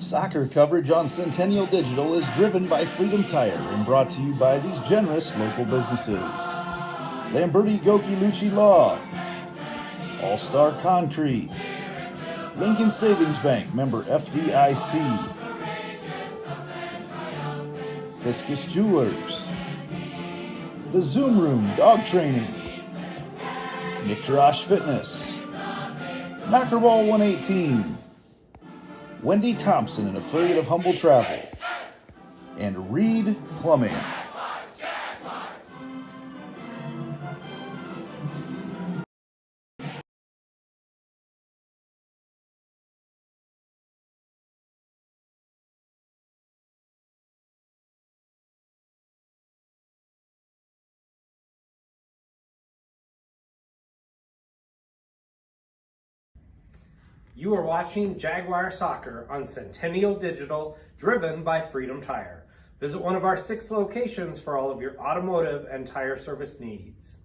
Soccer coverage on Centennial Digital is driven by Freedom Tire and brought to you by these generous local businesses. Lamberti Goki Lucci Law, All-Star Concrete, Lincoln Savings Bank, member FDIC, Fiscus Jewelers, The Zoom Room Dog Training, Nick Jarash Fitness, Knockerball 118, Wendy Thompson, an affiliate of Humble Travel, and Reed Plumbing. You are watching Jaguar Soccer on Centennial Digital, driven by Freedom Tire. Visit one of our 6 locations for all of your automotive and tire service needs.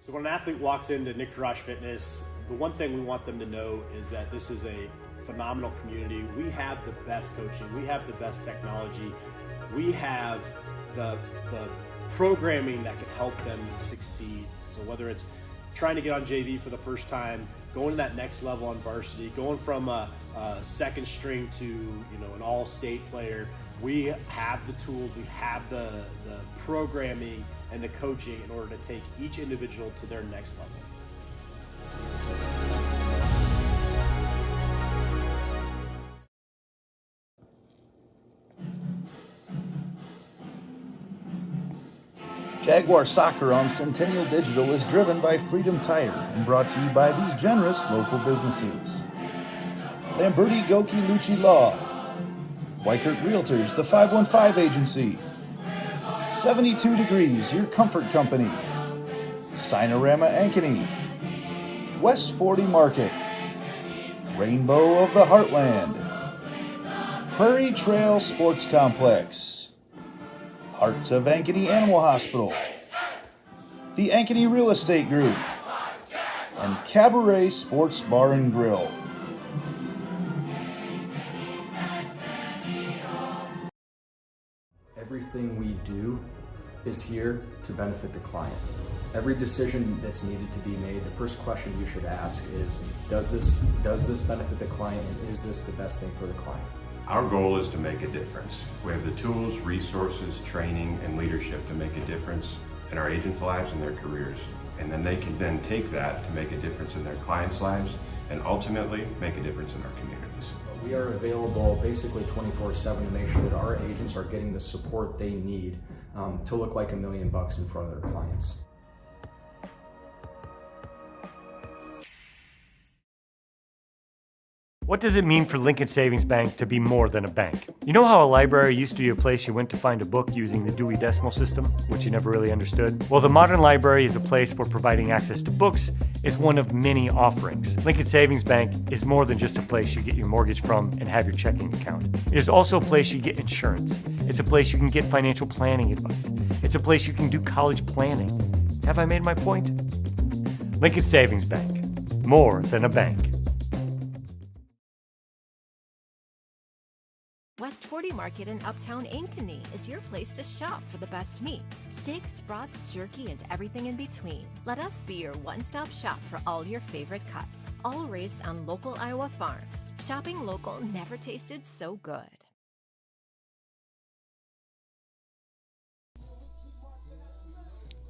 So when an athlete walks into Nick Jarash Fitness, the one thing we want them to know is that this is a phenomenal community. We have the best coaching, we have the best technology, we have the programming that can help them succeed. So whether it's trying to get on JV for the first time, going to that next level on varsity, going from a second string to an all-state player, we have the tools, we have the programming and the coaching in order to take each individual to their next level. Jaguar Soccer on Centennial Digital is driven by Freedom Tire and brought to you by these generous local businesses. Lamberti Goki Lucci Law, Weichert Realtors, the 515 Agency, 72 Degrees, your comfort company, Cinerama Ankeny, West 40 Market, Rainbow of the Heartland, Prairie Trail Sports Complex, Hearts of Ankeny Animal Hospital, the Ankeny Real Estate Group, and Cabaret Sports Bar and Grill. Everything we do is here to benefit the client. Every decision that's needed to be made, the first question you should ask is, does this benefit the client, and is this the best thing for the client? Our goal is to make a difference. We have the tools, resources, training, and leadership to make a difference in our agents' lives and their careers. And then they can then take that to make a difference in their clients' lives and ultimately make a difference in our communities. We are available basically 24/7 to make sure that our agents are getting the support they need to look like $1 million in front of their clients. What does it mean for Lincoln Savings Bank to be more than a bank? You know how a library used to be a place you went to find a book using the Dewey Decimal System, which you never really understood? Well, the modern library is a place where providing access to books is one of many offerings. Lincoln Savings Bank is more than just a place you get your mortgage from and have your checking account. It is also a place you get insurance. It's a place you can get financial planning advice. It's a place you can do college planning. Have I made my point? Lincoln Savings Bank, more than a bank. West 40 Market in Uptown Ankeny is your place to shop for the best meats, steaks, brats, jerky, and everything in between. Let us be your one-stop shop for all your favorite cuts, all raised on local Iowa farms. Shopping local never tasted so good.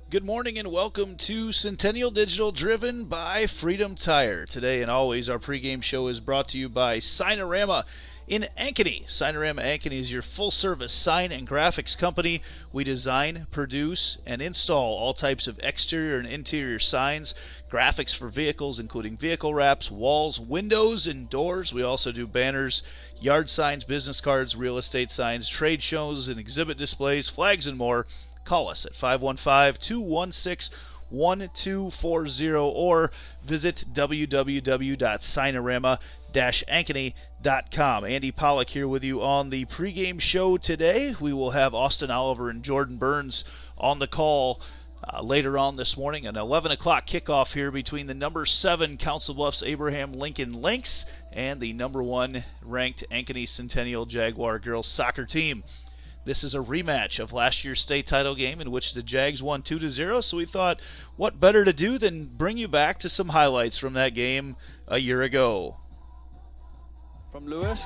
Good morning and welcome to Centennial Digital, driven by Freedom Tire. Today and always, our pregame show is brought to you by Cinerama in Ankeny. Cinerama Ankeny is your full-service sign and graphics company. We design, produce, and install all types of exterior and interior signs, graphics for vehicles, including vehicle wraps, walls, windows, and doors. We also do banners, yard signs, business cards, real estate signs, trade shows and exhibit displays, flags, and more. Call us at 515-216-1020 1240 or visit www.cinerama-ankeny.com. Andy Pollock here with you on the pregame show today. We will have Austin Oliver and Jordan Burns on the call later on this morning. An 11 o'clock kickoff here between the number 7 Council Bluffs Abraham Lincoln Lynx and the number 1 ranked Ankeny Centennial Jaguar girls soccer team. This is a rematch of last year's state title game in which the Jags won 2-0, so we thought what better to do than bring you back to some highlights from that game a year ago. From Lewis.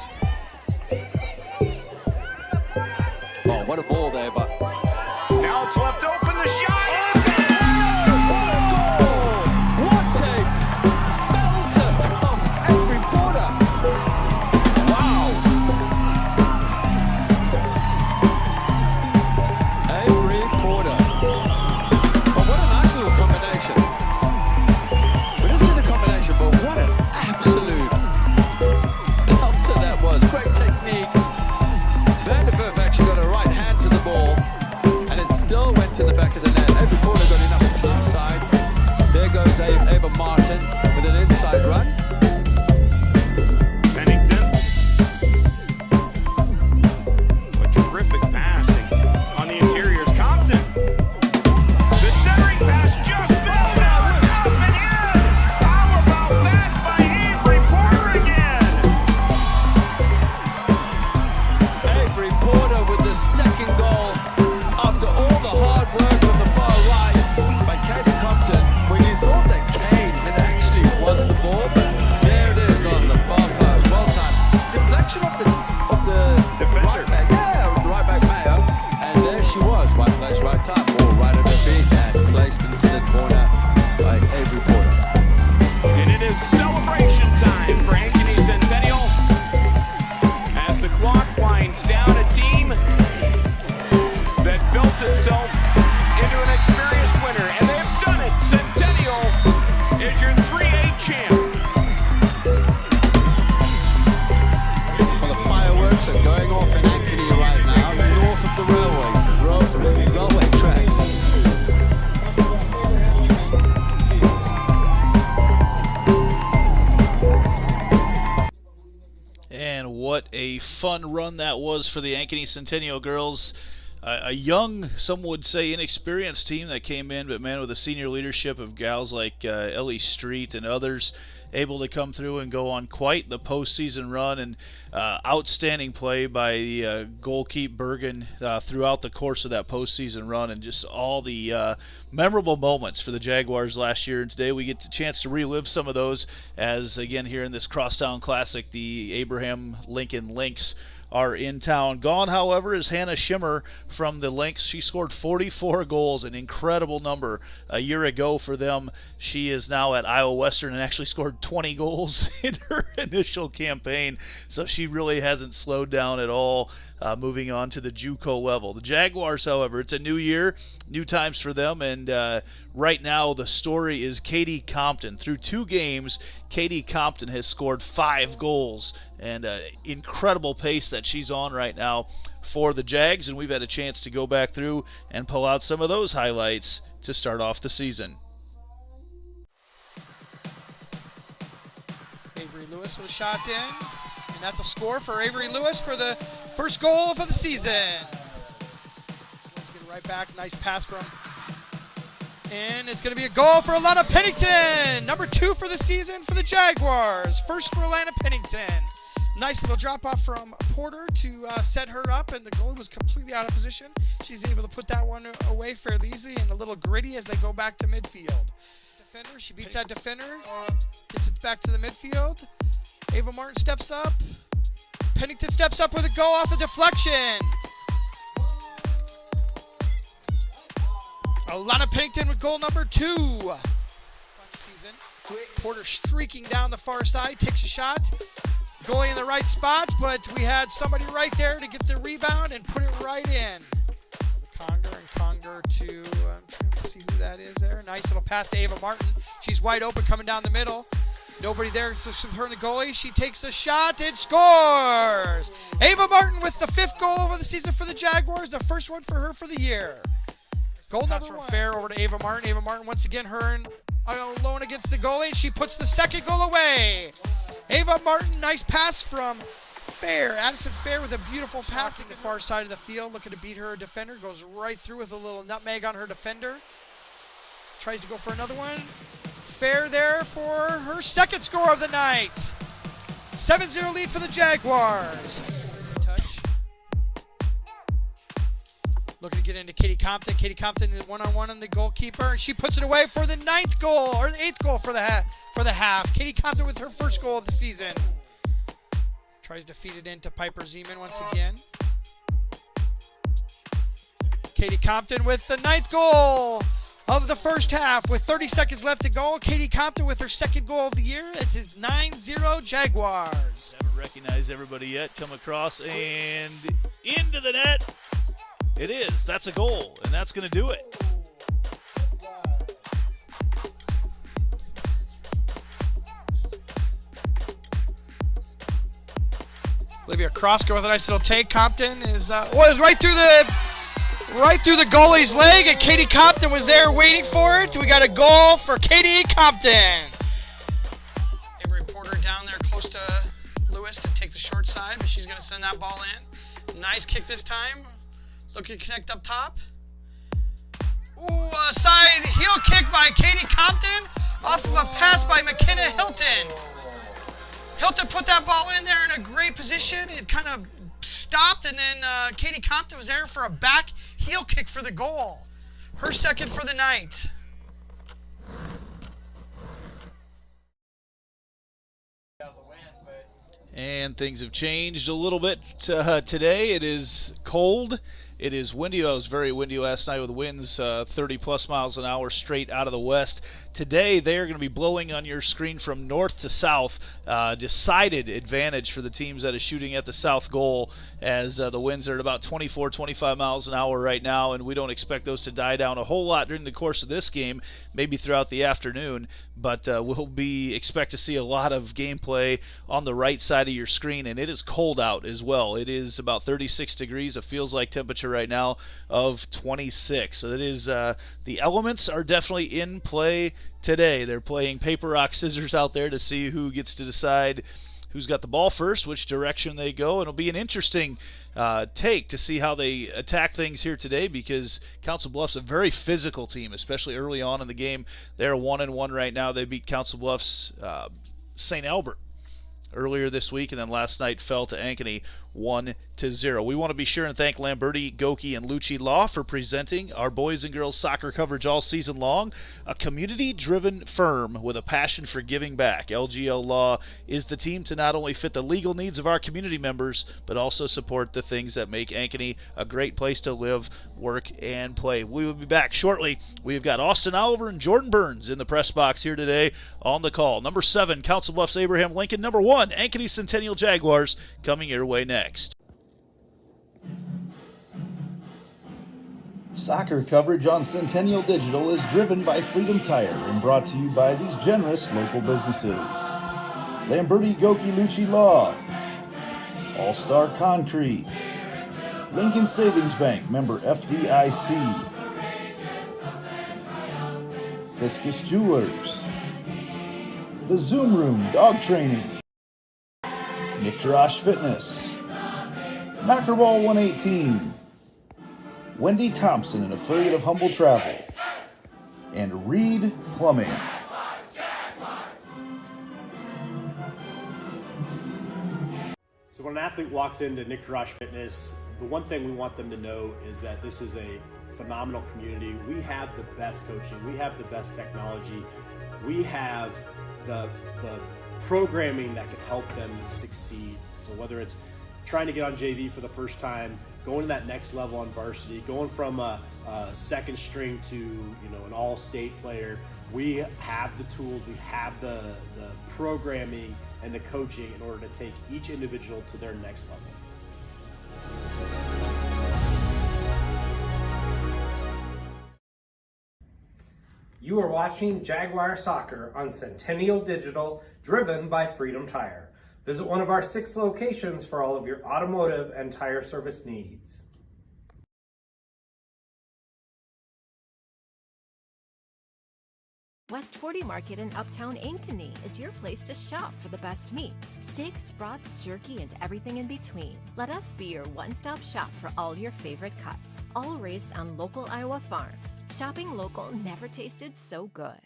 Oh, what a ball there, but now it's left open, the shot! to the back of the net. Every corner got enough inside. There goes Ava Martin with an inside run. Pennington. What terrific passing on the interiors. Compton. The centering pass just missed. Now it's up and in. How about that by Avery Porter again? Avery Porter with the second goal. After all the hard work on the far right by Katie Compton, when you thought that Kane had actually won the ball, but there it is on the far post. Well done. Deflection of the right back, the right back Mayo, and there she was, right place, right time, ball right at her feet and placed into the corner by Avery Porter. And it is celebration time for Ankeny Centennial as the clock winds down. A team that built itself into an experienced winner, and they've done it. Centennial is your 3A champ. Well, the fireworks are going off in Ankeny right now, north of the railway tracks. And what a fun run that was for the Ankeny Centennial girls. A young, some would say inexperienced team that came in, but man, with the senior leadership of gals like Ellie Street and others, able to come through and go on quite the postseason run, and outstanding play by goalkeeper Bergen throughout the course of that postseason run, and just all the memorable moments for the Jaguars last year. And today we get the chance to relive some of those as, again, here in this Crosstown Classic, the Abraham Lincoln Lynx are in town. Gone, however, is Hannah Schimmer from the Lynx. She scored 44 goals, an incredible number a year ago for them. She is now at Iowa Western and actually scored 20 goals in her initial campaign, so she really hasn't slowed down at all, moving on to the JUCO level. The Jaguars, however, it's a new year, new times for them, and right now the story is Katie Compton. Through 2 games, Katie Compton has scored 5 goals, and incredible pace that she's on right now for the Jags, and we've had a chance to go back through and pull out some of those highlights to start off the season. Avery Lewis with a shot in, and that's a score for Avery Lewis for the first goal for the season. Let's get it right back, nice pass from, and it's going to be a goal for Alana Pennington, number 2 for the season for the Jaguars. First for Alana Pennington. Nice little drop off from Porter to set her up, and the goalie was completely out of position. She's able to put that one away fairly easily, and a little gritty as they go back to midfield. Defender, she beats that defender, gets it back to the midfield. Ava Martin steps up. Pennington steps up with a goal off a deflection. Alana Pennington with goal number 2. Fun season. Porter streaking down the far side, takes a shot. Goalie in the right spot, but we had somebody right there to get the rebound and put it right in. Conger to, I'm trying to see who that is there. Nice little pass to Ava Martin. She's wide open coming down the middle. Nobody there to her, the goalie. She takes a shot and scores! Ava Martin with the 5th goal of the season for the Jaguars, the first one for her for the year. Goal pass from Fair over to Ava Martin. Ava Martin once again, her alone against the goalie. She puts the second goal away. Ava Martin, nice pass from Fair. Addison Fair with a beautiful pass to the far side of the field, looking to beat her defender. Goes right through with a little nutmeg on her defender. Tries to go for another one. Fair there for her second score of the night. 7-0 lead for the Jaguars. Touch. Looking to get into Katie Compton. Katie Compton is one-on-one on the goalkeeper, and she puts it away for the ninth goal, or the eighth goal for the half. Katie Compton with her first goal of the season. Tries to feed it into Piper Zeman once again. Katie Compton with the ninth goal of the first half. With 30 seconds left to go, Katie Compton with her second goal of the year. It's his 9-0 Jaguars. Haven't recognized everybody yet. Come across and into the net. It is. That's a goal, and that's going to do it. Olivia Krosko with a nice little take. Compton is right through the goalie's leg, and Katie Compton was there waiting for it. We got a goal for Katie Compton. A reporter down there close to Lewis to take the short side, but she's going to send that ball in. Nice kick this time. Looking to connect up top. Ooh, side heel kick by Katie Compton off of a pass by McKenna Hilton. Hilton put that ball in there in a great position. It kind of stopped, and then Katie Compton was there for a back heel kick for the goal. Her second for the night. And things have changed a little bit today. It is cold. It is windy. It was very windy last night with winds 30-plus miles an hour straight out of the west. Today, they are going to be blowing on your screen from north to south. Decided advantage for the teams that is shooting at the south goal, as the winds are at about 24, 25 miles an hour right now, and we don't expect those to die down a whole lot during the course of this game, maybe throughout the afternoon, but we'll expect to see a lot of gameplay on the right side of your screen, and it is cold out as well. It is about 36 degrees. It feels like temperature right now of 26. So it is the elements are definitely in play today. They're playing paper, rock, scissors out there to see who gets to decide who's got the ball first, which direction they go. And it'll be an interesting take to see how they attack things here today, because Council Bluffs a very physical team, especially early on in the game. They're 1-1 right now. They beat Council Bluffs St. Albert earlier this week, and then last night fell to Ankeny 1-0. We want to be sure and thank Lamberti, Goki, and Lucci Law for presenting our boys and girls soccer coverage all season long. A community-driven firm with a passion for giving back. LGL Law is the team to not only fit the legal needs of our community members, but also support the things that make Ankeny a great place to live, work, and play. We will be back shortly. We've got Austin Oliver and Jordan Burns in the press box here today on the call. Number 7, Council Bluffs Abraham Lincoln. Number 1, Ankeny Centennial Jaguars, coming your way next. Soccer coverage on Centennial Digital is driven by Freedom Tire and brought to you by these generous local businesses: Lamberti Goki Lucci Law, All Star Concrete, Lincoln Savings Bank, member FDIC, Fiscus Jewelers, The Zoom Room Dog Training, Nick Jarash Fitness, Knockerball 118, Wendy Thompson, an affiliate of Humble Travel, and Reed Plumbing. So when an athlete walks into Nick Jarash Fitness, the one thing we want them to know is that this is a phenomenal community. We have the best coaching. We have the best technology. We have the programming that can help them succeed. So whether it's trying to get on JV for the first time, going to that next level on varsity, going from a second string to an all-state player, we have the tools, we have the programming and the coaching in order to take each individual to their next level. You are watching Jaguar Soccer on Centennial Digital, driven by Freedom Tire. Visit one of our 6 locations for all of your automotive and tire service needs. West 40 Market in Uptown Ankeny is your place to shop for the best meats, steaks, brats, jerky, and everything in between. Let us be your one-stop shop for all your favorite cuts, all raised on local Iowa farms. Shopping local never tasted so good.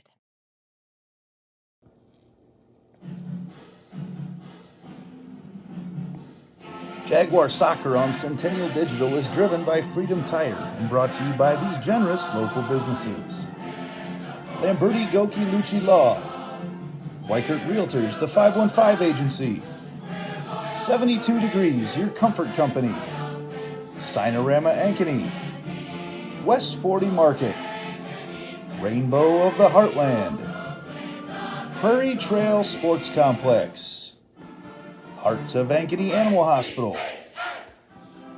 Jaguar Soccer on Centennial Digital is driven by Freedom Tire and brought to you by these generous local businesses. Lamberti Goki Lucci Law, Weichert Realtors, the 515 Agency, 72 Degrees, your comfort company, Sinorama Ankeny, West 40 Market, Rainbow of the Heartland, Prairie Trail Sports Complex, Hearts of Ankeny Animal Hospital,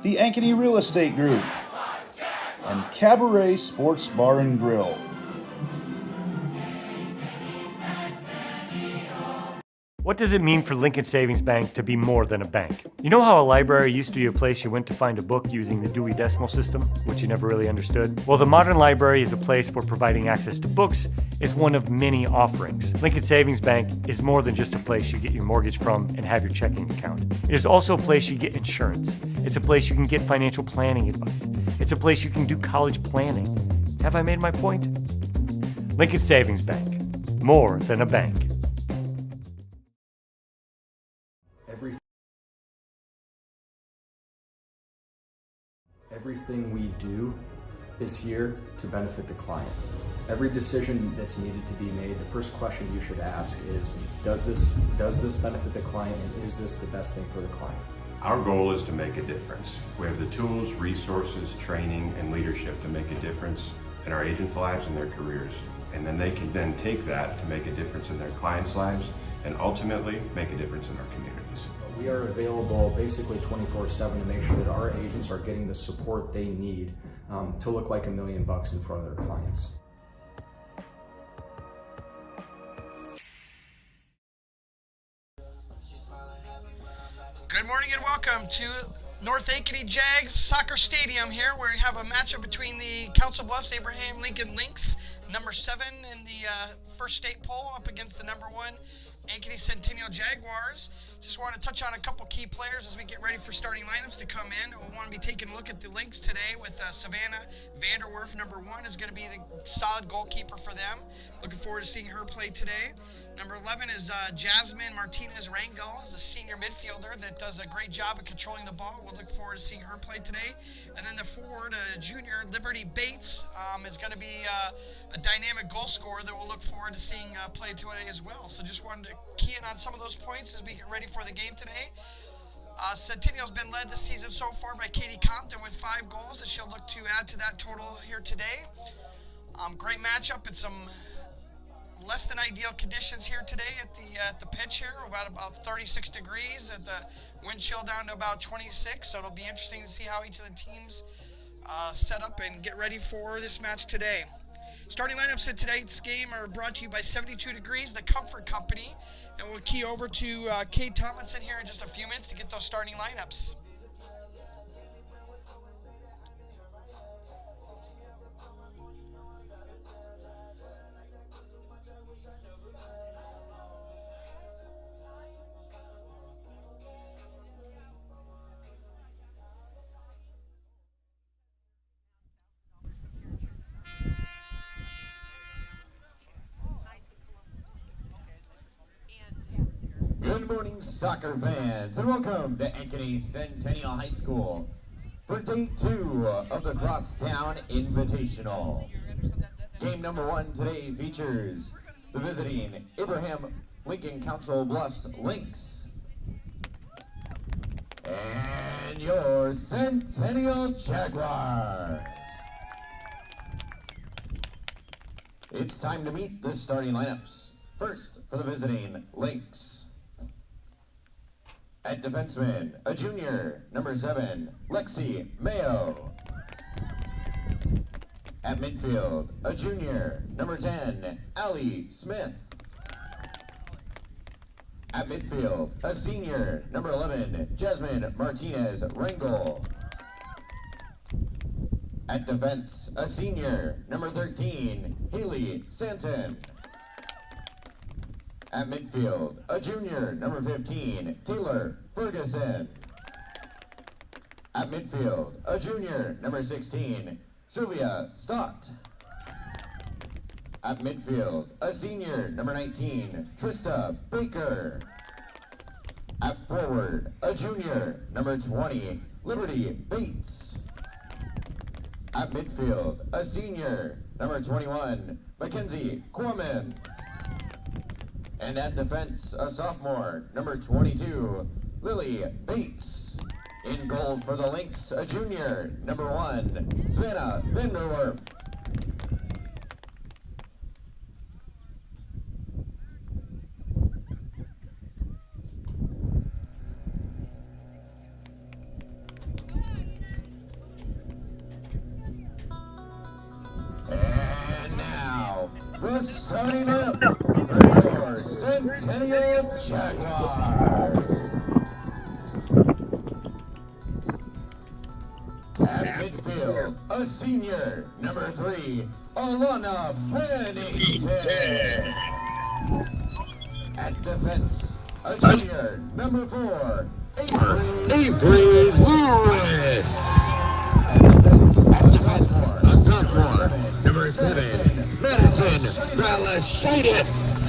the Ankeny Real Estate Group, and Cabaret Sports Bar and Grill. What does it mean for Lincoln Savings Bank to be more than a bank? You know how a library used to be a place you went to find a book using the Dewey Decimal System, which you never really understood? Well, the modern library is a place where providing access to books is one of many offerings. Lincoln Savings Bank is more than just a place you get your mortgage from and have your checking account. It is also a place you get insurance. It's a place you can get financial planning advice. It's a place you can do college planning. Have I made my point? Lincoln Savings Bank, more than a bank. Everything we do is here to benefit the client. Every decision that's needed to be made, the first question you should ask is, does this benefit the client, and is this the best thing for the client? Our goal is to make a difference. We have the tools, resources, training, and leadership to make a difference in our agents' lives and their careers. And then they can then take that to make a difference in their clients' lives and ultimately make a difference in our communities. We are available basically 24/7 to make sure that our agents are getting the support they need to look like $1 million in front of their clients. Good morning and welcome to North Ankeny Jags Soccer Stadium here, where we have a matchup between the Council Bluffs Abraham Lincoln Lynx, number 7 in the first state poll, up against the number 1 Ankeny Centennial Jaguars. Just want to touch on a couple key players as we get ready for starting lineups to come in. We want to be taking a look at the Lynx today with Savannah Vanderwerf, number 1, is going to be the solid goalkeeper for them. Looking forward to seeing her play today. Number 11 is Jasmine Martinez Rangel, is a senior midfielder that does a great job of controlling the ball. We'll look forward to seeing her play today. And then the forward, junior Liberty Bates, is going to be a dynamic goal scorer that we'll look forward to seeing play today as well. So just wanted to key in on some of those points as we get ready for the game today. Centennial's been led this season so far by Katie Compton with 5 goals that she'll look to add to that total here today. Great matchup and some less than ideal conditions here today at the pitch here. We're about 36 degrees, at the wind chill down to about 26, so it'll be interesting to see how each of the teams set up and get ready for this match today. Starting lineups in today's game are brought to you by 72 Degrees, the Comfort Company, and we'll key over to Kate Tomlinson here in just a few minutes to get those starting lineups. Good morning, soccer fans, and welcome to Ankeny Centennial High School for day 2 of the Crosstown Invitational. Game number 1 today features the visiting Abraham Lincoln Council Bluffs Lynx and your Centennial Jaguars. It's time to meet the starting lineups. First, for the visiting Lynx. At defenseman, a junior, number 7, Lexi Mayo. At midfield, a junior, number 10, Allie Smith. At midfield, a senior, number 11, Jasmine Martinez Rangel. At defense, a senior, number 13, Haley Santon. At midfield, a junior, number 15, Taylor Ferguson. At midfield, a junior, number 16, Sylvia Stott. At midfield, a senior, number 19, Trista Baker. At forward, a junior, number 20, Liberty Bates. At midfield, a senior, number 21, Mackenzie Corman. And at defense, a sophomore, number 22, Lily Bates. In goal for the Lynx, a junior, number 1, Savannah Vanderwerf. And now, we're starting up for your Centennial Jaguars. At midfield, a senior, number 3, Alana Pennington. At defense, a junior, number 4, Avery Lewis. At defense, a sophomore, number 7, Madison Balashitis.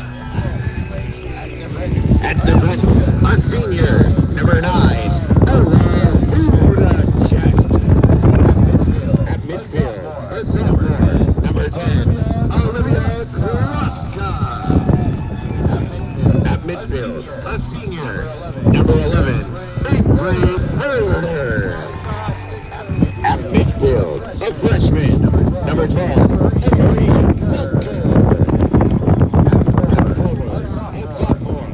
At defense, a senior, number 9, Ella Udacek. At midfield, a sophomore, number 10, Olivia Kraska. At midfield, a senior, number 11, Avery Herder. At midfield, a freshman, number 12, Emery Walker. At forward, a sophomore,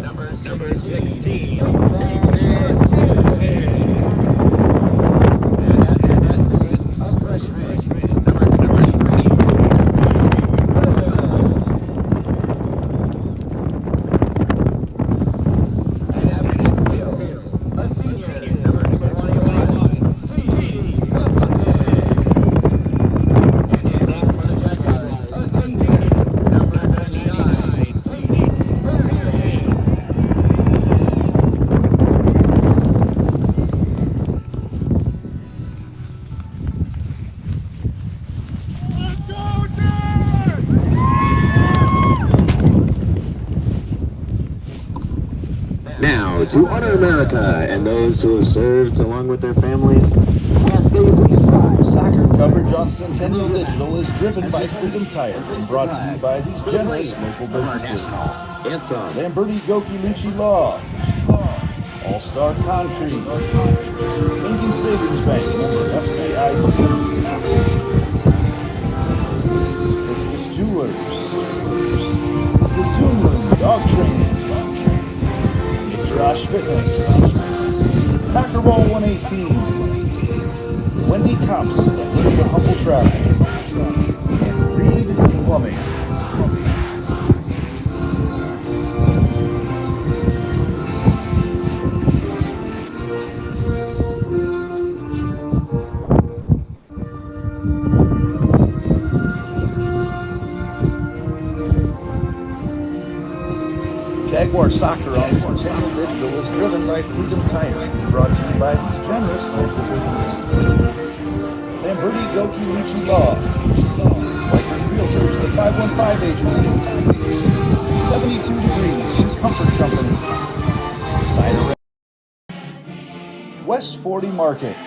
number 16, Ethan Hilton. And at defense, a freshman, number 20, and at midfield, a senior, number 21, Katie Upton. And in goal for the Jaguars, a senior, number 99, Katie Bergen. Now, to honor America and those who have served along with their families, we ask that you please rise. Soccer coverage on Centennial Digital is driven by Freedom Tire and brought to you by these generous local businesses. Anthem. Lamberti Goki Lucci Law, All-Star Concrete, Lincoln Savings Bank, FDIC, Fiscus Jewelers, The Zoom Room Dog Training, Josh Fitness, Mackerball 118, Wendy Thompson, the Humble Travel, and Reed Plumbing. Jaguar Soccer on Centennial Digital is driven by Freedom Tire and brought to you by these generous local businesses. Lamberti Goki Lucci Law, White Realtors, the 515 Agency, 72 Degrees, Comfort Company, Cider, West 40 Market,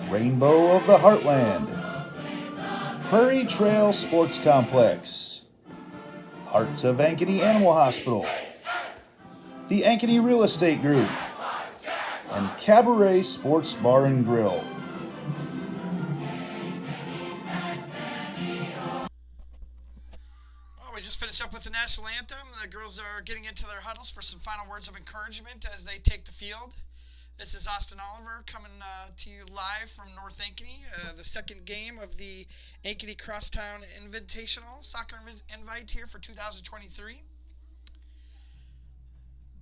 Rainbow of the Heartland, Prairie Trail Sports Complex, Hearts of Ankeny Animal Hospital, the Ankeny Real Estate Group, and Cabaret Sports Bar and Grill. Well, we just finished up with the national anthem. The girls are getting into their huddles for some final words of encouragement as they take the field. This is Austin Oliver coming to you live from North Ankeny, the second game of the Ankeny Crosstown Invitational Soccer Invite here for 2023.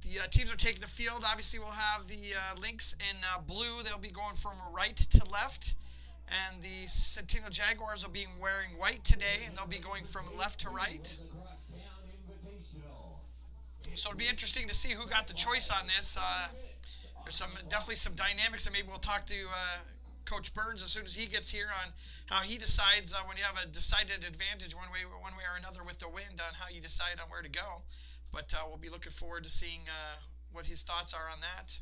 The teams are taking the field. Obviously, we'll have the Lynx in blue. They'll be going from right to left. And the Centennial Jaguars will be wearing white today, and they'll be going from left to right. So it'll be interesting to see who got the choice on this. There's definitely some dynamics, and maybe we'll talk to Coach Burns as soon as he gets here on how he decides when you have a decided advantage one way or another with the wind on how you decide on where to go. But we'll be looking forward to seeing what his thoughts are on that.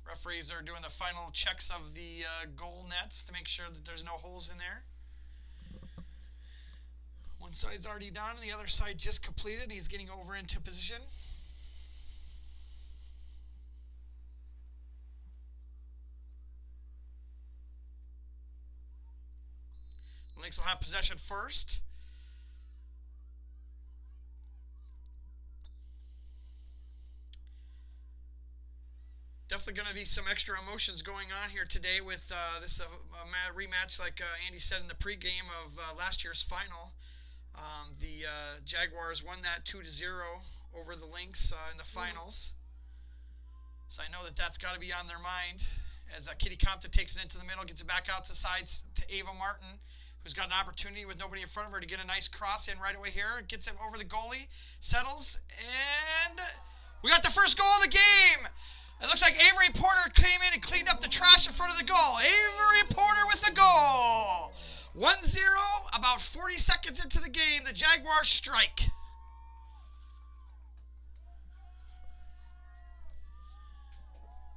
Referees are doing the final checks of the goal nets to make sure that there's no holes in there. One side's already done, and the other side just completed. He's getting over into position. Lynx will have possession first. Definitely going to be some extra emotions going on here today with this rematch, like Andy said in the pregame of last year's final. The Jaguars won that 2-0 over the Lynx in the finals. So I know that that's got to be on their mind as Kitty Compton takes it into the middle, gets it back out to sides to Ava Martin, who's got an opportunity with nobody in front of her to get a nice cross in right away here. Gets it over the goalie, settles, and we got the first goal of the game. It looks like Avery Porter came in and cleaned up the trash in front of the goal. Avery Porter with the goal. 1-0, about 40 seconds into the game, the Jaguars strike.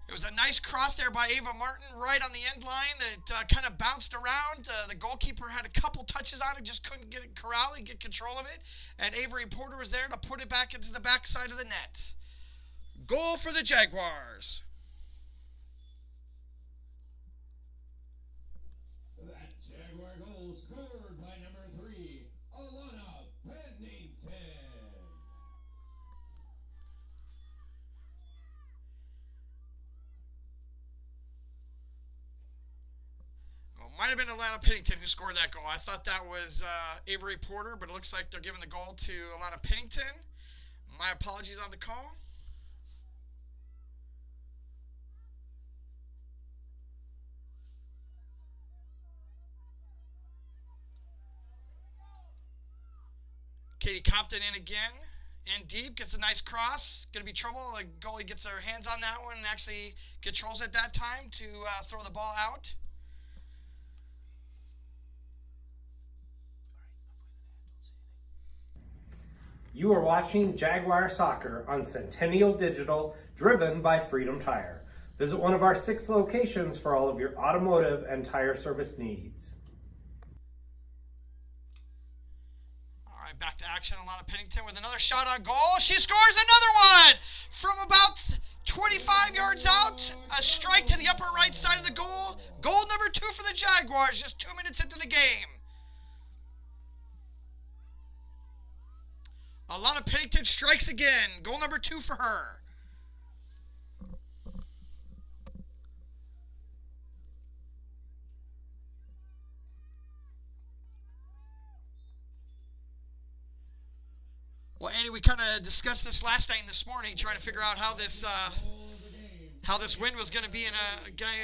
It was a nice cross there by Ava Martin right on the end line. It kind of bounced around. The goalkeeper had a couple touches on it, just couldn't get it corral and get control of it. And Avery Porter was there to put it back into the backside of the net. Goal for the Jaguars. That Jaguar goal scored by number 3, Alana Pennington. Well, might have been Alana Pennington who scored that goal. I thought that was Avery Porter, but it looks like they're giving the goal to Alana Pennington. My apologies on the call. Katie Compton in again, in deep, gets a nice cross. Going to be trouble. The goalie gets her hands on that one and actually controls it that time to throw the ball out. You are watching Jaguar Soccer on Centennial Digital, driven by Freedom Tire. Visit one of our 6 locations for all of your automotive and tire service needs. Back to action. Alana Pennington with another shot on goal. She scores another one from about 25 yards out. A strike to the upper right side of the goal. Goal number 2 for the Jaguars just 2 minutes into the game. Alana Pennington strikes again. Goal number 2 for her. Well, Andy, we kind of discussed this last night and this morning, trying to figure out how this wind was going to be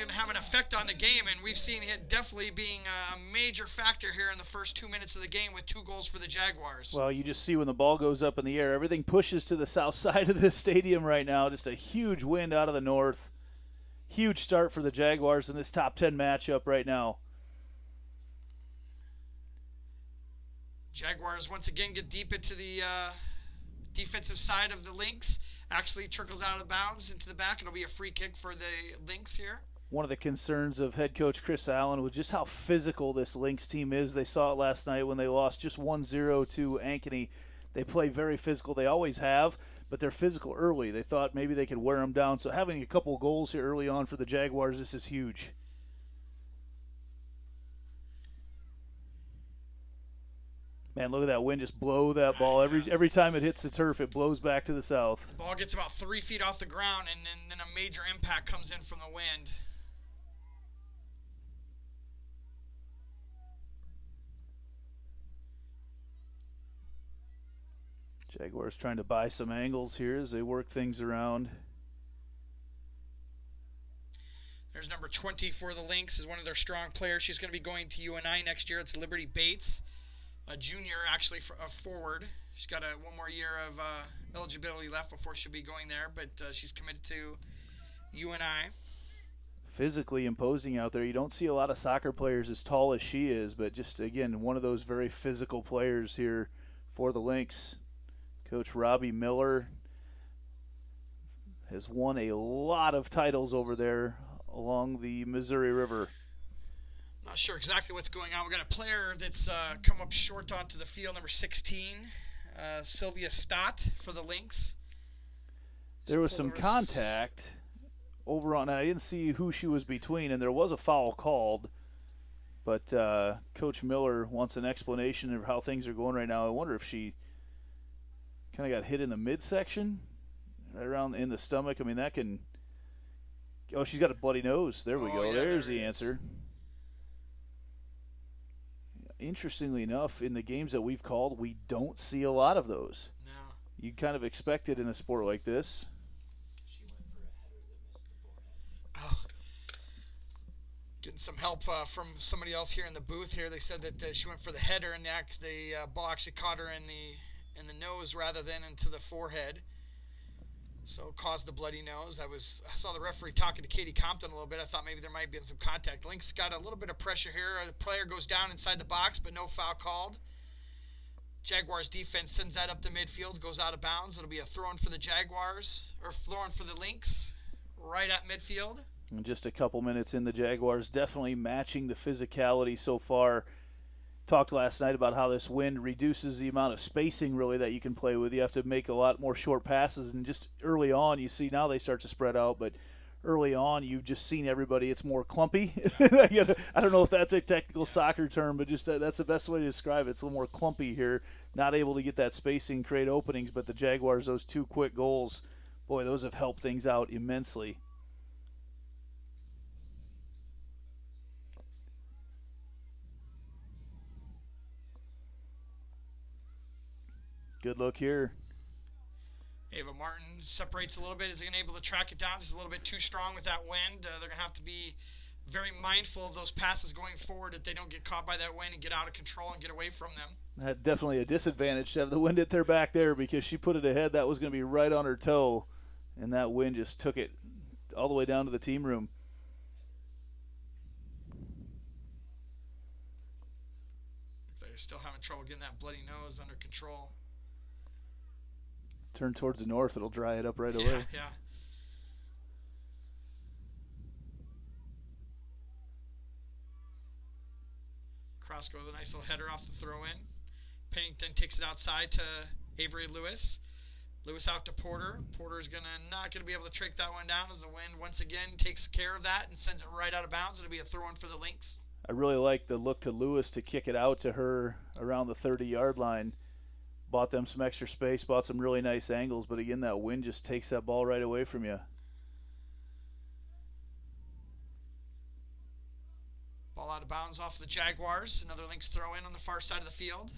have an effect on the game, and we've seen it definitely being a major factor here in the first 2 minutes of the game with 2 goals for the Jaguars. Well, you just see when the ball goes up in the air, everything pushes to the south side of this stadium right now. Just a huge wind out of the north. Huge start for the Jaguars in this top 10 matchup right now. Jaguars once again get deep into the defensive side of the Lynx. Actually trickles out of bounds into the back. It'll be a free kick for the Lynx here. One of the concerns of head coach Chris Allen was just how physical this Lynx team is. They saw it last night when they lost just 1-0 to Ankeny. They play very physical. They always have, but they're physical early. They thought maybe they could wear them down. So having a couple goals here early on for the Jaguars, this is huge. Man, look at that wind just blow that ball. Every time it hits the turf, it blows back to the south. The ball gets about 3 feet off the ground, and then a major impact comes in from the wind. Jaguars trying to buy some angles here as they work things around. Wears number 20 for the Lynx, is one of their strong players. She's going to be going to UNI next year. It's Liberty Bates, a junior, actually, a forward. She's got one more year of eligibility left before she'll be going there, but she's committed to UNI. Physically imposing out there. You don't see a lot of soccer players as tall as she is, but just, again, one of those very physical players here for the Lynx. Coach Robbie Miller has won a lot of titles over there along the Missouri River. Not sure exactly what's going on. We got a player that's come up short onto the field, number 16, Sylvia Stott for the Lynx. There was some contact over on, I didn't see who she was between, and there was a foul called, but Coach Miller wants an explanation of how things are going right now. I wonder if she kind of got hit in the midsection, right around in the stomach. I mean, that can, oh, she's got a bloody nose. There we go. Yeah, There's the answer. Interestingly enough, in the games that we've called, we don't see a lot of those. No. You kind of expect it in a sport like this. Getting some help from somebody else here in the booth here. They said that she went for the header, and the ball actually caught her in the nose rather than into the forehead. So it caused the bloody nose. I saw the referee talking to Katie Compton a little bit. I thought maybe there might be some contact. Lynx got a little bit of pressure here. The player goes down inside the box, but no foul called. Jaguars defense sends that up the midfield, goes out of bounds. It'll be a throw-in for the Jaguars, or throw-in for the Lynx, right at midfield. In just a couple minutes in, the Jaguars definitely matching the physicality so far. Talked last night about how this wind reduces the amount of spacing really that you can play with. You have to make a lot more short passes, and just early on you see now they start to spread out, but early on you've just seen everybody, it's more clumpy. I don't know if that's a technical soccer term, but just that's the best way to describe it. It's a little more clumpy here, not able to get that spacing, create openings, but the Jaguars, those 2 quick goals, boy, those have helped things out immensely. Good look here. Ava Martin separates a little bit. Is he able to track it down? Just a little bit too strong with that wind. They're going to have to be very mindful of those passes going forward, that they don't get caught by that wind and get out of control and get away from them. That's definitely a disadvantage to have the wind at their back there, because she put it ahead. That was going to be right on her toe, and that wind just took it all the way down to the team room. They're still having trouble getting that bloody nose under control. Turn towards the north, it'll dry it up right away. Yeah. Cross goes a nice little header off the throw-in. Pennington takes it outside to Avery Lewis. Lewis out to Porter. Porter's not gonna be able to trick that one down, as the wind once again takes care of that and sends it right out of bounds. It'll be a throw-in for the Lynx. I really like the look to Lewis to kick it out to her around the 30-yard line. Bought them some extra space, bought some really nice angles, but again, that wind just takes that ball right away from you. Ball out of bounds off the Jaguars. Another Lynx throw in on the far side of the field.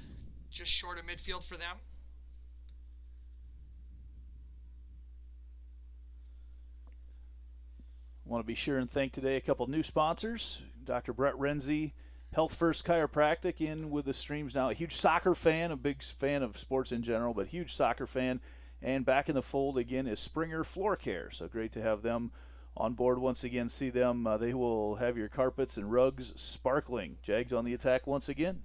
Just short of midfield for them. Want to be sure and thank today a couple new sponsors. Dr. Brett Renzi, Health First Chiropractic, in with the streams now. A huge soccer fan, a big fan of sports in general, but huge soccer fan. And back in the fold again is Springer Floor Care. So great to have them on board once again. See them. They will have your carpets and rugs sparkling. Jags on the attack once again.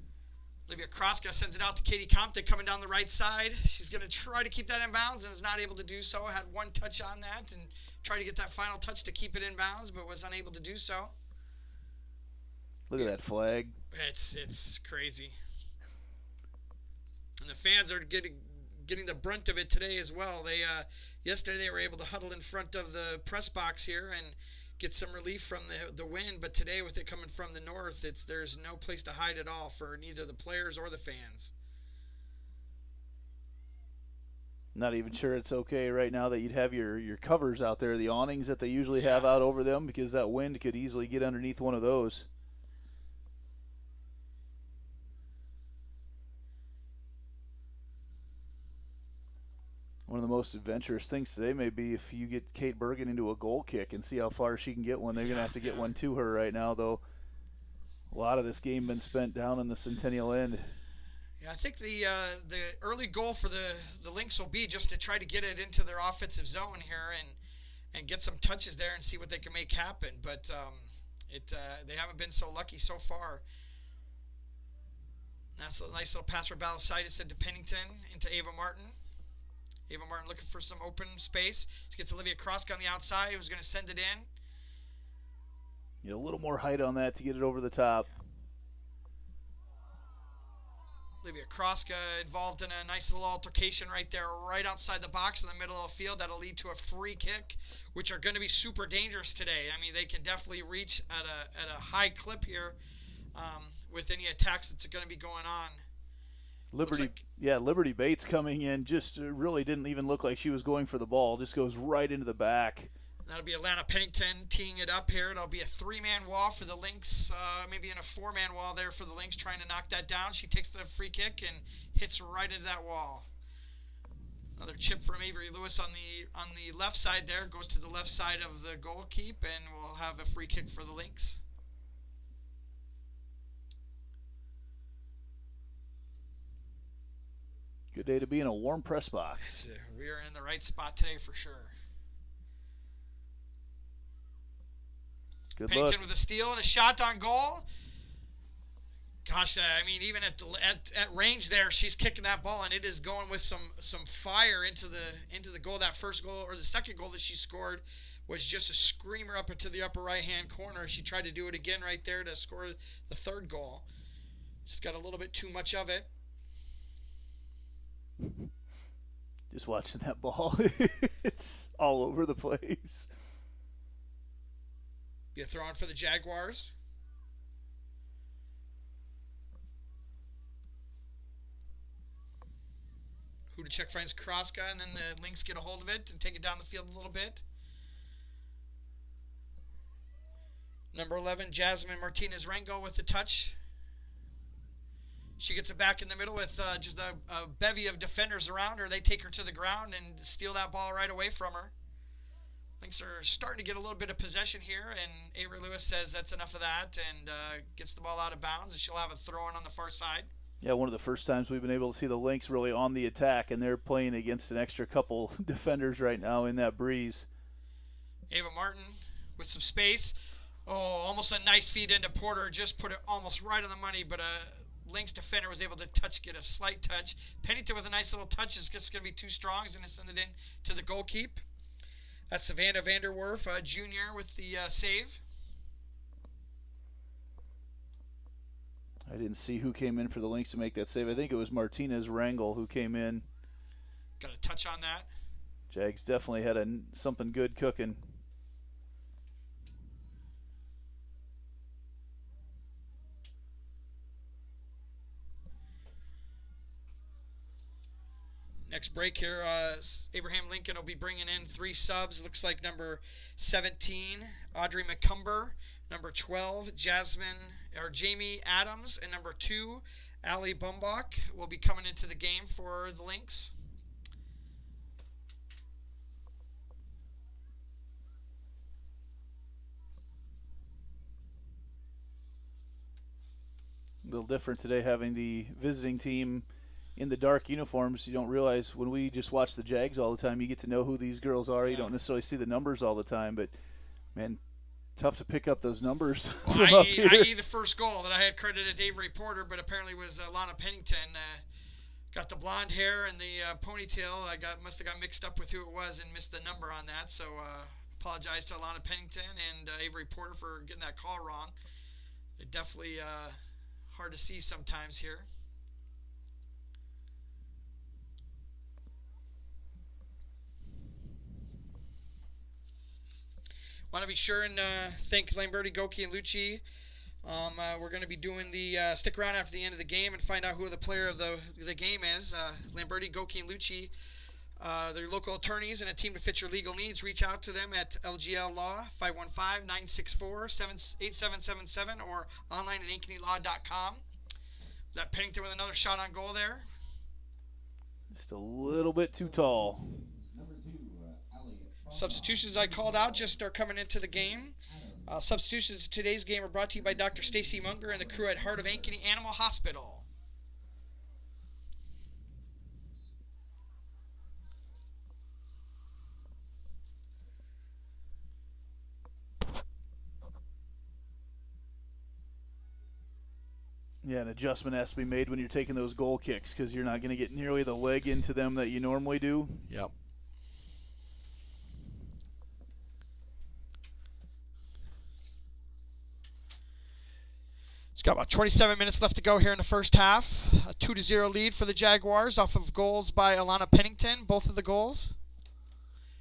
Olivia Kraska sends it out to Katie Compton coming down the right side. She's going to try to keep that in bounds and is not able to do so. Had one touch on that and tried to get that final touch to keep it in bounds, but was unable to do so. Look at that flag. It's crazy. And the fans are getting the brunt of it today as well. They yesterday they were able to huddle in front of the press box here and get some relief from the wind, but today with it coming from the north, there's no place to hide at all for neither the players or the fans. Not even sure it's okay right now that you'd have your covers out there, the awnings that they usually have out over them, because that wind could easily get underneath one of those. One of the most adventurous things today may be if you get Kate Bergen into a goal kick and see how far she can get one. They're going to have to get one to her right now, though. A lot of this game been spent down in the Centennial end. Yeah, I think the early goal for the Lynx will be just to try to get it into their offensive zone here and get some touches there and see what they can make happen. But they haven't been so lucky so far. That's a nice little pass for Balasitis into Pennington, into Ava Martin. Ava Martin looking for some open space. She gets Olivia Kroska on the outside, who's going to send it in. A little more height on that to get it over the top. Olivia Kroska involved in a nice little altercation right there, right outside the box in the middle of the field. That'll lead to a free kick, which are going to be super dangerous today. I mean, they can definitely reach at a high clip here with any attacks that's going to be going on. Liberty Bates coming in just really didn't even look like she was going for the ball. Just goes right into the back. That'll be Alana Pennington teeing it up here. It'll be a 3-man wall for the Lynx, maybe in a 4-man wall there for the Lynx, trying to knock that down. She takes the free kick and hits right into that wall. Another chip from Avery Lewis on the left side there, goes to the left side of the goal keep, and we'll have a free kick for the Lynx. Good day to be in a warm press box. We are in the right spot today for sure. Good Pennington luck. with a steal and a shot on goal. Gosh, I mean, even at range there, she's kicking that ball, and it is going with some fire into the goal. That first goal, or the second goal that she scored, was just a screamer up into the upper right-hand corner. She tried to do it again right there to score the third goal. Just got a little bit too much of it. Just watching that ball. It's all over the place. Be a throw-in for the Jaguars. Hudacek finds Kroska, and then the Lynx get a hold of it and take it down the field a little bit. Number 11, Jasmine Martinez-Rangel with the touch. She gets it back in the middle with just a bevy of defenders around her. They take her to the ground and steal that ball right away from her. Lynx are starting to get a little bit of possession here, and Avery Lewis says that's enough of that and gets the ball out of bounds, and she'll have a throw-in on the far side. Yeah, one of the first times we've been able to see the Lynx really on the attack, and they're playing against an extra couple defenders right now in that breeze. Ava Martin with some space. Oh, almost a nice feed into Porter. Just put it almost right on the money, but a Lynx defender was able to get a slight touch. Pennington with a nice little touch. Is just going to be too strong. He's going to send it in to the goal keep. That's Savannah Vanderwerf, junior, with the save. I didn't see who came in for the Lynx to make that save. I think it was Martinez-Rangel who came in. Got a touch on that. Jags definitely had something good cooking. Next break here, Abraham Lincoln will be bringing in 3 subs. Looks like number 17, Audrey McCumber. Number 12, Jamie Adams. And number 2, Allie Bumbach will be coming into the game for the Lynx. A little different today having the visiting team in the dark uniforms. You don't realize when we just watch the Jags all the time, you get to know who these girls are. You don't necessarily see the numbers all the time, but man, tough to pick up those numbers. Well, i.e. the first goal that I had credited Avery Porter, but apparently was Lana Pennington. Got the blonde hair and the ponytail. Must have got mixed up with who it was and missed the number on that. So apologize to Lana Pennington and Avery Porter for getting that call wrong. They're definitely hard to see sometimes here. Want to be sure and thank Lamberti, Goki, and Lucci. We're going to be doing the stick around after the end of the game and find out who the player of the game is. Lamberti, Goki, and Lucci, they're local attorneys and a team to fit your legal needs. Reach out to them at LGL Law, 515-964-8777, or online at ankenylaw.com. Is that Pennington with another shot on goal there? Just a little bit too tall. Substitutions I called out just are coming into the game. Substitutions in today's game are brought to you by Dr. Stacy Munger and the crew at Heart of Ankeny Animal Hospital. Yeah, an adjustment has to be made when you're taking those goal kicks because you're not going to get nearly the leg into them that you normally do. Yep. It's got about 27 minutes left to go here in the first half. A 2-0 lead for the Jaguars off of goals by Alana Pennington, both of the goals.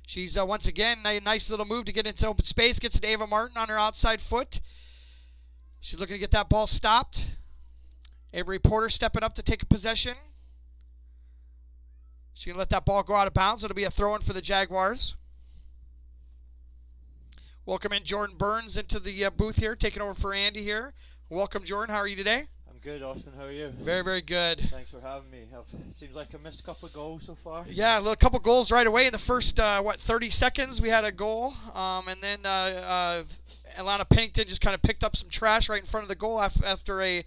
She's once again, a nice little move to get into open space. Gets it to Ava Martin on her outside foot. She's looking to get that ball stopped. Avery Porter stepping up to take a possession. She's going to let that ball go out of bounds. It'll be a throw-in for the Jaguars. Welcome in Jordan Burns into the booth here, taking over for Andy here. Welcome, Jordan. How are you today? I'm good, Austin. How are you? Very, very good. Thanks for having me. Seems like I missed a couple of goals so far. Yeah, a couple goals right away in the first, 30 seconds we had a goal. And then Alana Pennington just kind of picked up some trash right in front of the goal after a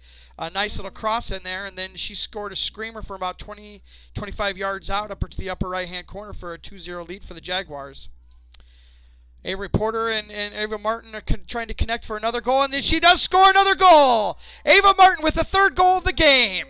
nice little cross in there. And then she scored a screamer from about 20, 25 yards out up to the upper right-hand corner for a 2-0 lead for the Jaguars. Avery Porter and Ava Martin are trying to connect for another goal, and then she does score another goal. Ava Martin with the third goal of the game.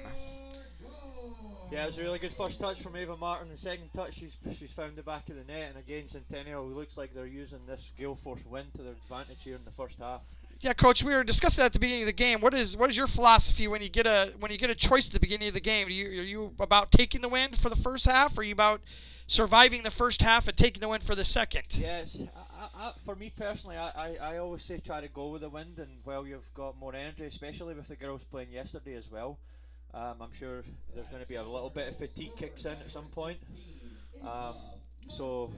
Yeah, it was a really good first touch from Ava Martin. The second touch, she's found the back of the net, and again, Centennial looks like they're using this gale force wind to their advantage here in the first half. Yeah, Coach, we were discussing that at the beginning of the game. What is your philosophy when you get a choice at the beginning of the game? Are you about taking the win for the first half, or are you about surviving the first half and taking the win for the second? Yes, for me personally, I always say try to go with the wind, and well, you've got more energy, especially with the girls playing yesterday as well. I'm sure there's going to be a little bit of fatigue kicks in at some point. So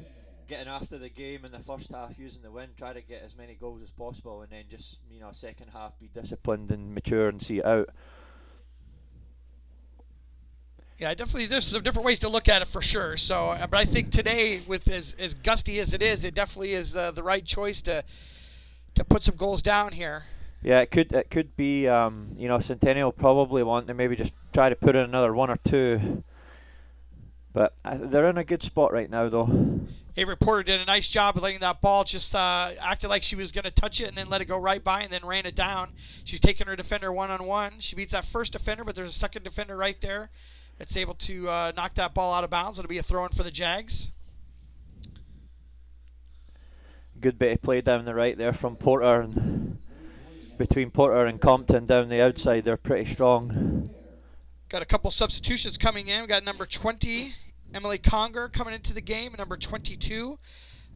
getting after the game in the first half, using the wind, try to get as many goals as possible, and then just second half be disciplined and mature and see it out. Yeah, definitely. There's some different ways to look at it for sure. So, but I think today, with as gusty as it is, it definitely is the right choice to put some goals down here. Yeah, it could be. Centennial probably want to maybe just try to put in another one or two, but they're in a good spot right now, though. Avery Porter did a nice job of letting that ball just acted like she was going to touch it and then let it go right by and then ran it down. She's taking her defender one-on-one. She beats that first defender, but there's a second defender right there that's able to knock that ball out of bounds. It'll be a throw-in for the Jags. Good bit of play down the right there from Porter, and between Porter and Compton down the outside, they're pretty strong. Got a couple substitutions coming in. We got number 20, Emily Conger, coming into the game. Number 22,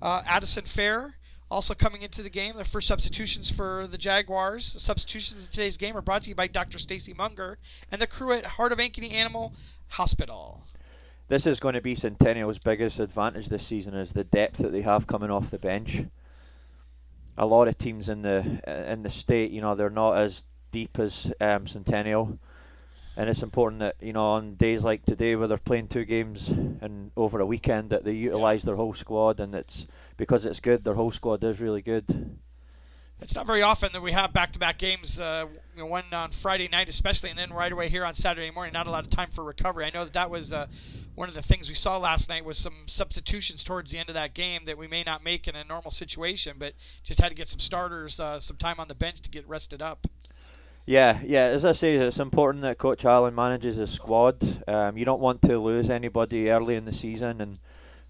Addison Fair, also coming into the game. The first substitutions for the Jaguars. The substitutions in today's game are brought to you by Dr. Stacy Munger and the crew at Heart of Ankeny Animal Hospital. This is going to be Centennial's biggest advantage this season, is the depth that they have coming off the bench. A lot of teams in the state, they're not as deep as Centennial, and it's important that on days like today where they're playing two games and over a weekend, that they utilise their whole squad, and it's because it's good. Their whole squad is really good. It's not very often that we have back-to-back games, one on Friday night especially, and then right away here on Saturday morning. Not a lot of time for recovery. I know that was one of the things we saw last night was some substitutions towards the end of that game that we may not make in a normal situation, but just had to get some starters, some time on the bench to get rested up. Yeah. As I say, it's important that Coach Allen manages his squad. You don't want to lose anybody early in the season,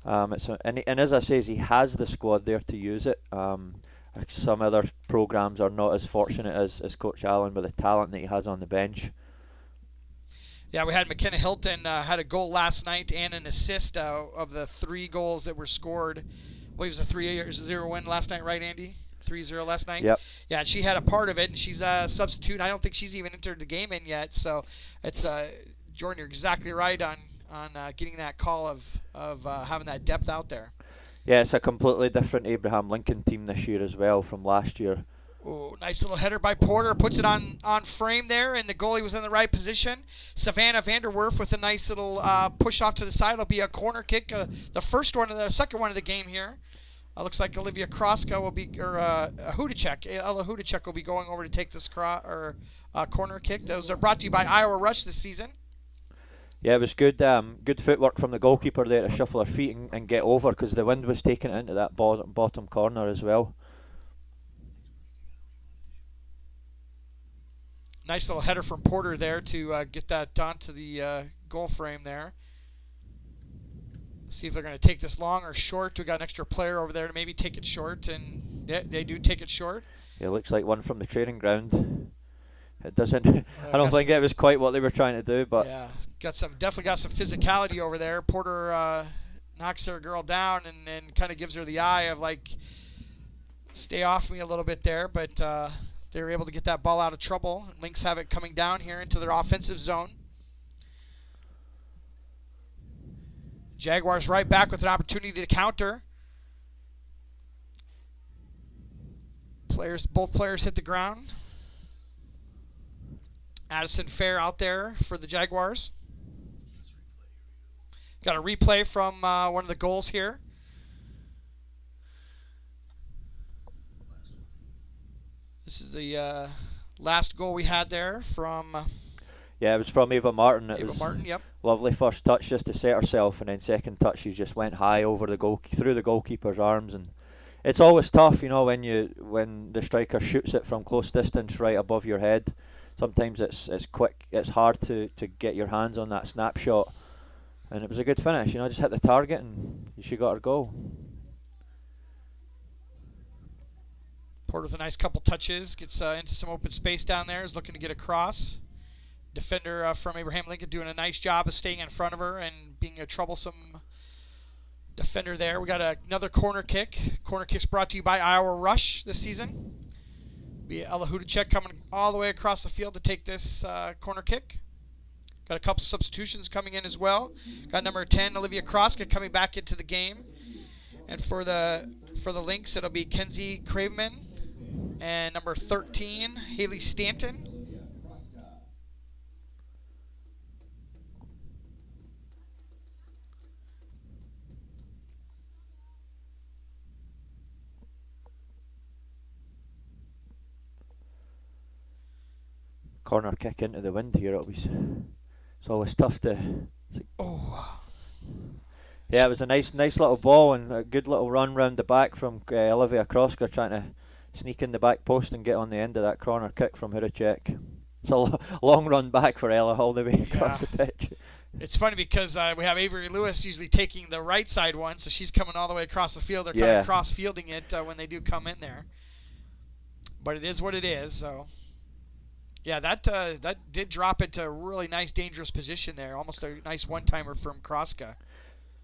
and as I say, he has the squad there to use it. Some other programs are not as fortunate as Coach Allen with the talent that he has on the bench. Yeah, we had McKenna Hilton had a goal last night and an assist of the 3 goals that were scored. I believe it was a 3-0 win last night, right, Andy? 3-0 last night? Yep. Yeah, and she had a part of it, and she's a substitute. I don't think she's even entered the game in yet. So it's Jordan, you're exactly right on getting that call of having that depth out there. Yeah, it's a completely different Abraham Lincoln team this year as well from last year. Ooh, nice little header by Porter. Puts it on frame there, and the goalie was in the right position. Savannah Vanderwerf with a nice little push off to the side. It'll be a corner kick, the second one of the game here. Looks like Olivia Kroska will be, or Hudacek, Ella Hudacek will be going over to take this corner kick. Those are brought to you by Iowa Rush this season. Yeah, it was good good footwork from the goalkeeper there to shuffle her feet and get over, because the wind was taking it into that bottom corner as well. Nice little header from Porter there to get that onto the goal frame there. See if they're going to take this long or short. We got an extra player over there to maybe take it short, and they do take it short. Yeah, it looks like one from the training ground. It doesn't. I don't think it was quite what they were trying to do, but yeah, definitely got some physicality over there. Porter knocks their girl down and then kind of gives her the eye of like, stay off me a little bit there, but they were able to get that ball out of trouble. Lynx have it coming down here into their offensive zone. Jaguars right back with an opportunity to counter. Both players hit the ground. Addison Fair out there for the Jaguars. Got a replay from one of the goals here. This is the last goal we had there from... yeah, it was from Ava Martin. Martin, yep. Lovely first touch just to set herself, and then second touch she just went high over through the goalkeeper's arms. And it's always tough, when the striker shoots it from close distance right above your head. Sometimes it's quick. It's hard to get your hands on that snapshot. And it was a good finish. Just hit the target and she got her goal. Porter with a nice couple touches, gets into some open space down there, is looking to get across. Defender from Abraham Lincoln doing a nice job of staying in front of her and being a troublesome defender there. We got another corner kick. Corner kick's brought to you by Iowa Rush this season. Be Ella Hudacek coming all the way across the field to take this corner kick. Got a couple substitutions coming in as well. Got number 10, Olivia Kroska, coming back into the game. And for the Lynx, it'll be Kenzie Craveman and number 13, Haley Stanton. Corner kick into the wind here. It's always tough to... Yeah, it was a nice little ball and a good little run round the back from Olivia Kroska, trying to sneak in the back post and get on the end of that corner kick from Hudacek. It's a long run back for Ella all the way across the pitch. It's funny because we have Avery Lewis usually taking the right side one, so she's coming all the way across the field. They're kind of cross-fielding it when they do come in there. But it is what it is, so... Yeah, that did drop into a really nice, dangerous position there. Almost a nice one-timer from Kroska.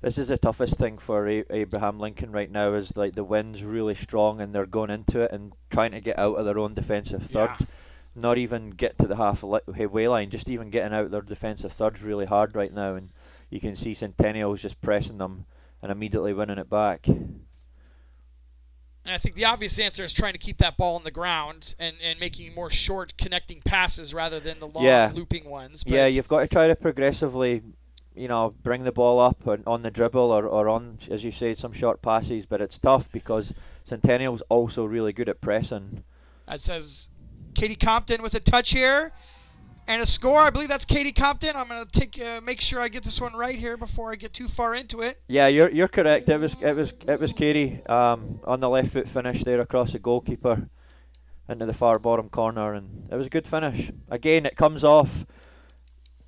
This is the toughest thing for Abraham Lincoln right now, is like the wind's really strong and they're going into it and trying to get out of their own defensive third. Yeah. Not even get to the halfway line, just even getting out their defensive third's really hard right now. And you can see Centennial's just pressing them and immediately winning it back. And I think the obvious answer is trying to keep that ball on the ground and making more short connecting passes rather than the long looping ones. But yeah, you've got to try to progressively, bring the ball up on the dribble or on, as you said, some short passes. But it's tough because Centennial's also really good at pressing. That says Katie Compton with a touch here. And a score, I believe that's Katie Compton. I'm going to make sure I get this one right here before I get too far into it. Yeah, you're correct. It was Katie on the left foot finish there across the goalkeeper into the far bottom corner, and it was a good finish. Again, it comes off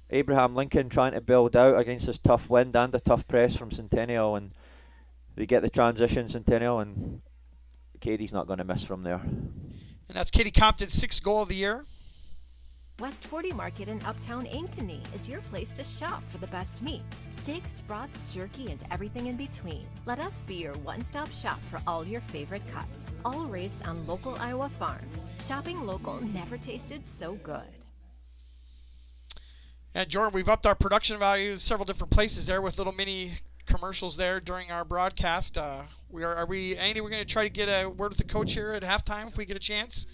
Abraham Lincoln trying to build out against this tough wind and a tough press from Centennial, and they get the transition, Centennial, and Katie's not going to miss from there. And that's Katie Compton's 6th goal of the year. West 40 Market in Uptown Ankeny is your place to shop for the best meats, steaks, brats, jerky, and everything in between. Let us be your one-stop shop for all your favorite cuts, all raised on local Iowa farms. Shopping local never tasted so good. And Jordan, we've upped our production value several different places there with little mini commercials there during our broadcast. Andy, we're going to try to get a word with the coach here at halftime if we get a chance.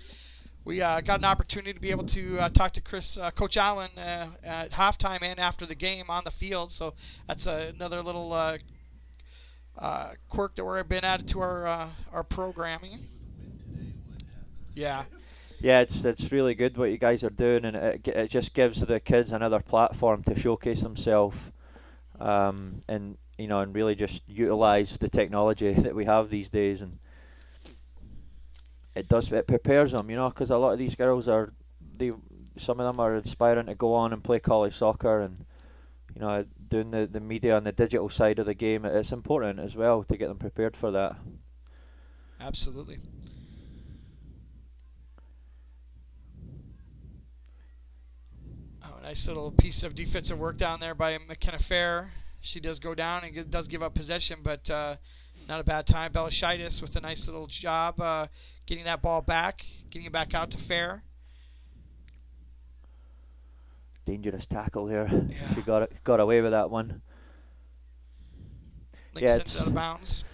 We got an opportunity to be able to talk to Coach Allen at halftime and after the game on the field. So that's another little quirk that we're been added to our programming. Yeah. Yeah, it's really good what you guys are doing, and it just gives the kids another platform to showcase themselves, and really just utilize the technology that we have these days, and it prepares them, because a lot of these girls some of them are aspiring to go on and play college soccer, and doing the media and the digital side of the game. It's important as well to get them prepared for that. Absolutely. Nice little piece of defensive work down there by McKenna Fair. She does go down and does give up possession, but not a bad time. Belashaitis with a nice little job getting that ball back, getting it back out to Fair. Dangerous tackle here. Yeah. She got away with that one. Sends it out of bounds.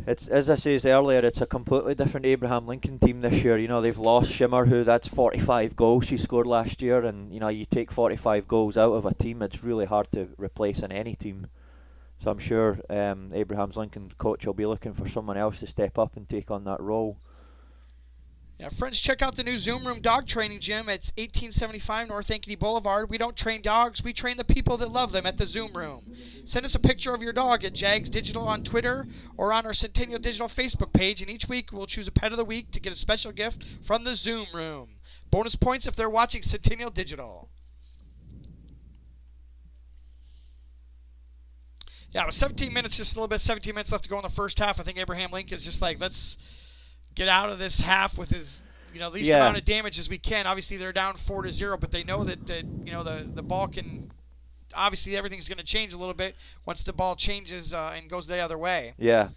It's, as I said earlier, it's a completely different Abraham Lincoln team this year. They've lost Shimmer, that's 45 goals she scored last year, and you take 45 goals out of a team, it's really hard to replace in any team. So I'm sure Abraham's Lincoln coach will be looking for someone else to step up and take on that role. Yeah, friends, check out the new Zoom Room Dog Training Gym. It's 1875 North Ankeny Boulevard. We don't train dogs, we train the people that love them at the Zoom Room. Send us a picture of your dog at Jags Digital on Twitter or on our Centennial Digital Facebook page, and each week we'll choose a pet of the week to get a special gift from the Zoom Room. Bonus points if they're watching Centennial Digital. Yeah, with 17 minutes left to go in the first half. I think Abraham Lincoln's just like, let's get out of this half with his least amount of damage as we can. Obviously they're down 4-0, but they know that the ball can, obviously everything's going to change a little bit once the ball changes and goes the other way. Yeah,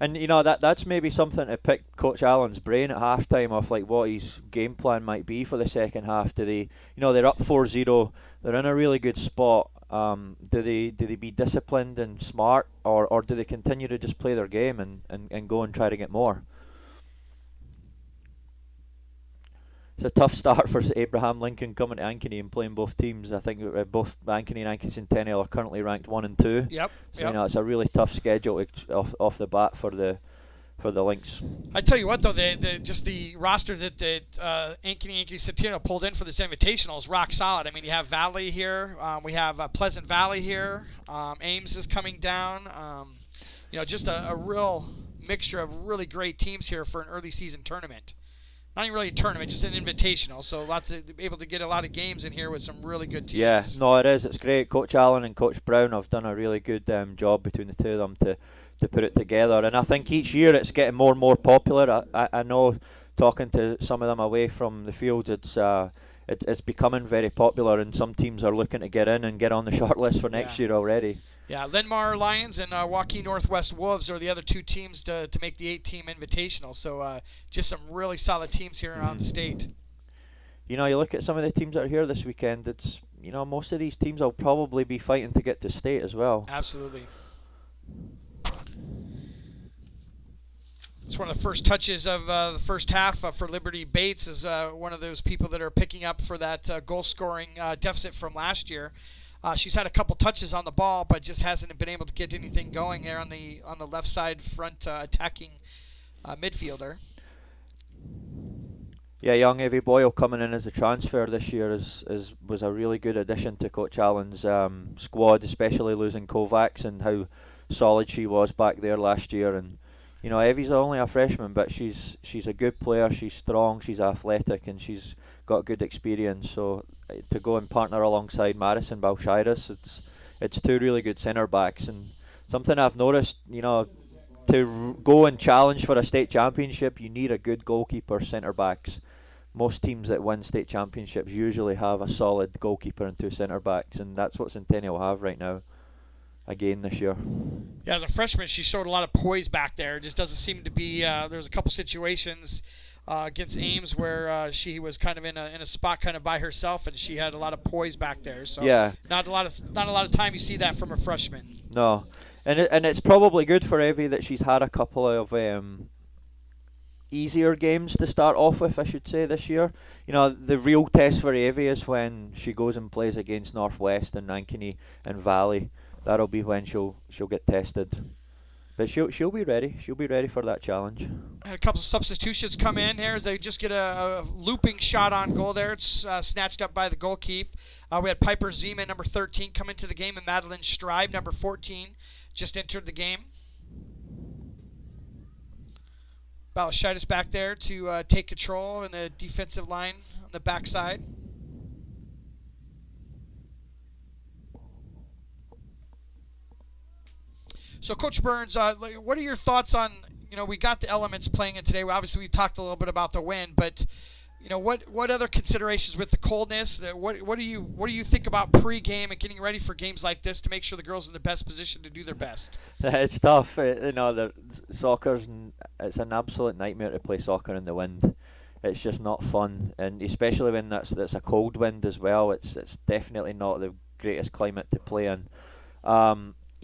and that's maybe something to pick Coach Allen's brain at halftime of, like, what his game plan might be for the second half. Do they, they're up 4-0, they're in a really good spot. Do they be disciplined and smart, or do they continue to just play their game and go and try to get more? It's a tough start for Abraham Lincoln coming to Ankeny and playing both teams. I think both Ankeny and Ankeny Centennial are currently ranked 1 and 2. Yep. So it's a really tough schedule off the bat for the Lynx. I tell you what, though, just the roster that Ankeny Centennial pulled in for this Invitational is rock solid. I mean, you have Valley here, we have Pleasant Valley here, Ames is coming down. Just a real mixture of really great teams here for an early season tournament. Not even really a tournament, just an invitational. So able to get a lot of games in here with some really good teams. Yeah, no, it is. It's great. Coach Allen and Coach Brown have done a really good job between the two of them to put it together. And I think each year it's getting more and more popular. I know, talking to some of them away from the fields, it's becoming very popular, and some teams are looking to get in and get on the short list for next year already. Yeah, Linmar Lions and Waukee Northwest Wolves are the other two teams to make the 8-team Invitational. So just some really solid teams here around the state. You look at some of the teams that are here this weekend, it's, most of these teams will probably be fighting to get to state as well. Absolutely. It's one of the first touches of the first half for Liberty Bates, is one of those people that are picking up for that goal-scoring deficit from last year. She's had a couple touches on the ball, but just hasn't been able to get anything going there on the left side front attacking midfielder. Yeah, young Evie Boyle coming in as a transfer this year was a really good addition to Coach Allen's squad, especially losing Kovacs and how solid she was back there last year. And Evie's only a freshman, but she's a good player. She's strong, she's athletic, and she's got good experience. So to go and partner alongside Madison Balshaitis, it's two really good centre backs. And something I've noticed, to go and challenge for a state championship, you need a good goalkeeper, centre backs. Most teams that win state championships usually have a solid goalkeeper and two centre backs, and that's what Centennial have right now. Again this year. Yeah, as a freshman, she showed a lot of poise back there. It just doesn't seem to be. There's a couple situations against Ames where she was kind of in a spot kind of by herself, and she had a lot of poise back there. So yeah, not a lot of time you see that from a freshman. No, And it's probably good for Evie that she's had a couple of easier games to start off with, I should say, this year. You know, the real test for Evie is when she goes and plays against Northwest and Ankeny and Valley. That'll be when she'll get tested. But she'll be ready. She'll be ready for that challenge. Had a couple of substitutions come in here as they just get a looping shot on goal there. It's snatched up by the goalkeep. We had Piper Zima, number 13, come into the game, and Madeline Stribe, number 14, just entered the game. Balashitis back there to take control in the defensive line on the backside. So, Coach Burns, what are your thoughts on, we got the elements playing in today. Obviously, we talked a little bit about the wind, but, what other considerations with the coldness? What do you think about pregame and getting ready for games like this to make sure the girls are in the best position to do their best? It's tough. It's an absolute nightmare to play soccer in the wind. It's just not fun, and especially when that's a cold wind as well. It's definitely not the greatest climate to play in.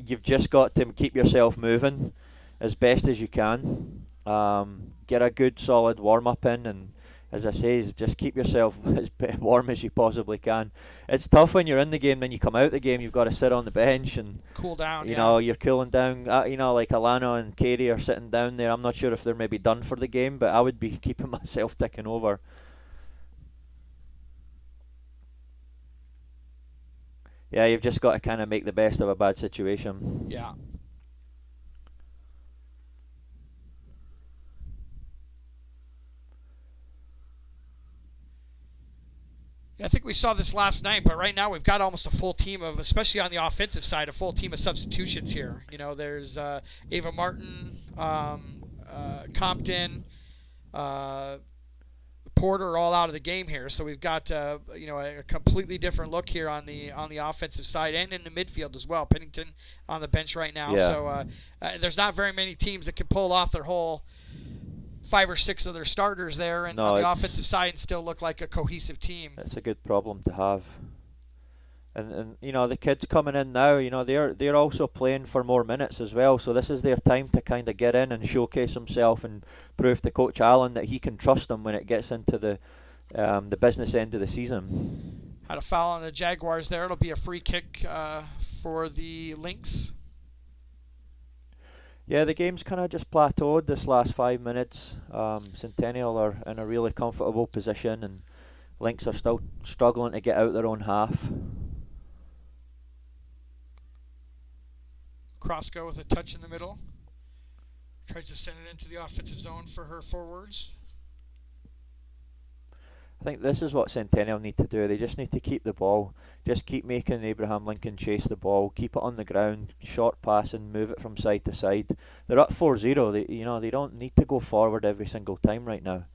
You've just got to keep yourself moving as best as you can. Get a good solid warm-up in, and as I say, just keep yourself as warm as you possibly can. It's tough when you're in the game, then you come out the game, you've got to sit on the bench and cool down. You're cooling down. Like Alana and Katie are sitting down there. I'm not sure if they're maybe done for the game, but I would be keeping myself ticking over. Yeah, you've just got to kind of make the best of a bad situation. Yeah. I think we saw this last night, but right now we've got almost a full team of, especially on the offensive side, a full team of substitutions here. There's Ava Martin, Compton, Porter all out of the game here, so we've got a completely different look here on the offensive side and in the midfield as well. Pennington on the bench right now, so there's not very many teams that can pull off their whole 5 or 6 of their starters there, and on the offensive side and still look like a cohesive team. It's a good problem to have. And the kids coming in now, they're also playing for more minutes as well, so this is their time to kind of get in and showcase himself and prove to Coach Allen that he can trust them when it gets into the business end of the season. Had a foul on the Jaguars there. It'll be a free kick for the Lynx. Yeah, the game's kind of just plateaued this last 5 minutes. Centennial are in a really comfortable position, and Lynx are still struggling to get out their own half. Krosko with a touch in the middle. Tries to send it into the offensive zone for her forwards. I think this is what Centennial need to do. They just need to keep the ball. Just keep making Abraham Lincoln chase the ball. Keep it on the ground. Short passing. Move it from side to side. They're up 4-0. They don't need to go forward every single time right now.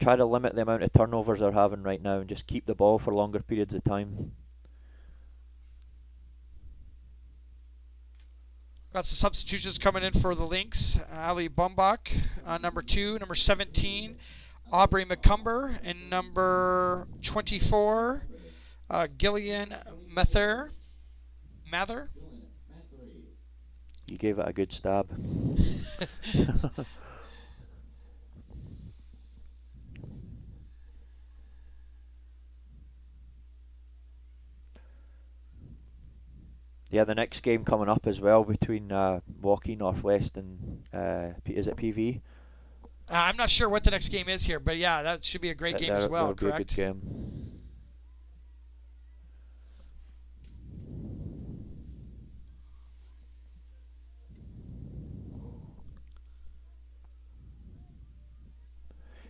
Try to limit the amount of turnovers they're having right now and just keep the ball for longer periods of time. Got some substitutions coming in for the Lynx. Ali Bumbach, number 2, number 17, Aubrey McCumber, and number 24, Gillian Mather. You gave it a good stab. Yeah, the next game coming up as well between Walkie Northwest and is it PV? I'm not sure what the next game is here, but yeah, that should be a great game as well, correct? Be a good game.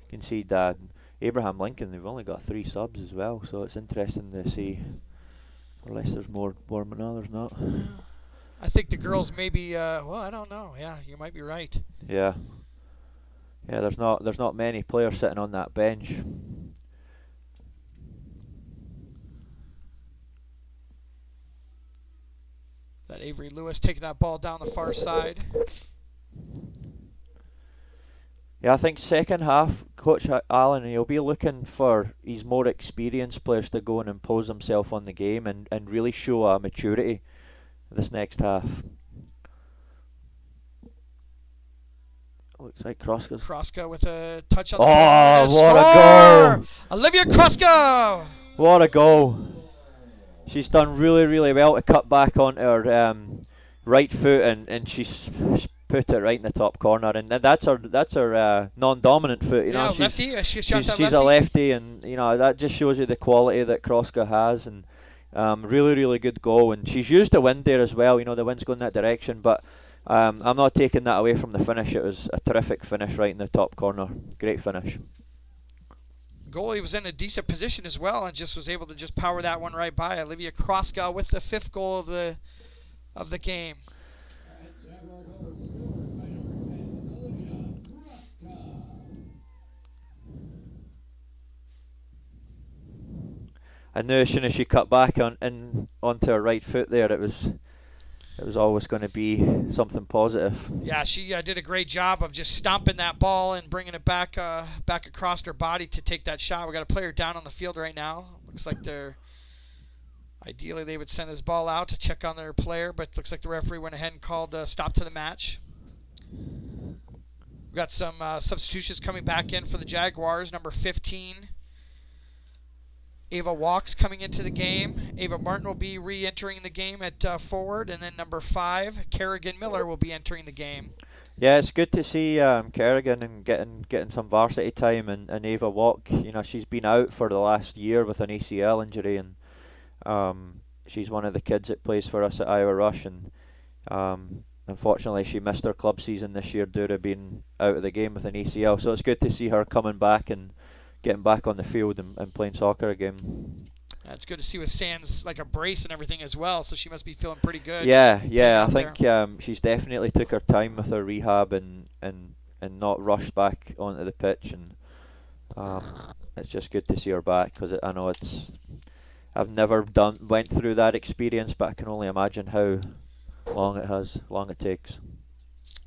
You can see that Abraham Lincoln, they've only got 3 subs as well, so it's interesting to see. Unless there's more warming, no, there's not. I think the girls maybe. I don't know. Yeah, you might be right. Yeah. Yeah, there's not many players sitting on that bench. That Avery Lewis taking that ball down the far side. Yeah, I think second half, Coach Allen, he'll be looking for his more experienced players to go and impose himself on the game and really show a maturity this next half. Looks like Kroska. Kroska with a touch on the ball. Oh, what a goal! Olivia Kroska! What a goal! She's done really, really well to cut back onto her right foot, and she's put it right in the top corner. And that's her non-dominant foot. You know, lefty. She shot that she's lefty. a lefty, and you know that just shows you the quality that Kroska has. And really, really good goal. And she's used the wind there as well. You know, the wind's going that direction, but. I'm not taking that away from the finish. It was a terrific finish right in the top corner. Great finish. Goalie was in a decent position as well and just was able to just power that one right by. Olivia Kroska with the 5th goal of the game. I knew as soon as she cut back onto her right foot there, it was always going to be something positive. Yeah, she did a great job of just stomping that ball and bringing it back across her body to take that shot. We got a player down on the field right now. Looks like ideally they would send this ball out to check on their player, but looks like the referee went ahead and called a stop to the match. We got some substitutions coming back in for the Jaguars. Number 15. Ava Walks coming into the game. Ava Martin will be re-entering the game at forward, and then number 5, Kerrigan Miller, will be entering the game. Yeah, it's good to see Kerrigan and getting some varsity time, and Ava Walk. You know, she's been out for the last year with an ACL injury, and she's one of the kids that plays for us at Iowa Rush, and unfortunately she missed her club season this year due to being out of the game with an ACL. So it's good to see her coming back and getting back on the field and playing soccer again. It's good to see with Sands like a brace and everything as well, so she must be feeling pretty good. Yeah, I think she's definitely took her time with her rehab and not rushed back onto the pitch, and it's just good to see her back, because I know I've never went through that experience, but I can only imagine how long it takes.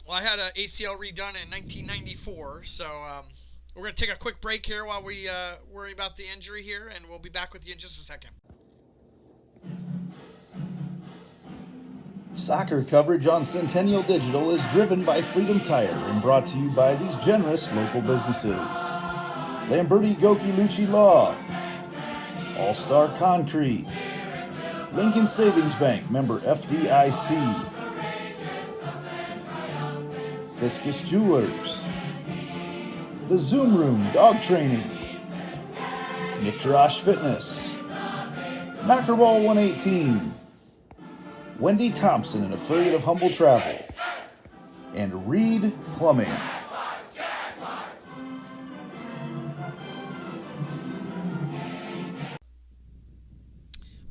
Well, I had an ACL redone in 1994, so we're going to take a quick break here while we worry about the injury here, and we'll be back with you in just a second. Soccer coverage on Centennial Digital is driven by Freedom Tire and brought to you by these generous local businesses. Lamberti Goki Lucci Law, All-Star Concrete, Lincoln Savings Bank, member FDIC, Fiscus Jewelers, The Zoom Room Dog Training, Nick Jarash Fitness, Knockerball 118, Wendy Thompson, an affiliate of Humble Travel, and Reed Plumbing.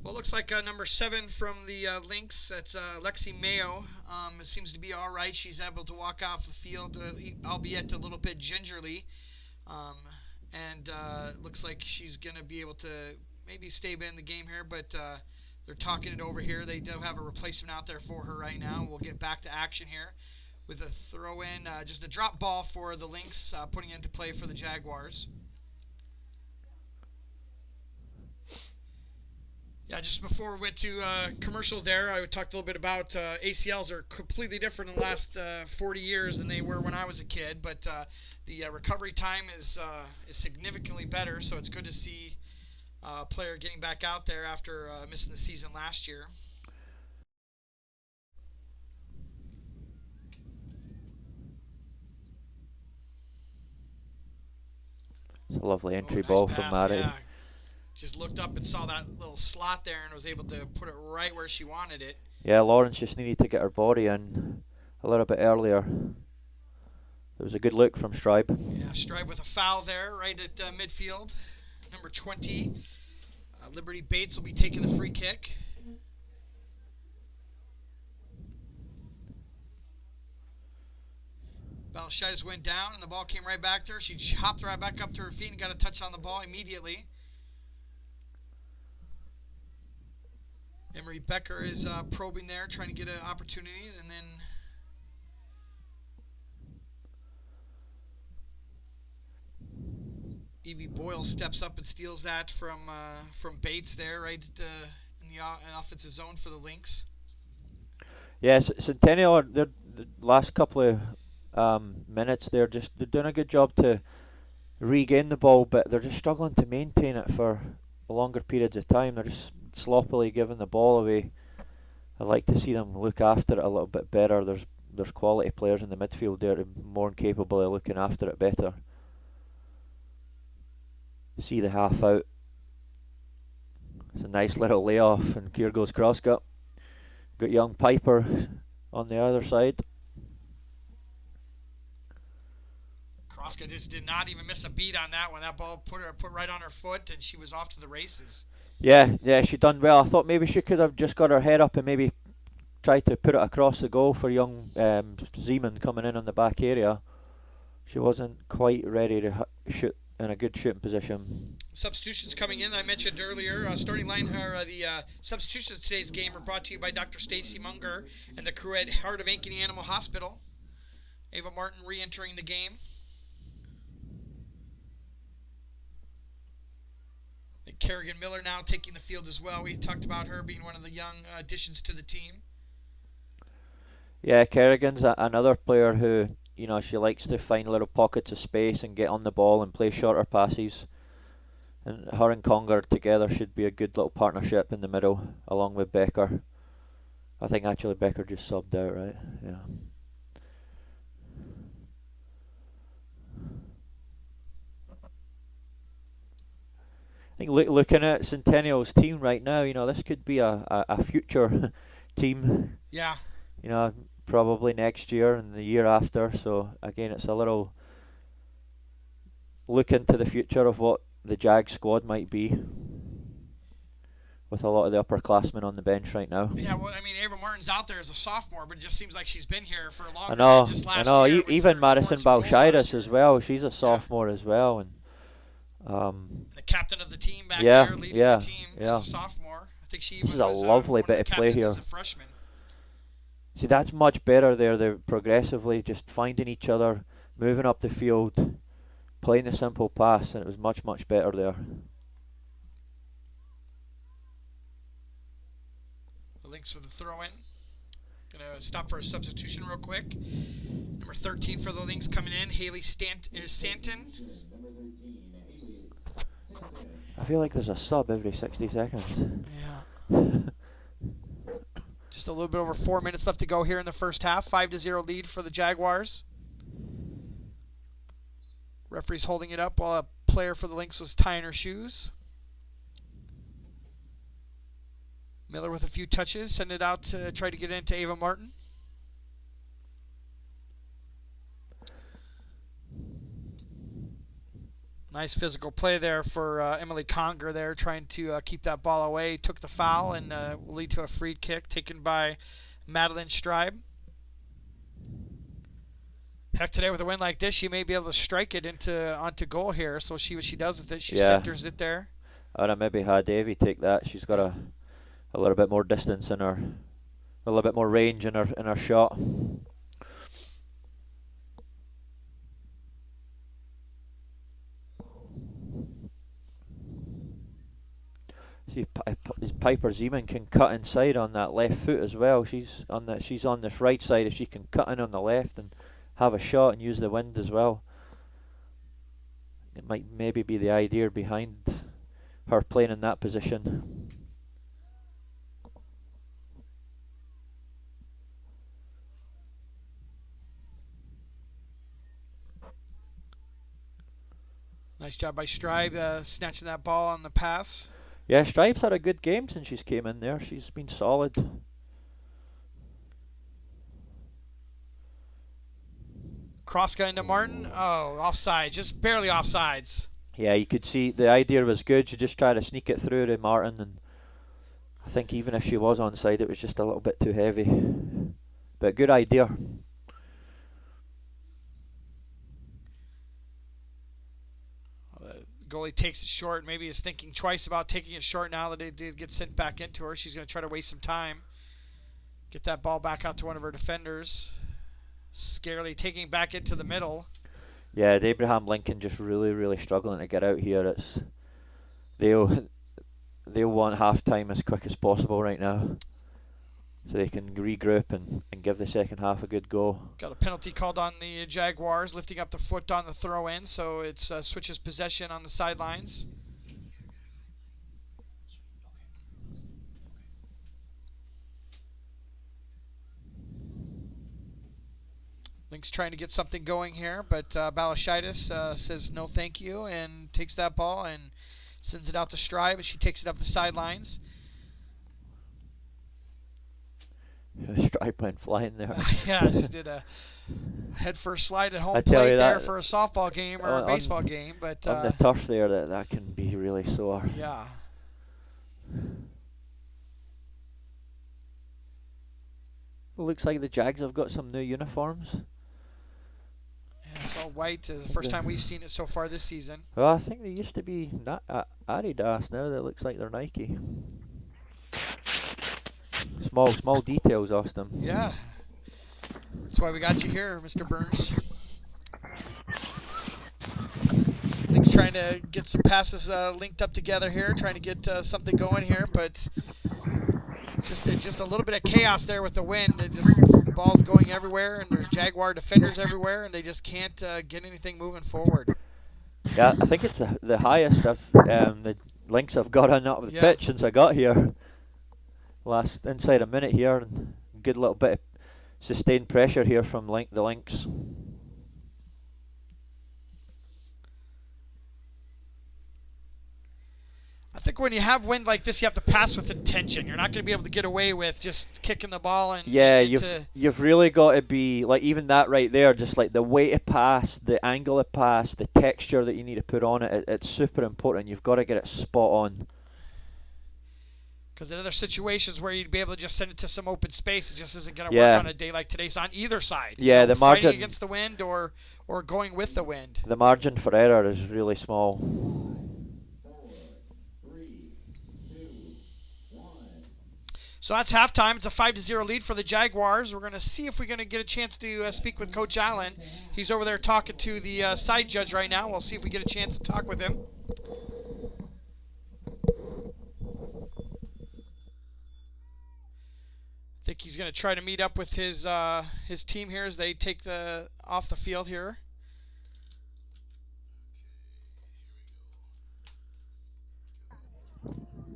Well, it looks like number 7 from the Lynx, that's Lexi Mayo. It seems to be all right. She's able to walk off the field, albeit a little bit gingerly. And looks like she's going to be able to maybe stay in the game here, but they're talking it over here. They do have a replacement out there for her right now. We'll get back to action here with a throw-in, just a drop ball for the Lynx, putting it into play for the Jaguars. Yeah, just before we went to commercial there, I talked a little bit about ACLs are completely different in the last 40 years than they were when I was a kid, but the recovery time is significantly better, so it's good to see a player getting back out there after missing the season last year. It's a lovely entry ball nice from pass, Mary. yeah. Just looked up and saw that little slot there and was able to put it right where she wanted it. Yeah, Lawrence just needed to get her body in a little bit earlier. It was a good look from Stribe. Yeah, Stribe with a foul there right at midfield. Number 20, Liberty Bates will be taking the free kick. Balachitis went down and the ball came right back to her. She hopped right back up to her feet and got a touch on the ball immediately. Emery Becker is probing there, trying to get an opportunity, and then Evie Boyle steps up and steals that from Bates there, right in the offensive zone for the Lynx. Yes, Centennial, the last couple of minutes, they're doing a good job to regain the ball, but they're just struggling to maintain it for longer periods of time. They're just sloppily giving the ball away. I'd like to see them look after it a little bit better. There's quality players in the midfield there more capable of looking after it better. See the half out. It's a nice little layoff, and here goes Crosscut. Got young Piper on the other side. Kroska just did not even miss a beat on that one. That ball put right on her foot, and she was off to the races. Yeah, she done well. I thought maybe she could have just got her head up and maybe tried to put it across the goal for young Zeman coming in on the back area. She wasn't quite ready to shoot in a good shooting position. Substitutions coming in. I mentioned earlier, starting line or the substitutions of today's game are brought to you by Dr. Stacy Munger and the crew at Heart of Ankeny Animal Hospital. Ava Martin re-entering the game. And Kerrigan Miller now taking the field as well. We talked about her being one of the young additions to the team. Yeah, Kerrigan's another player who, she likes to find little pockets of space and get on the ball and play shorter passes. And her and Conger together should be a good little partnership in the middle, along with Becker. I think actually Becker just subbed out, right? Yeah. I think looking at Centennial's team right now, this could be a future team. Yeah. Probably next year and the year after. So again, it's a little look into the future of what the Jag squad might be, with a lot of the upperclassmen on the bench right now. Yeah, well, I mean, Ava Martin's out there as a sophomore, but it just seems like she's been here for longer I know. than just last year. Even Madison Balshidis as well. She's a sophomore as well, and the captain of the team back there, leading the team as a sophomore. I think she even this is a was lovely one bit of the of play captains here. as a freshman. See, that's much better there. They're progressively just finding each other, moving up the field, playing the simple pass, and it was much, much better there. The Lynx with a throw in. Gonna stop for a substitution real quick. Number 13 for the Lynx coming in, Haley Stanton. I feel like there's a sub every 60 seconds. Yeah. Just a little bit over 4 minutes left to go here in the first half. 5-0 lead for the Jaguars. Referee's holding it up while a player for the Lynx was tying her shoes. Miller with a few touches. Send it out to try to get into Ava Martin. Nice physical play there for Emily Conger there, trying to keep that ball away. Took the foul and will lead to a free kick taken by Madeline Stribe. Heck, today with a win like this, she may be able to strike it onto goal here. So we'll see what she does with it. She centers it there. I would have maybe had Davy take that. She's got a little bit more distance in her, a little bit more range in her shot. See, Piper Zeman can cut inside on that left foot as well. She's on this right side. If she can cut in on the left and have a shot and use the wind as well, it might maybe be the idea behind her playing in that position. Nice job by Stribe, snatching that ball on the pass. Yeah, Stripe's had a good game since she's came in there. She's been solid. Cross guy into Martin. Oh, offside. Just barely offsides. Yeah, you could see the idea was good. She just tried to sneak it through to Martin, and I think even if she was onside, it was just a little bit too heavy. But good idea. Goalie takes it short. Maybe is thinking twice about taking it short now that it did get sent back into her. She's going to try to waste some time. Get that ball back out to one of her defenders. Scarily taking back into the middle. Yeah, Abraham Lincoln just really struggling to get out here. They'll want half time as quick as possible right now. so they can regroup and give the second half a good go. Got a penalty called on the Jaguars, lifting up the foot on the throw-in, so it switches possession on the sidelines. Lynx trying to get something going here, but Balashaitis says no thank you and takes that ball and sends it out to Stride, but she takes it up the sidelines. Stride went flying there. Yeah, she did a head-first slide at home I tell plate you there that, for a softball game or a baseball game. But on the turf there, that can be really sore. Yeah. It looks like the Jags have got some new uniforms. Yeah, it's all white. It's the first time we've seen it so far this season. Well, I think they used to be Adidas. Now that looks like they're Nike. Small details, Austin. Yeah. That's why we got you here, Mr. Burns. Lynx trying to get some passes linked up together here, trying to get something going here, but it's just a little bit of chaos there with the wind. The ball's going everywhere, and there's Jaguar defenders everywhere, and they just can't get anything moving forward. Yeah, I think it's the highest the Lynx have got on up the pitch since I got here. Inside a minute here, and good little bit of sustained pressure here from the Lynx. I think when you have wind like this, you have to pass with intention. You're not going to be able to get away with just kicking the ball and you've really got to be like, even that right there, just like the way to pass, the angle of pass, the texture that you need to put on it. It's super important. You've got to get it spot on. Because in other situations where you'd be able to just send it to some open space, it just isn't going to work on a day like today's on either side. Yeah, the margin fighting against the wind or going with the wind. The margin for error is really small. 4, 3, 2, 1. So that's halftime. It's a 5-0 lead for the Jaguars. We're going to see if we're going to get a chance to speak with Coach Allen. He's over there talking to the side judge right now. We'll see if we get a chance to talk with him. I think he's going to try to meet up with his team here as they take off the field here.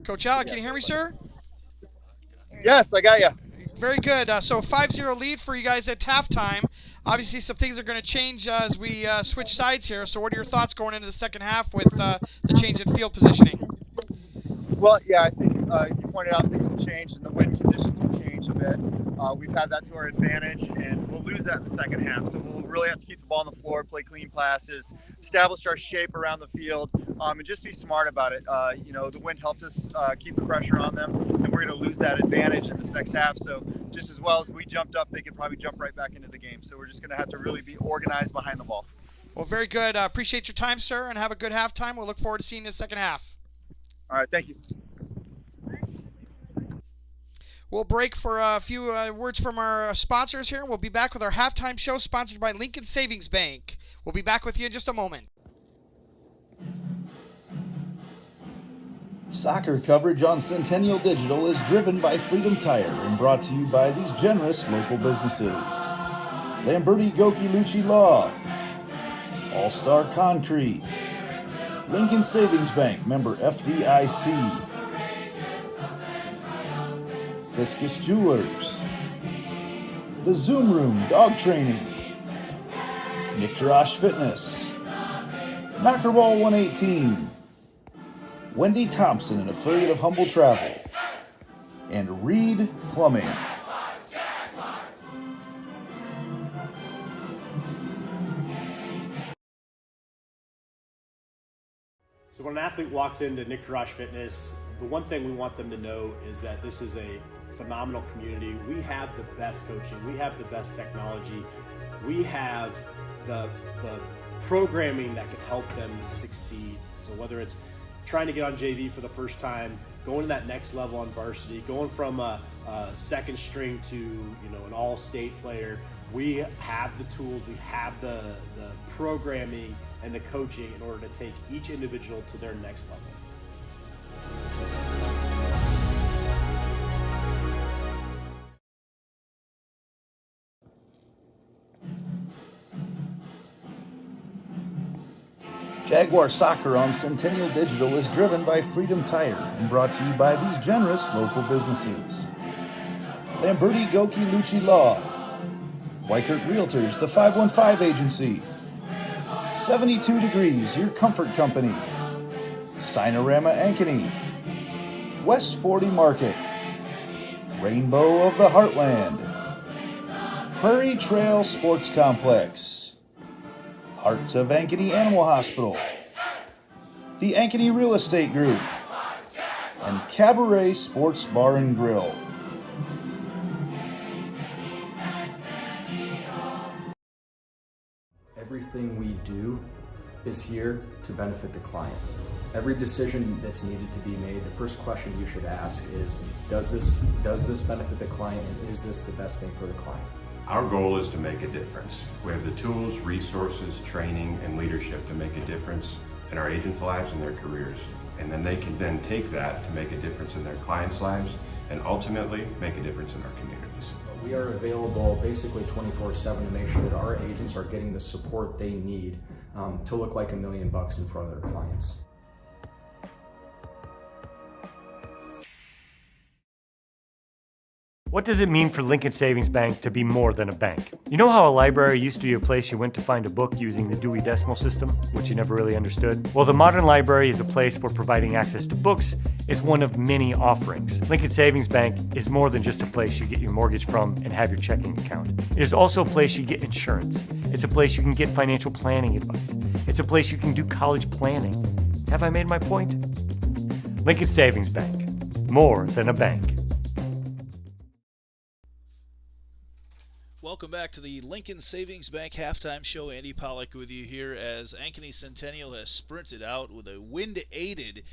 Coach Allen, can you hear me, sir? Yes, I got you. Very good. So 5-0 lead for you guys at halftime. Obviously, some things are going to change as we switch sides here. So what are your thoughts going into the second half with the change in field positioning? Well, yeah, I think you pointed out things will change and the wind conditions will change a bit. We've had that to our advantage, and we'll lose that in the second half. So we'll really have to keep the ball on the floor, play clean passes, establish our shape around the field, and just be smart about it. The wind helped us keep the pressure on them, and we're going to lose that advantage in this next half. So just as well as we jumped up, they could probably jump right back into the game. So we're just going to have to really be organized behind the ball. Well, very good. Appreciate your time, sir, and have a good halftime. We'll look forward to seeing you in the second half. All right, thank you. We'll break for a few words from our sponsors here. We'll be back with our halftime show sponsored by Lincoln Savings Bank. We'll be back with you in just a moment. Soccer coverage on Centennial Digital is driven by Freedom Tire and brought to you by these generous local businesses. Lamberti Goki Lucci Law, All-Star Concrete, Lincoln Savings Bank, member FDIC, Fiscus Jewelers, The Zoom Room Dog Training, Nick Jarash Fitness, Knockerball 118, Wendy Thompson, an affiliate of Humble Travel, and Reed Plumbing. So when an athlete walks into Nick Jarash Fitness, the one thing we want them to know is that this is a phenomenal community. We have the best coaching. We have the best technology. We have the programming that can help them succeed. So whether it's trying to get on JV for the first time, going to that next level on varsity, going from a second string to an all-state player, we have the tools, we have the programming and the coaching in order to take each individual to their next level. Jaguar Soccer on Centennial Digital is driven by Freedom Tire and brought to you by these generous local businesses. Lamberti Goki Lucci Law, Weichert Realtors, the 515 Agency, 72 Degrees, your comfort company, Sinorama Ankeny, West 40 Market, Rainbow of the Heartland, Prairie Trail Sports Complex, Hearts of Ankeny Animal Hospital, the Ankeny Real Estate Group, and Cabaret Sports Bar and Grill. Everything we do is here to benefit the client. Every decision that's needed to be made, the first question you should ask is, does this benefit the client, and is this the best thing for the client? Our goal is to make a difference. We have the tools, resources, training, and leadership to make a difference in our agents' lives and their careers. And then they can then take that to make a difference in their clients' lives and ultimately make a difference in our communities. We are available basically 24/7 to make sure that our agents are getting the support they need to look like $1 million in front of their clients. What does it mean for Lincoln Savings Bank to be more than a bank? You know how a library used to be a place you went to find a book using the Dewey Decimal System, which you never really understood? Well, the modern library is a place where providing access to books is one of many offerings. Lincoln Savings Bank is more than just a place you get your mortgage from and have your checking account. It is also a place you get insurance. It's a place you can get financial planning advice. It's a place you can do college planning. Have I made my point? Lincoln Savings Bank, more than a bank. Welcome back to the Lincoln Savings Bank halftime show. Andy Pollack with you here as Ankeny Centennial has sprinted out with a wind-aided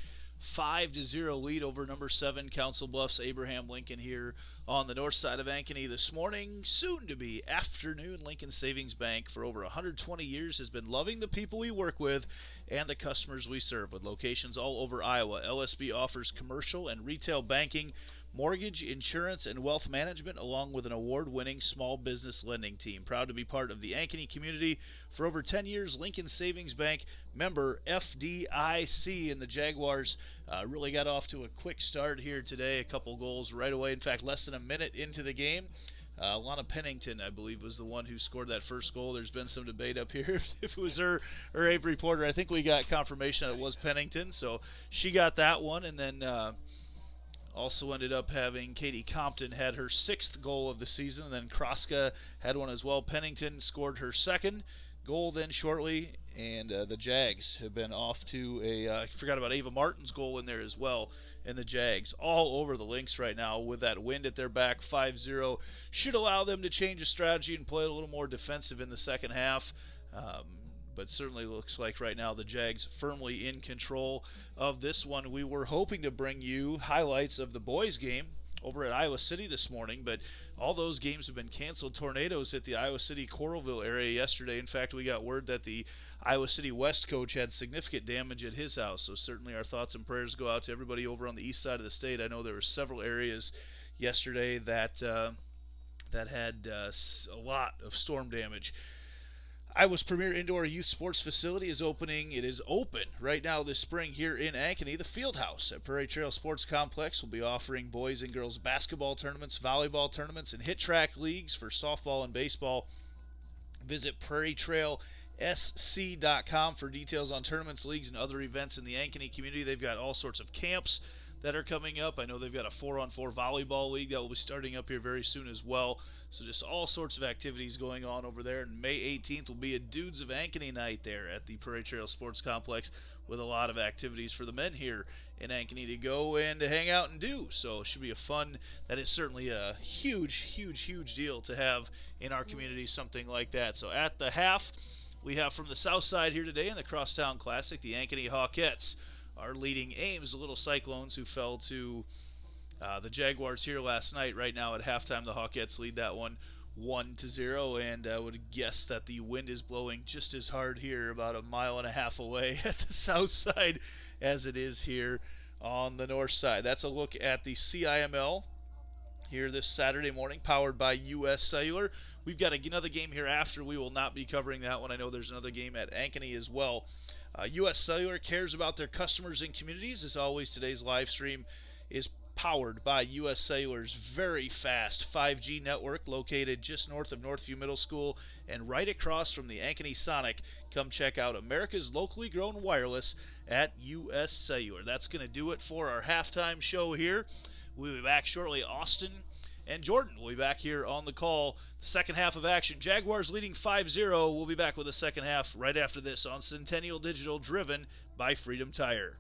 5-0 lead over number 7 Council Bluffs Abraham Lincoln here on the north side of Ankeny this morning. Soon to be afternoon. Lincoln Savings Bank for over 120 years has been loving the people we work with and the customers we serve. With locations all over Iowa, LSB offers commercial and retail banking, mortgage, insurance, and wealth management, along with an award-winning small business lending team. Proud to be part of the Ankeny community for over 10 years. Lincoln Savings Bank, member FDIC, and the Jaguars really got off to a quick start here today. A couple goals right away. In fact, less than a minute into the game. Lana Pennington, I believe, was the one who scored that first goal. There's been some debate up here if it was her or Avery Porter. I think we got confirmation that it was Pennington, so she got that one, and then also ended up having Katie Compton had her 6th goal of the season, and then Kroska had one as well. Pennington scored her 2nd goal then shortly, and the Jags have been off to I forgot about Ava Martin's goal in there as well, and the Jags all over the links right now with that wind at their back. 5-0 should allow them to change a strategy and play a little more defensive in the second half. But certainly looks like right now the Jags firmly in control of this one. We were hoping to bring you highlights of the boys game over at Iowa City this morning, but all those games have been canceled. Tornadoes hit the Iowa City Coralville area yesterday. In fact, we got word that the Iowa City West coach had significant damage at his house, so certainly our thoughts and prayers go out to everybody over on the east side of the state. I know there were several areas yesterday that had a lot of storm damage. Iowa's premier indoor youth sports facility is opening. It is open right now this spring here in Ankeny. The Fieldhouse at Prairie Trail Sports Complex will be offering boys and girls basketball tournaments, volleyball tournaments, and hit track leagues for softball and baseball. Visit prairietrailsc.com for details on tournaments, leagues, and other events in the Ankeny community. They've got all sorts of camps that are coming up. I know they've got a 4-on-4 volleyball league that will be starting up here very soon as well. So just all sorts of activities going on over there. And May 18th will be a Dudes of Ankeny night there at the Prairie Trail Sports Complex with a lot of activities for the men here in Ankeny to go and to hang out and do. So it should be that is certainly a huge deal to have in our community, something like that. So at the half, we have from the south side here today in the Crosstown Classic, the Ankeny Hawkettes are leading Ames, the Little Cyclones, who fell to the Jaguars here last night. Right now at halftime, the Hawkettes lead that one 1-0, and I would guess that the wind is blowing just as hard here about 1.5 miles away at the south side as it is here on the north side. That's a look at the CIML here this Saturday morning, powered by U.S. Cellular. We've got another game here after. We will not be covering that one. I know there's another game at Ankeny as well. U.S. Cellular cares about their customers and communities. As always, today's live stream is powered by U.S. Cellular's very fast 5G network located just north of Northview Middle School and right across from the Ankeny Sonic. Come check out America's locally grown wireless at U.S. Cellular. That's going to do it for our halftime show here. We'll be back shortly. Austin and Jordan will be back here on the call. The second half of action. Jaguars leading 5-0. We'll be back with the second half right after this on Centennial Digital, driven by Freedom Tire.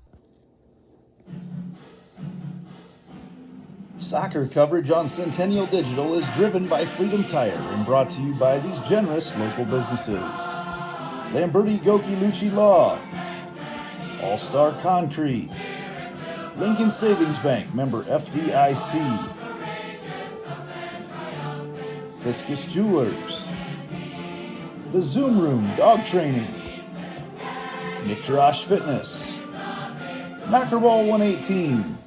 Soccer coverage on Centennial Digital is driven by Freedom Tire and brought to you by these generous local businesses. Lamberti Goki Lucci Law, All-Star Concrete, Lincoln Savings Bank, member FDIC, Fiscus Jewelers, The Zoom Room Dog Training, Nick Jarash Fitness, Knockerball 118,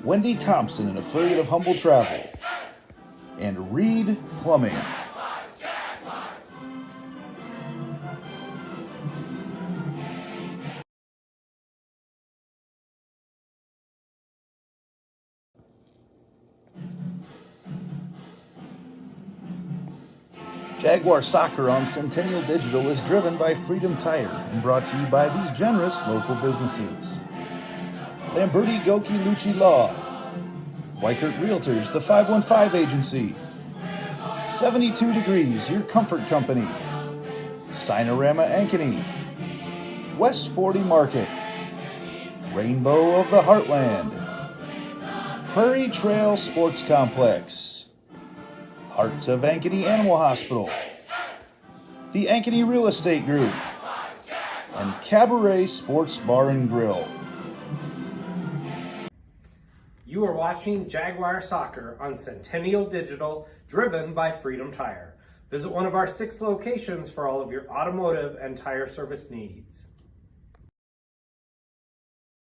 Wendy Thompson, an affiliate of Humble Travel, and Reed Plumbing. Jaguar Soccer on Centennial Digital is driven by Freedom Tire and brought to you by these generous local businesses. Lamberti Goki Lucci Law, Weichert Realtors, the 515 Agency, 72 Degrees, your comfort company, Sinorama Ankeny, West 40 Market, Rainbow of the Heartland, Prairie Trail Sports Complex, Hearts of Ankeny Animal Hospital, the Ankeny Real Estate Group, and Cabaret Sports Bar and Grill. You are watching Jaguar Soccer on Centennial Digital, driven by Freedom Tire. Visit one of our 6 locations for all of your automotive and tire service needs.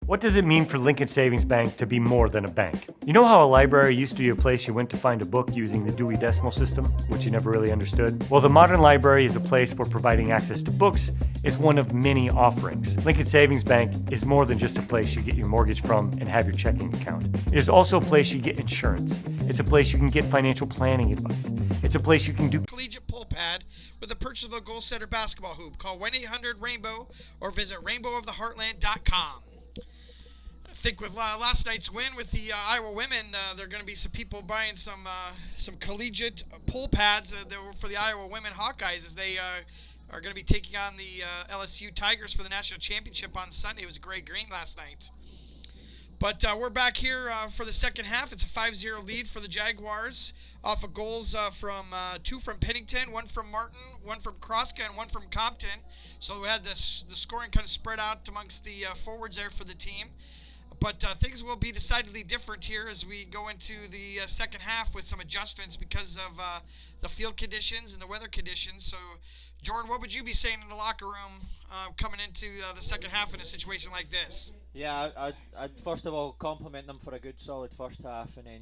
What does it mean for Lincoln Savings Bank to be more than a bank? You know how a library used to be a place you went to find a book using the Dewey Decimal System, which you never really understood? Well, the modern library is a place where providing access to books is one of many offerings. Lincoln Savings Bank is more than just a place you get your mortgage from and have your checking account. It is also a place you get insurance. It's a place you can get financial planning advice. It's a place you can do collegiate pull pad with the purchase of a goal setter basketball hoop. Call 1-800-RAINBOW or visit rainbowoftheheartland.com. I think with last night's win with the Iowa women, there are going to be some people buying some collegiate pull pads for the Iowa women Hawkeyes as they are going to be taking on the LSU Tigers for the national championship on Sunday. It was a great game last night. But we're back here for the second half. It's a 5-0 lead for the Jaguars off of goals from 2 from Pennington, 1 from Martin, 1 from Kroska, and 1 from Compton. So we had the scoring kind of spread out amongst the forwards there for the team. But things will be decidedly different here as we go into the second half with some adjustments because of the field conditions and the weather conditions. So, Jordan, what would you be saying in the locker room coming into the second half in a situation like this? Yeah, I'd first of all compliment them for a good solid first half, and then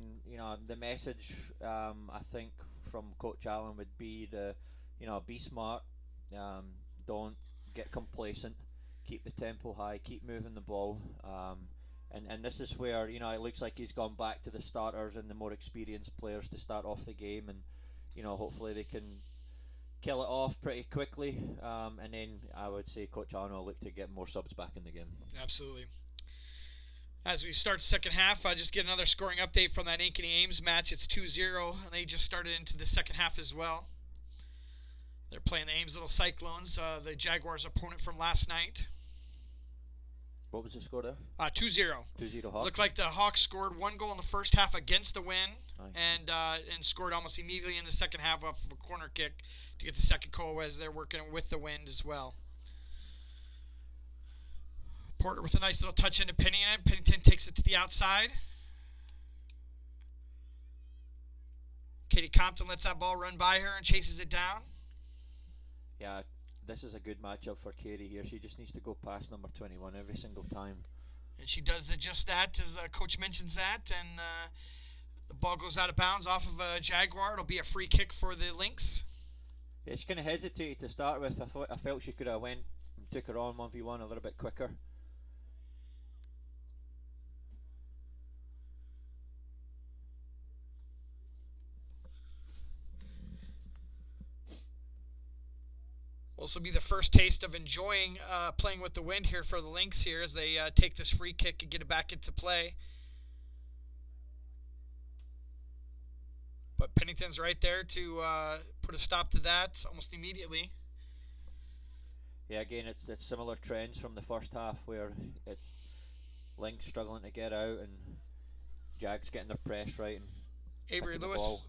the message I think from Coach Allen would be be smart, don't get complacent, keep the tempo high, keep moving the ball. And this is where, it looks like he's gone back to the starters and the more experienced players to start off the game, and, hopefully they can kill it off pretty quickly. And then I would say Coach Allen will look to get more subs back in the game. Absolutely. As we start the second half, I just get another scoring update from that Ankeny Ames match. It's 2-0, and they just started into the second half as well. They're playing the Ames Little Cyclones, the Jaguars' opponent from last night. What was the score there? 2-0. 2-0 Hawks. Looked like the Hawks scored 1 goal in the first half against the Wind, and scored almost immediately in the second half off of a corner kick to get the second goal as they're working with the Wind as well. Porter with a nice little touch into Pennington. Pennington takes it to the outside. Katie Compton lets that ball run by her and chases it down. Yeah, this is a good matchup for Katie here. She just needs to go past number 21 every single time. And she does just that as Coach mentions that. And the ball goes out of bounds off of a Jaguar. It'll be a free kick for the Lynx. Yeah, she kind of hesitated to start with. I felt she could have went took her on 1v1 a little bit quicker. Also be the first taste of enjoying playing with the wind here for the Lynx here as they take this free kick and get it back into play. But Pennington's right there to put a stop to that almost immediately. Yeah, again, it's similar trends from the first half where it's Lynx struggling to get out and Jags getting their press right. And Avery Lewis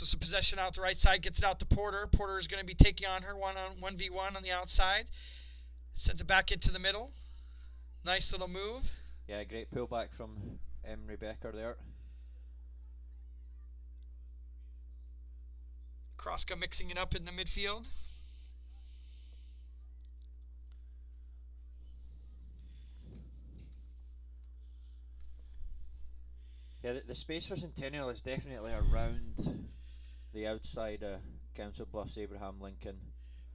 with the possession out the right side, gets it out to Porter. Porter is going to be taking on her 1v1 on the outside. Sends it back into the middle. Nice little move. Yeah, great pullback from Rebecca there. Kroska mixing it up in the midfield. Yeah, the space for Centennial is definitely around the outside of Council Bluffs, Abraham Lincoln.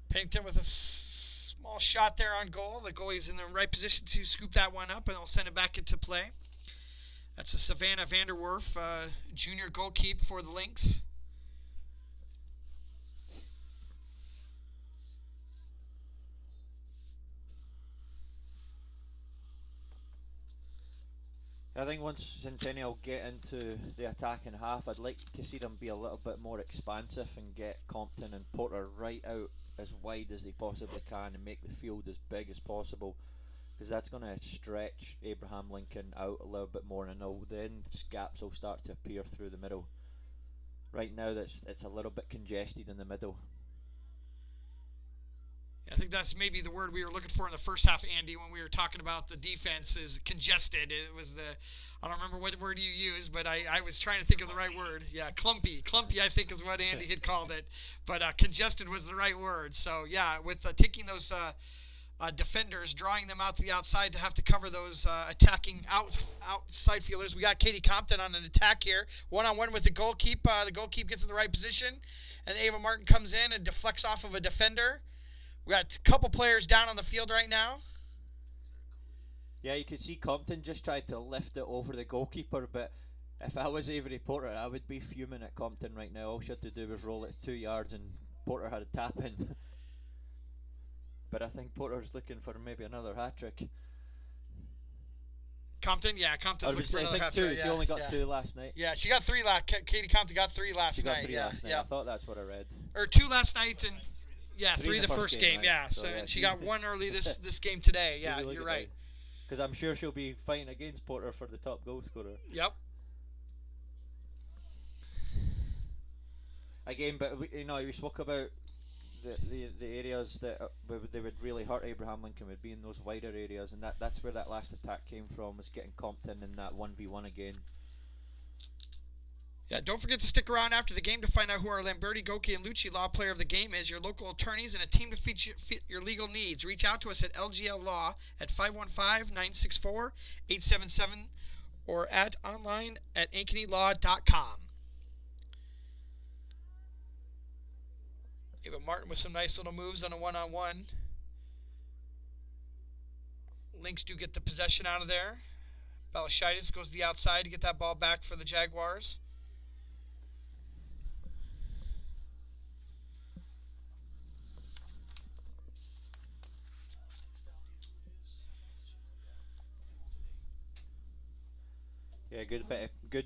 Pennington with a small shot there on goal. The goalie's in the right position to scoop that one up, and they'll send it back into play. That's a Savannah Vanderwerf, junior goalkeeper for the Lynx. I think once Centennial get into the attacking half, I'd like to see them be a little bit more expansive and get Compton and Porter right out as wide as they possibly can and make the field as big as possible, because that's going to stretch Abraham Lincoln out a little bit more, and then gaps will start to appear through the middle. Right now it's a little bit congested in the middle. I think that's maybe the word we were looking for in the first half, Andy, when we were talking about the defense is congested. It was I don't remember what word you used, but I was trying to think of the right word. Yeah, clumpy. Clumpy, I think, is what Andy had called it. But congested was the right word. So, yeah, with taking those defenders, drawing them out to the outside to have to cover those attacking outside fielders. We got Katie Compton on an attack here. One-on-one with the goalkeeper. The goalkeeper gets in the right position, and Ava Martin comes in and deflects off of a defender. We got a couple players down on the field right now. Yeah, you could see Compton just tried to lift it over the goalkeeper, but if I was Avery Porter, I would be fuming at Compton right now. All she had to do was roll it 2 yards and Porter had a tap in. But I think Porter's looking for maybe another hat-trick. Compton's looking for another hat-trick. She only got 2 last night. Yeah, she got 3 Katie Compton got 3 last night. I thought that's what I read. Or 2 last night and... Yeah, 3 the first game, right? yeah. So yeah, she got 1 early this game today. Yeah, you're right. Because I'm sure she'll be fighting against Porter for the top goal scorer. Yep. Again, but we spoke about the areas that they would really hurt Abraham Lincoln would be in those wider areas, and that's where that last attack came from, was getting Compton in that 1v1 again. Yeah, don't forget to stick around after the game to find out who our Lamberti, Goki, and Lucci Law Player of the Game is, your local attorneys, and a team to fit your legal needs. Reach out to us at LGL Law at 515-964-877 or online at ankenylaw.com. Ava Martin with some nice little moves on a one-on-one. Lynx do get the possession out of there. Balashaitis goes to the outside to get that ball back for the Jaguars. Yeah, good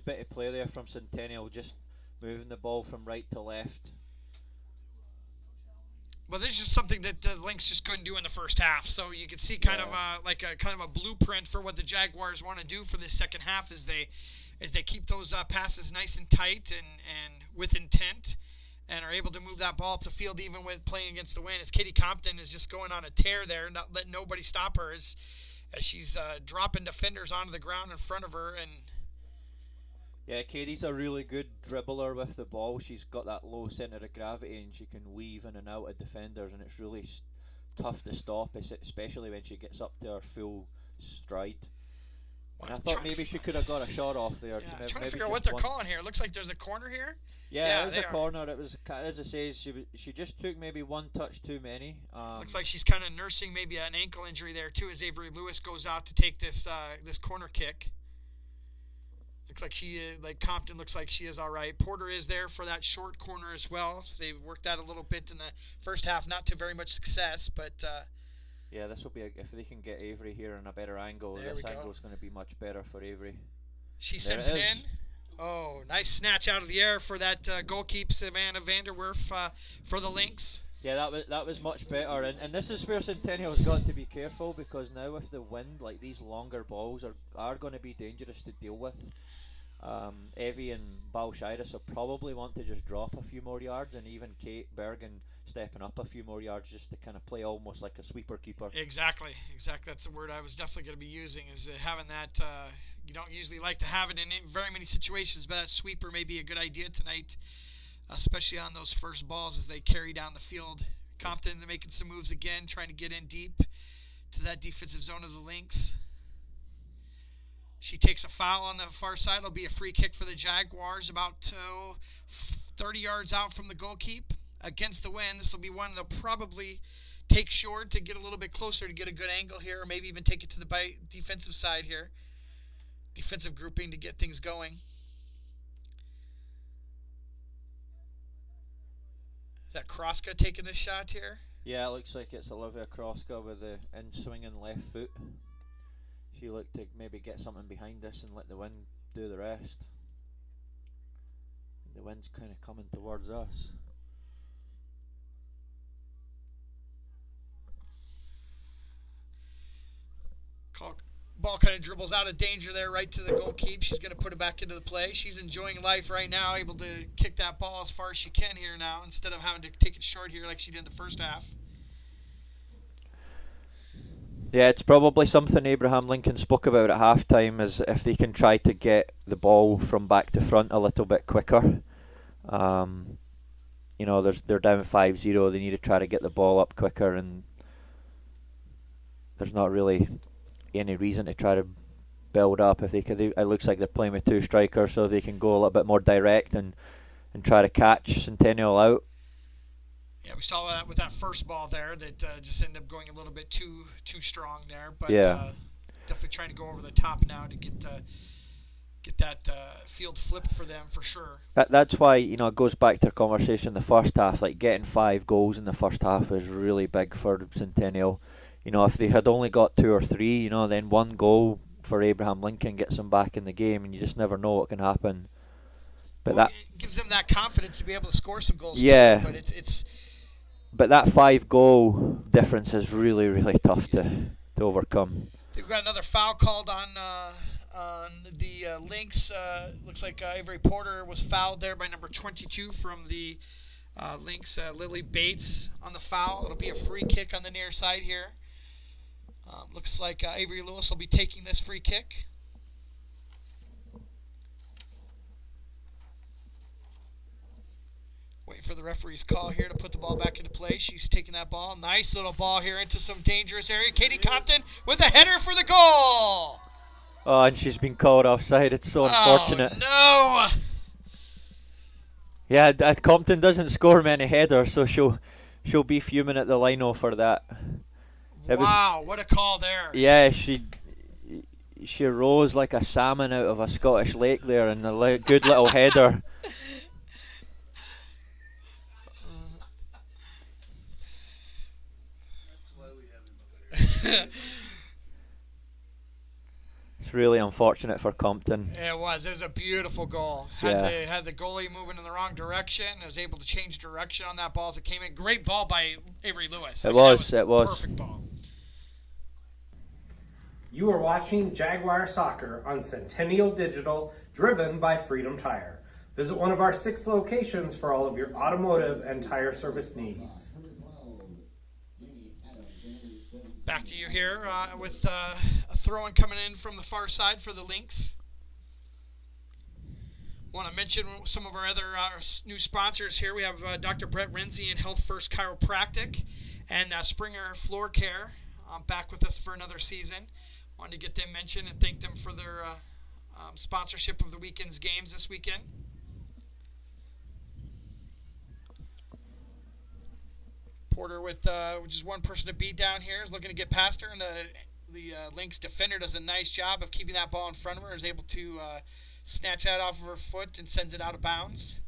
bit of play there from Centennial, just moving the ball from right to left. Well, this is just something that the Lynx just couldn't do in the first half. So you can see kind of a blueprint for what the Jaguars want to do for this second half as they keep those passes nice and tight and with intent, and are able to move that ball up the field even with playing against the wind. As Katie Compton is just going on a tear there, not letting nobody stop her as she's dropping defenders onto the ground in front of her. And yeah, Katie's a really good dribbler with the ball. She's got that low centre of gravity and she can weave in and out of defenders, and it's really tough to stop, especially when she gets up to her full stride. And I thought maybe she could have got a shot off there. Yeah, I'm trying to figure out what they're calling here. It looks like there's a corner here. Yeah, it was a corner. It was, as I say, she just took maybe one touch too many. Looks like she's kind of nursing maybe an ankle injury there too, as Avery Lewis goes out to take this this corner kick. Looks like Compton looks like she is all right. Porter is there for that short corner as well. They've worked that a little bit in the first half, not to very much success, but. Yeah, this will be if they can get Avery here in a better angle. This angle is going to be much better for Avery. She sends it in. Oh, nice snatch out of the air for that goalkeeper Savannah Vanderwerf for the Lynx. Yeah, that was much better, and this is where Centennial's got to be careful, because now with the wind, like, these longer balls are going to be dangerous to deal with. Evie and Balshairis will probably want to just drop a few more yards, and even Kate Bergen stepping up a few more yards just to kind of play almost like a sweeper keeper. Exactly. That's the word I was definitely going to be using, is having that. You don't usually like to have it in very many situations, but that sweeper may be a good idea tonight, especially on those first balls as they carry down the field. Compton making some moves again, trying to get in deep to that defensive zone of the Lynx. She takes a foul on the far side. It'll be a free kick for the Jaguars, about 30 yards out from the goalkeeper. Against the wind, this will be one they'll probably take short to get a little bit closer to get a good angle here, or maybe even take it to the defensive side here. Defensive grouping to get things going. Is that Kroska taking this shot here? Yeah, it looks like it's Olivia Kroska with the in-swinging left foot. She looked to maybe get something behind this and let the wind do the rest. The wind's kind of coming towards us. Ball kind of dribbles out of danger there, right to the goalkeeper. She's going to put it back into the play. She's enjoying life right now, able to kick that ball as far as she can here now, instead of having to take it short here like she did in the first half. Yeah, it's probably something Abraham Lincoln spoke about at halftime, is if they can try to get the ball from back to front a little bit quicker. You know, they're down 5-0. They need to try to get the ball up quicker, and there's not really any reason to try to build up. If they could, it looks like they're playing with two strikers, so they can go a little bit more direct and try to catch Centennial out. Yeah, we saw that with that first ball there, that just ended up going a little bit too strong there. But yeah, definitely trying to go over the top now to get that field flipped for them for sure. That's why, you know, it goes back to our conversation in the first half. Like, getting 5 goals in the first half is really big for Centennial. You know, if they had only got 2 or 3, you know, then 1 goal for Abraham Lincoln gets them back in the game, and you just never know what can happen. But it gives them that confidence to be able to score some goals. Yeah, too, but it's. But that 5-goal difference is really, really tough to overcome. We've got another foul called on the Lynx. Looks like Avery Porter was fouled there by number 22 from the Lynx, Lily Bates on the foul. It'll be a free kick on the near side here. Looks like Avery Lewis will be taking this free kick. Waiting for the referee's call here to put the ball back into play. She's taking that ball. Nice little ball here into some dangerous area. Katie Compton with a header for the goal. Oh, and she's been called offside. It's so unfortunate. No! Yeah, Compton doesn't score many headers, so she'll be fuming at the lino for that. Wow, what a call there. Yeah, she rose like a salmon out of a Scottish lake there, and a good little header. It's really unfortunate for Compton. Yeah, it was. It was a beautiful goal. Had the goalie moving in the wrong direction. It was able to change direction on that ball as it came in. Great ball by Avery Lewis. It was. Perfect ball. You are watching Jaguar Soccer on Centennial Digital, driven by Freedom Tire. Visit one of our 6 locations for all of your automotive and tire service needs. Back to you here with a throw-in coming in from the far side for the Lynx. Want to mention some of our other new sponsors here. We have Dr. Brett Renzi and Health First Chiropractic and Springer Floor Care back with us for another season. Wanted to get them mentioned and thank them for their sponsorship of the weekend's games this weekend. Porter with just one person to beat down here is looking to get past her, and the Lynx defender does a nice job of keeping that ball in front of her, is able to snatch that off of her foot and sends it out of bounds.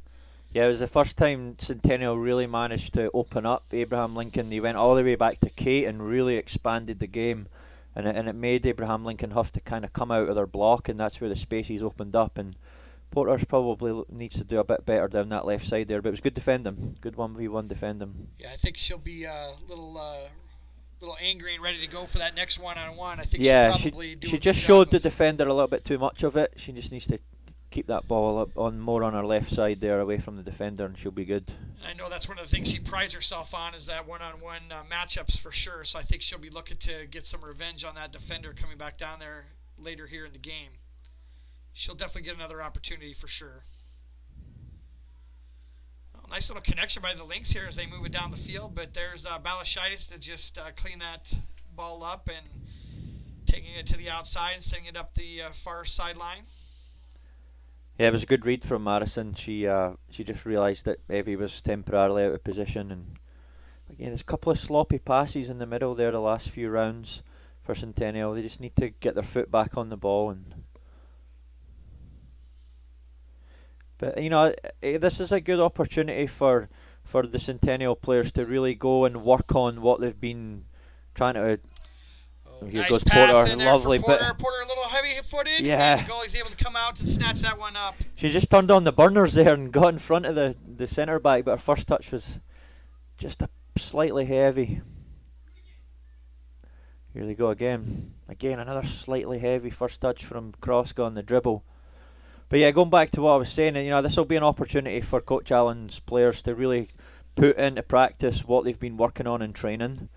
Yeah, it was the first time Centennial really managed to open up Abraham Lincoln. They went all the way back to Kate and really expanded the game, and it made Abraham Lincoln have to kind of come out of their block, and that's where the spaces opened up. And Porter's probably needs to do a bit better down that left side there, but it was good defending. Good 1v1 defending. Yeah, I think she'll be a little angry and ready to go for that next one-on-one. I think she just showed the defender a little bit too much of it. She just needs to keep that ball up more on her left side there, away from the defender, and she'll be good. And I know that's one of the things she prides herself on, is that one-on-one matchups for sure. So I think she'll be looking to get some revenge on that defender coming back down there later here in the game. She'll definitely get another opportunity for sure. Well, nice little connection by the Lynx here as they move it down the field, but there's Balashitis to just clean that ball up and taking it to the outside and sending it up the far sideline. Yeah, it was a good read from Madison. She just realised that Evie was temporarily out of position, and again, there's a couple of sloppy passes in the middle there the last few rounds for Centennial. They just need to get their foot back on the ball. But you know, this is a good opportunity for the Centennial players to really go and work on what they've been trying to. Here Nice goes pass Porter, in there lovely for bit. Porter a little heavy-footed, Yeah. and the goalie's able to come out and snatch that one up. She just turned on the burners there and got in front of the centre back, but her first touch was just slightly heavy. Here they go again. Again, another slightly heavy first touch from Kroska on the dribble. But yeah, going back to what I was saying, you know, this will be an opportunity for Coach Allen's players to really put into practice what they've been working on in training.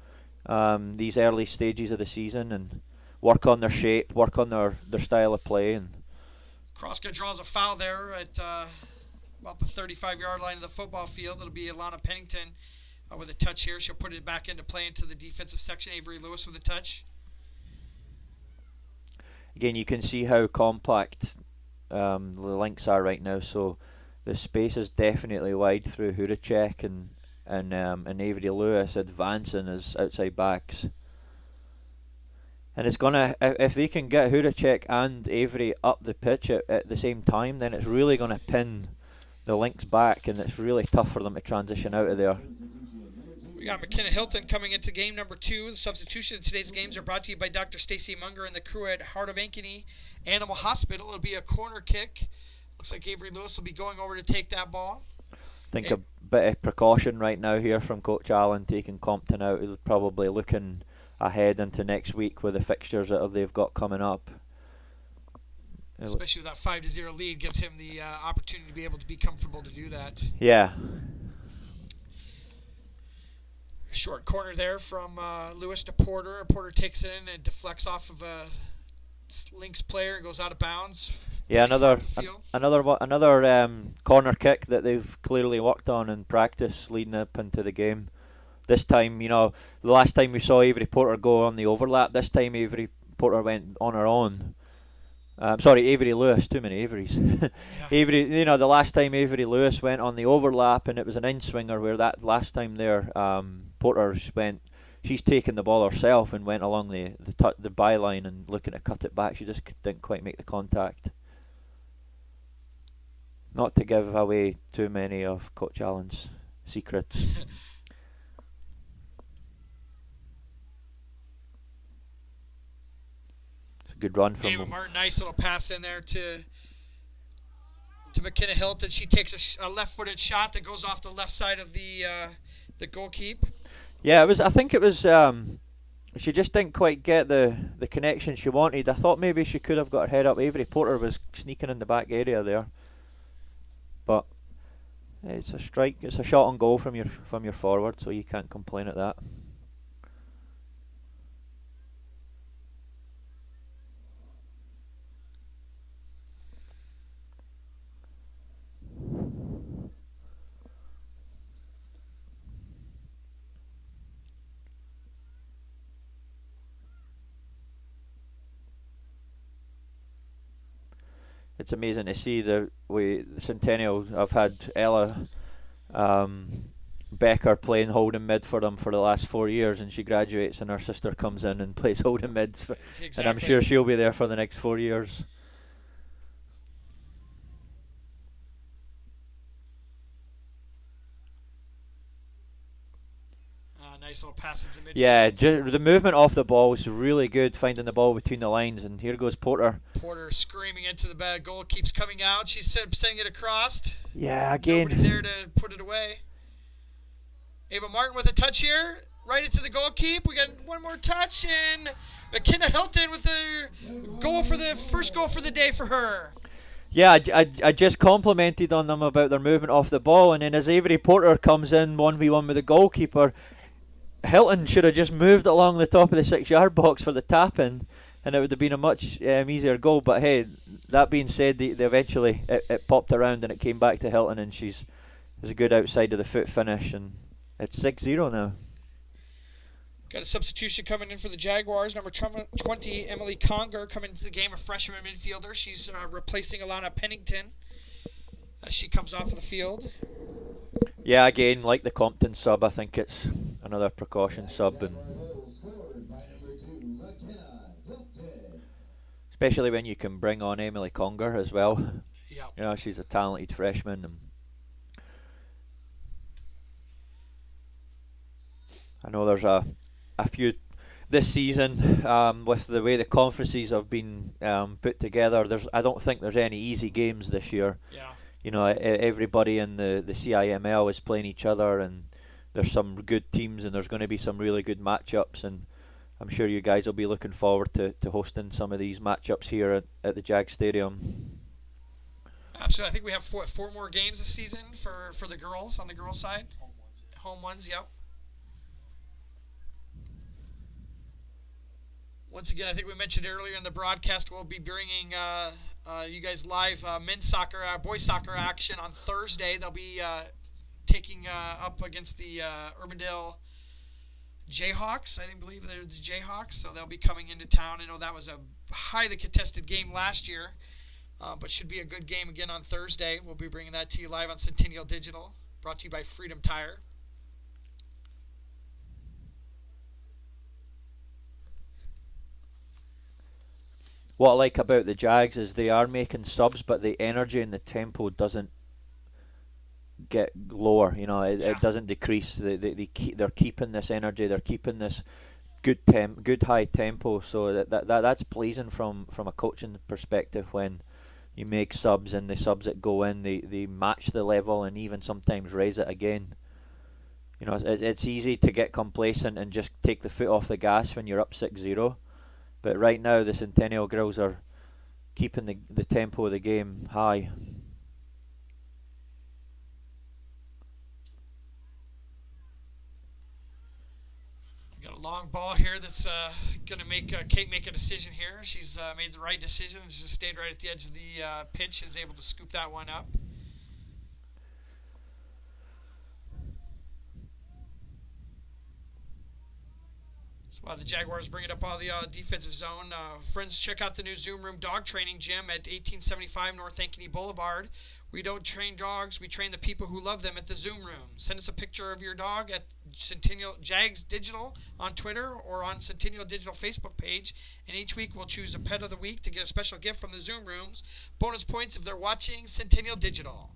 These early stages of the season, and work on their shape, work on their style of play. And Kroska draws a foul there at about the 35-yard line of the football field. It'll be Alana Pennington with a touch here. She'll put it back into play into the defensive section. Avery Lewis with a touch. again, you can see how compact the Lynx are right now, so the space is definitely wide through Huracek and Avery Lewis advancing as outside backs. And it's gonna, if they can get Huracek and Avery up the pitch at the same time, then it's really gonna pin the Lynx back, and it's really tough for them to transition out of there. We got McKenna Hilton coming into game number 2. The substitution in today's games are brought to you by Dr. Stacy Munger and the crew at Heart of Ankeny Animal Hospital. It'll be a corner kick. Looks like Avery Lewis will be going over to take that ball. I think a bit of precaution right now here from Coach Allen, taking Compton out. He's probably looking ahead into next week with the fixtures that they've got coming up. Especially with that 5-0 lead, gives him the opportunity to be able to be comfortable to do that. Yeah. Short corner there from Lewis to Porter. Porter takes it in and deflects off of a Lynx player and goes out of bounds. Yeah, another corner kick that they've clearly worked on in practice leading up into the game. This time, you know, the last time we saw Avery Porter go on the overlap, this time Avery Porter went on her own. Avery Lewis, too many Averys. Yeah. Avery, you know, the last time Avery Lewis went on the overlap, and it was an in-swinger, where that last time there, Porter she's taken the ball herself and went along the byline and looking to cut it back. She just didn't quite make the contact. Not to give away too many of Coach Allen's secrets. Good run from Ava Martin, nice little pass in there to McKenna Hilton. She takes a left-footed shot that goes off the left side of the goalkeep. Yeah, I think it was. She just didn't quite get the connection she wanted. I thought maybe she could have got her head up. Avery Porter was sneaking in the back area there, but it's a strike. It's a shot on goal from your forward, so you can't complain at that. It's amazing to see the Centennial. I've had Ella Becker playing holding mid for them for the last 4 years, and she graduates and her sister comes in and plays holding mids. Exactly. And I'm sure she'll be there for the next 4 years. Nice little passage in midfield. Yeah, the movement off the ball was really good, finding the ball between the lines, and here goes Porter. Porter screaming into the bag. Goal keeps coming out. She's sending it across. Yeah, again. Nobody there to put it away. Ava Martin with a touch here. Right into the goal keep. We got one more touch, and McKenna Hilton with the goal for the first goal for the day for her. Yeah, I just complimented on them about their movement off the ball, and then as Avery Porter comes in 1v1 with the goalkeeper, Hilton should have just moved along the top of the 6-yard box for the tap-in, and it would have been a much easier goal. But hey, that being said, they eventually it popped around and it came back to Hilton, and it was a good outside of the foot finish, and it's 6-0 now. Got a substitution coming in for the Jaguars. Number 20, Emily Conger, coming into the game, a freshman midfielder. She's replacing Alana Pennington as she comes off of the field. Yeah, again, like the Compton sub, I think it's another precaution sub, and especially when you can bring on Emily Conger as well. Yeah. You know, she's a talented freshman, and I know there's a few this season with the way the conferences have been put together. I don't think there's any easy games this year. Yeah. You know, everybody in the CIML is playing each other, and there's some good teams, and there's going to be some really good matchups, and I'm sure you guys will be looking forward to hosting some of these matchups here at the Jag Stadium. Absolutely. I think we have four more games this season for the girls, on the girls' side. Home ones, yep. Once again, I think we mentioned earlier in the broadcast, we'll be bringing you guys live men's soccer, boys soccer action on Thursday. They'll be taking up against the Urbandale Jayhawks. I believe they're the Jayhawks, so they'll be coming into town. I know that was a highly contested game last year, but should be a good game again on Thursday. We'll be bringing that to you live on Centennial Digital, brought to you by Freedom Tire. What I like about the Jags is they are making subs, but the energy and the tempo doesn't get lower. You know, it doesn't decrease. They're keeping this energy. They're keeping this good high tempo. So that's pleasing from a coaching perspective when you make subs, and the subs that go in, they match the level and even sometimes raise it again. You know, it's easy to get complacent and just take the foot off the gas when you're up 6-0. But right now, the Centennial girls are keeping the tempo of the game high. Got a long ball here that's going to make Kate make a decision here. She's made the right decision. She's stayed right at the edge of the pitch and is able to scoop that one up. So while the Jaguars bring it up all the defensive zone, friends, check out the new Zoom Room Dog Training Gym at 1875 North Ankeny Boulevard. We don't train dogs, we train the people who love them at the Zoom Room. Send us a picture of your dog at Centennial Jags Digital on Twitter or on Centennial Digital Facebook page, and each week we'll choose a pet of the week to get a special gift from the Zoom Rooms. Bonus points if they're watching Centennial Digital.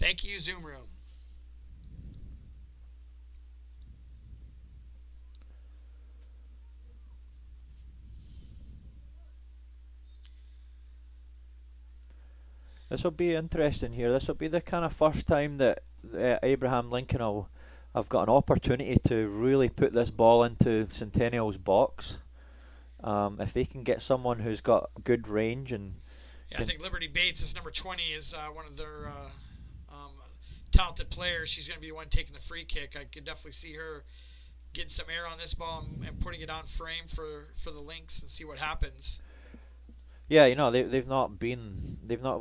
Thank you, Zoom Room. This will be interesting here. This will be the kind of first time that Abraham Lincoln will have got an opportunity to really put this ball into Centennial's box. If they can get someone who's got good range and... Yeah, I think Liberty Bates, is number 20, is one of their talented players. She's going to be the one taking the free kick. I could definitely see her getting some air on this ball and putting it on frame for the Lynx and see what happens. Yeah, you know, they've not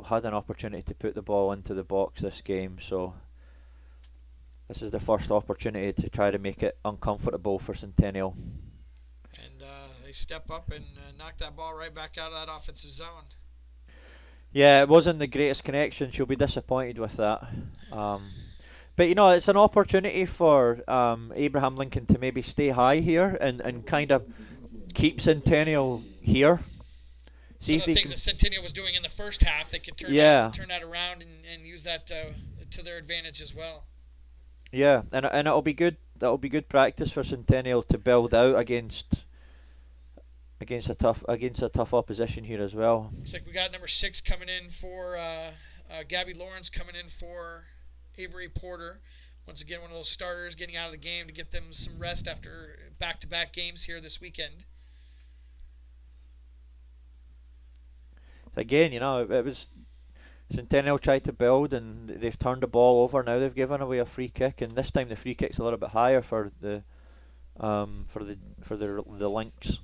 had an opportunity to put the ball into the box this game, so this is the first opportunity to try to make it uncomfortable for Centennial. And they step up and knock that ball right back out of that offensive zone. Yeah, it wasn't the greatest connection. She'll be disappointed with that. But it's an opportunity for Abraham Lincoln to maybe stay high here and kind of keep Centennial here. Some of the things that Centennial was doing in the first half, they could turn that around and use that to their advantage as well. Yeah, and it'll be good. That'll be good practice for Centennial to build out against a tough opposition here as well. Looks like we got number 6 coming in for Gabby Lawrence, coming in for Avery Porter. Once again, one of those starters getting out of the game to get them some rest after back-to-back games here this weekend. Again, it was Centennial tried to build and they've turned the ball over. Now they've given away a free kick, and this time the free kick's a little bit higher for the Lynx.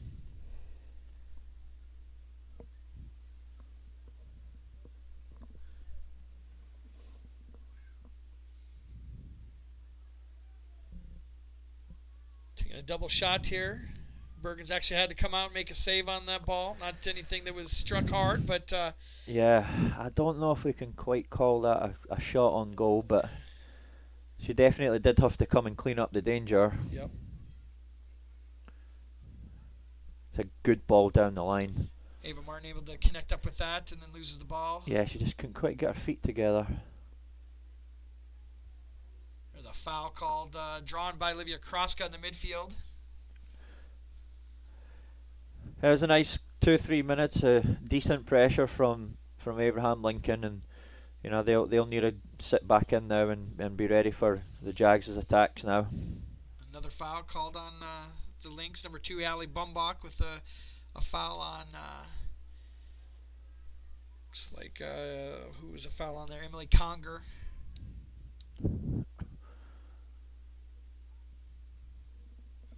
Taking a double shot here. Bergen's actually had to come out and make a save on that ball. Not anything that was struck hard, but... yeah, I don't know if we can quite call that a shot on goal, but she definitely did have to come and clean up the danger. Yep. It's a good ball down the line. Ava Martin able to connect up with that and then loses the ball. Yeah, she just couldn't quite get her feet together. There's a foul called, drawn by Olivia Kroska in the midfield. It was a nice 2-3 minutes of decent pressure from Abraham Lincoln, and they'll need to sit back in now and be ready for the Jags' attacks now. Another foul called on the Lynx, number 2 Ali Bumbach with a foul on looks like who was a foul on there? Emily Conger.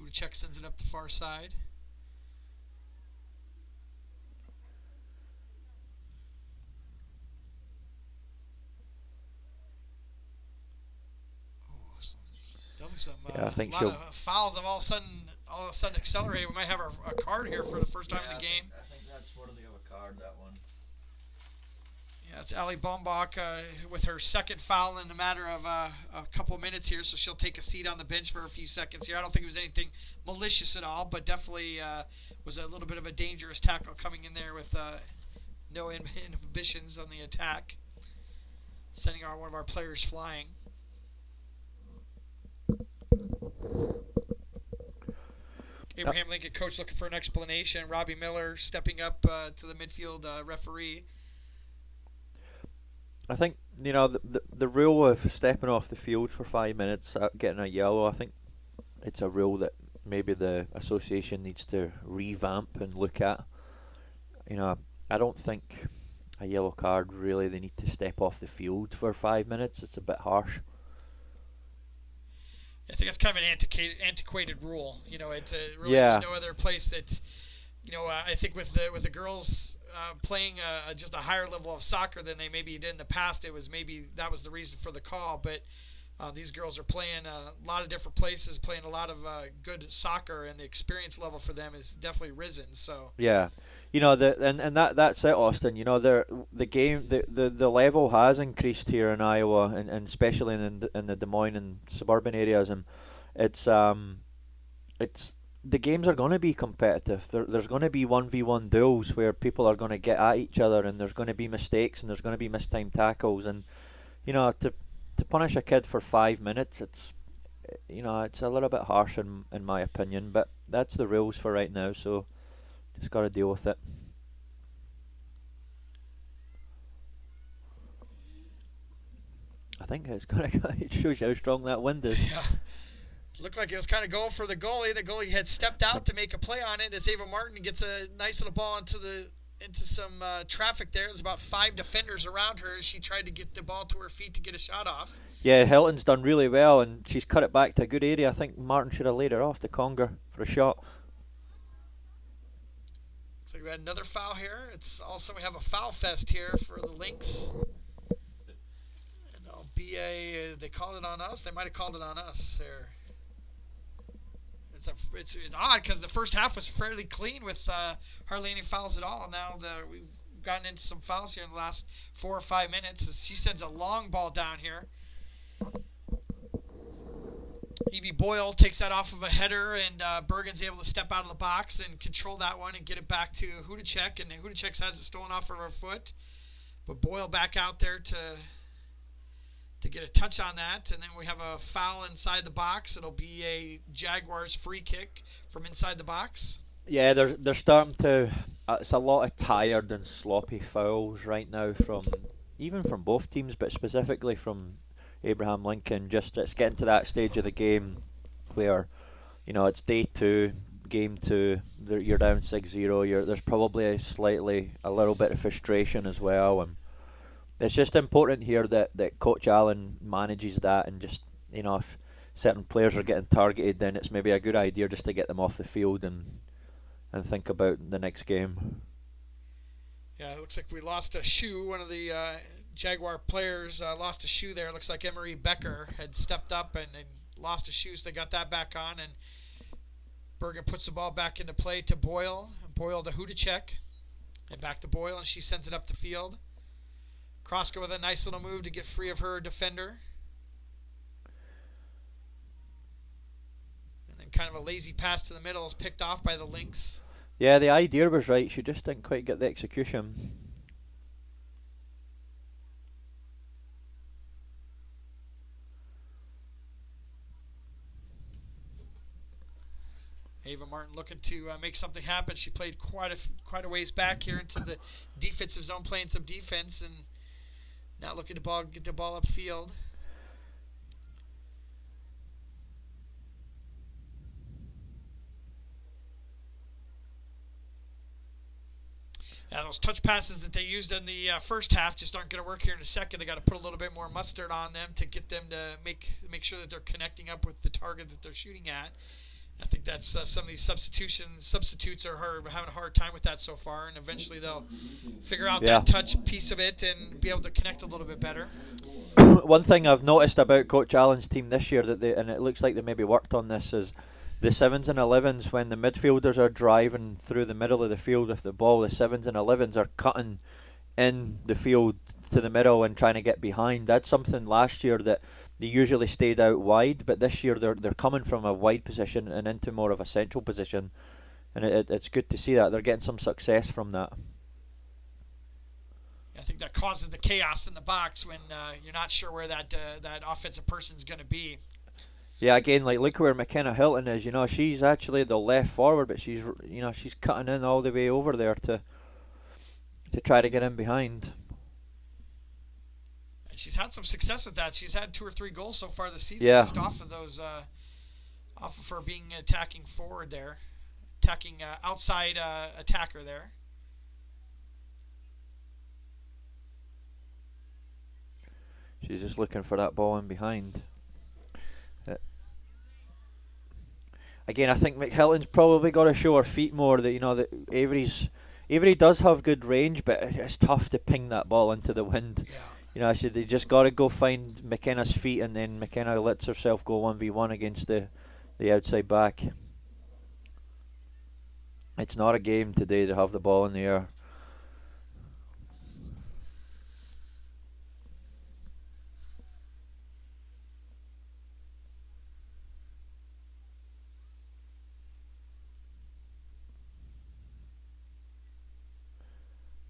Udacek sends it up the far side. I think a lot of fouls have all of a sudden accelerated. We might have a card here for the first time in the game. I think that's worthy of a card, that one. Yeah, it's Ali Bombach with her second foul in a matter of a couple of minutes here, so she'll take a seat on the bench for a few seconds here. I don't think it was anything malicious at all, but definitely was a little bit of a dangerous tackle coming in there with no inhibitions on the attack, sending one of our players flying. Abraham Lincoln coach looking for an explanation. Robbie Miller stepping up to the midfield referee. I think the rule of stepping off the field for 5 minutes, getting a yellow, I think it's a rule that maybe the association needs to revamp and look at. I don't think a yellow card really. They need to step off the field for 5 minutes. It's a bit harsh. I think it's kind of an antiquated rule. It's there's no other place that, I think with the girls playing just a higher level of soccer than they maybe did in the past, that was the reason for the call. But these girls are playing a lot of different places, playing a lot of good soccer, and the experience level for them is definitely risen. So yeah, that's it, Austin. The game, the level has increased here in Iowa, and especially in the Des Moines and suburban areas, and it's the games are going to be competitive. There's going to be 1v1 duels where people are going to get at each other, and there's going to be mistakes, and there's going to be mistimed tackles, and to punish a kid for 5 minutes, it's a little bit harsh in my opinion, but that's the rules for right now, so just got to deal with it. I think it shows you how strong that wind is. Yeah. Looked like it was kind of going for the goalie. The goalie had stepped out to make a play on it as Ava Martin gets a nice little ball into some traffic there. There's about 5 defenders around her as she tried to get the ball to her feet to get a shot off. Yeah, Hilton's done really well, and she's cut it back to a good area. I think Martin should have laid her off to Conger for a shot. Looks like we had another foul here. It's also, we have a foul fest here for the Lynx. And BA, they called it on us. They might have called it on us there. It's odd because the first half was fairly clean with hardly any fouls at all. Now we've gotten into some fouls here in the last 4 or 5 minutes. She sends a long ball down here. Evie Boyle takes that off of a header, and Bergen's able to step out of the box and control that one and get it back to Hudacek, and Hudacek has it stolen off of her foot. But Boyle back out there to get a touch on that, and then we have a foul inside the box. It'll be a Jaguars free kick from inside the box. Yeah, they're starting to. It's a lot of tired and sloppy fouls right now even from both teams, but specifically from Abraham Lincoln. Just it's getting to that stage of the game where, it's day 2, game 2. You're down 6-0. There's probably a little bit of frustration as well, and it's just important here that Coach Allen manages that, and just, if certain players are getting targeted, then it's maybe a good idea just to get them off the field and think about the next game. Yeah, it looks like we lost a shoe. One of the Jaguar players lost a shoe there. It looks like Emery Becker had stepped up and lost a shoe, so they got that back on, and Bergen puts the ball back into play to Boyle. Boyle to Hudacek, and back to Boyle, and she sends it up the field. Kroska with a nice little move to get free of her defender. And then kind of a lazy pass to the middle is picked off by the Lynx. Yeah, the idea was right. She just didn't quite get the execution. Ava Martin looking to make something happen. She played quite a ways back here into the defensive zone, playing some defense, and not looking to get the ball upfield. Yeah, those touch passes that they used in the first half just aren't going to work here in a second. They got to put a little bit more mustard on them to get them to make sure that they're connecting up with the target that they're shooting at. I think that's some of these substitutes are having a hard time with that so far, and eventually they'll figure out that touch piece of it and be able to connect a little bit better. One thing I've noticed about Coach Allen's team this year, and it looks like they maybe worked on this, is the 7s and 11s, when the midfielders are driving through the middle of the field with the ball, the 7s and 11s are cutting in the field to the middle and trying to get behind. That's something last year that they usually stayed out wide, but this year they're coming from a wide position and into more of a central position, and it's good to see that they're getting some success from that. I think that causes the chaos in the box when you're not sure where that offensive person's going to be. Yeah, again, like look where McKenna Hilton is. She's actually the left forward, but she's cutting in all the way over there to try to get in behind. And she's had some success with that. She's had 2 or 3 goals so far this season, just off of those, off of her being attacking forward there, attacking outside attacker there. She's just looking for that ball in behind. Again, I think McHilton's probably got to show her feet more. That Avery does have good range, but it's tough to ping that ball into the wind. Yeah. They just got to go find McKenna's feet, and then McKenna lets herself go 1v1 against the outside back. It's not a game today to have the ball in the air.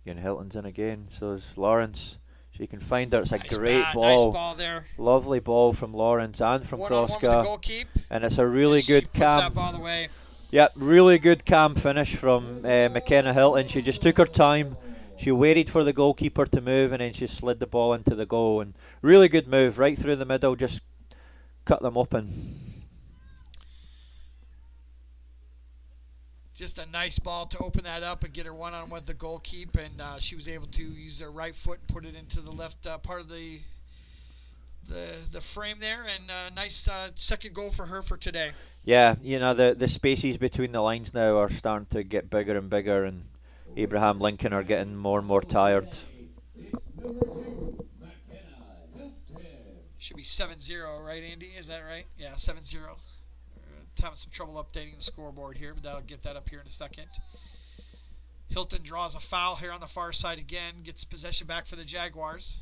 Again, Hilton's in again, so is Lawrence. She can find her. It's a great ball. Nice ball there. Lovely ball from Lawrence and from Kroska. And it's a really good puts that ball away. Yep, really good calm finish from McKenna Hilton. She just took her time. She waited for the goalkeeper to move, and then she slid the ball into the goal. And really good move, right through the middle, just cut them open. Just a nice ball to open that up and get her one-on-one with the goalkeeper, and she was able to use her right foot and put it into the left part of the frame there, and nice second goal for her for today. Yeah, the spaces between the lines now are starting to get bigger and bigger, and Abraham Lincoln are getting more and more tired. Should be 7-0, right, Andy? Is that right? Yeah, 7-0. Having some trouble updating the scoreboard here, but I'll get that up here in a second. Hilton draws a foul here on the far side again, gets possession back for the Jaguars.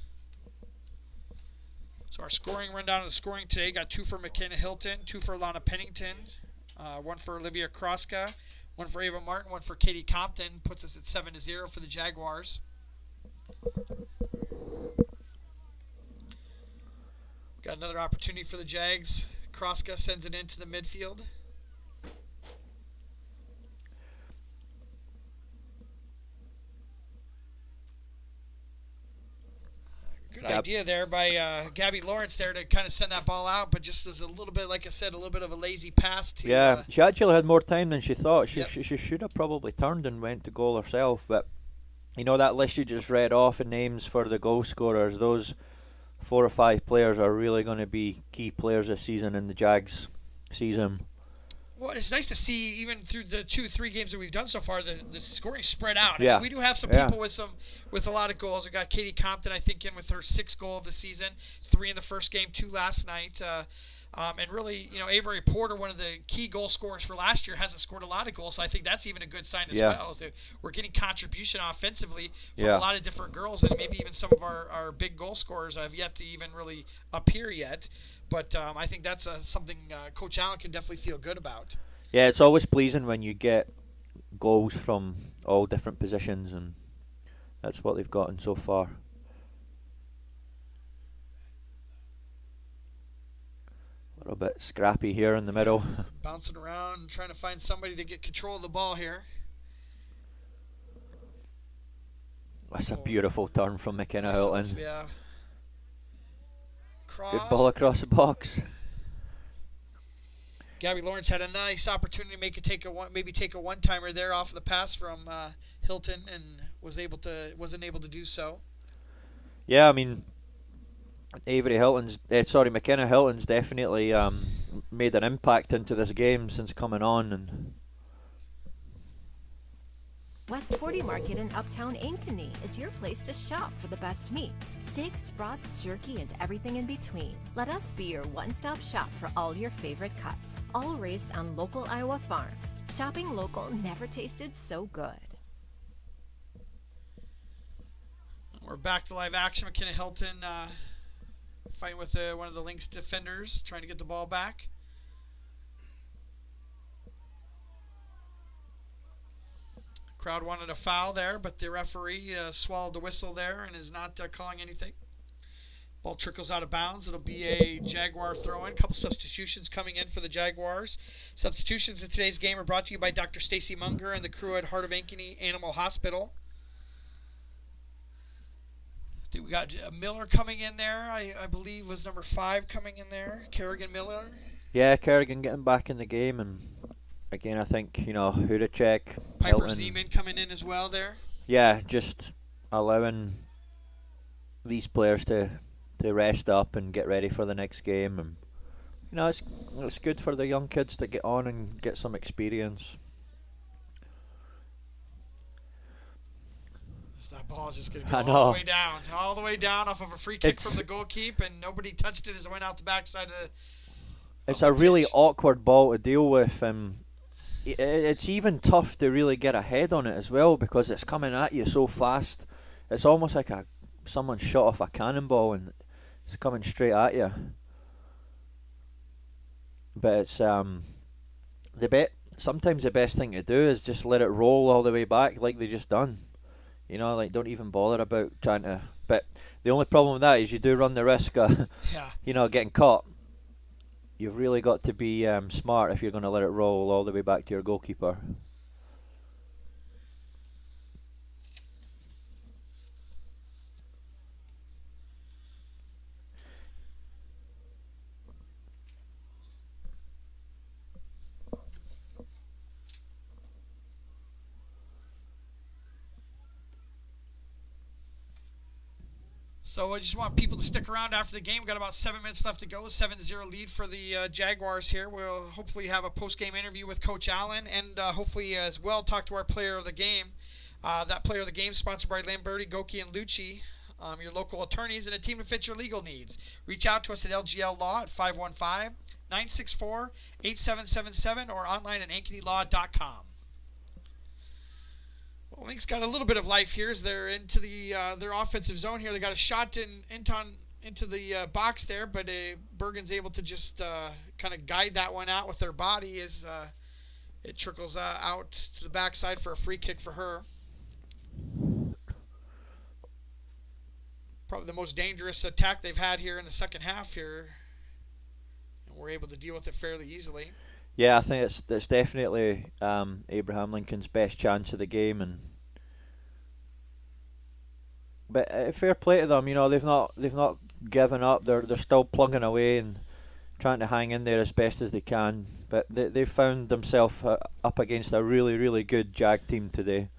So our scoring rundown of the scoring today, got 2 for McKenna Hilton, 2 for Lana Pennington, 1 for Olivia Kroska, 1 for Ava Martin, 1 for Katie Compton, puts us at 7-0 for the Jaguars. Got another opportunity for the Jags. Kroska sends it into the midfield. Good idea there by Gabby Lawrence there to kind of send that ball out, but just as a little bit, like I said, a little bit of a lazy pass to. Yeah, she actually had more time than she thought. She should have probably turned and went to goal herself, but you know that list you just read off in names for the goal scorers, those 4 or 5 players are really going to be key players this season in the Jags season. Well, it's nice to see, even through the 2-3 games that we've done so far, the scoring spread out. Yeah. I mean, we do have some people with a lot of goals. We got Katie Compton, I think, in with her 6th goal of the season, 3 in the first game, 2 last night. And really, you know, Avery Porter, one of the key goal scorers for last year, hasn't scored a lot of goals. So I think that's even a good sign as well. So we're getting contribution offensively from a lot of different girls, and maybe even some of our big goal scorers have yet to even really appear yet. But I think that's something Coach Allen can definitely feel good about. Yeah, it's always pleasing when you get goals from all different positions, and that's what they've gotten so far. A little bit scrappy here in the middle. Bouncing around, trying to find somebody to get control of the ball here. That's a beautiful turn from McKenna Hilton. Yeah. Cross. Good ball across the box. Gabby Lawrence had a nice opportunity to take a one-timer there off of the pass from Hilton, and wasn't able to do so. Yeah, I mean, McKenna Hilton's definitely made an impact into this game since coming on. And West 40 Market in Uptown Ankeny is your place to shop for the best meats, steaks, brats, jerky, and everything in between. Let us be your one-stop shop for all your favorite cuts, all raised on local Iowa farms. Shopping local never tasted so good. We're back to live action. McKenna Hilton fighting with one of the Lynx defenders, trying to get the ball back. Crowd wanted a foul there, but the referee swallowed the whistle there and is not calling anything. Ball trickles out of bounds. It'll be a Jaguar throw-in. A couple substitutions coming in for the Jaguars. Substitutions in today's game are brought to you by Dr. Stacy Munger and the crew at Heart of Ankeny Animal Hospital. I think we got Miller coming in there. I believe was number 5 coming in there. Kerrigan Miller. Yeah, Kerrigan getting back in the game, and again, I think, Hudacek, Piper Zeman coming in as well there. Yeah, just allowing these players to rest up and get ready for the next game, and it's good for the young kids to get on and get some experience. That ball is just going to go all the way down off of a free kick from the goalkeeper, and nobody touched it as it went out the backside of the. It's a really awkward ball to deal with. It's even tough to really get a head on it as well, because it's coming at you so fast. It's almost like someone shot off a cannonball and it's coming straight at you. But it's sometimes the best thing to do is just let it roll all the way back like they just done. Don't even bother about trying to. But the only problem with that is you do run the risk of getting caught. You've really got to be smart if you're going to let it roll all the way back to your goalkeeper. So I just want people to stick around after the game. We've got about 7 minutes left to go. 7-0 lead for the Jaguars here. We'll hopefully have a post-game interview with Coach Allen, and hopefully as well talk to our player of the game. That player of the game sponsored by Lamberti, Goki, and Lucci, your local attorneys, and a team to fit your legal needs. Reach out to us at LGL Law at 515-964-8777 or online at ankenylaw.com. Lynx got a little bit of life here as they're into their offensive zone here. They got a shot into into the box there, but Bergen's able to just kind of guide that one out with their body as it trickles out to the backside for a free kick for her. Probably the most dangerous attack they've had here in the second half here, and we're able to deal with it fairly easily. Yeah, I think it's definitely Abraham Lincoln's best chance of the game, but fair play to them. You know, they've not given up. They're still plugging away and trying to hang in there as best as they can. But they found themselves up against a really, really good Jag team today.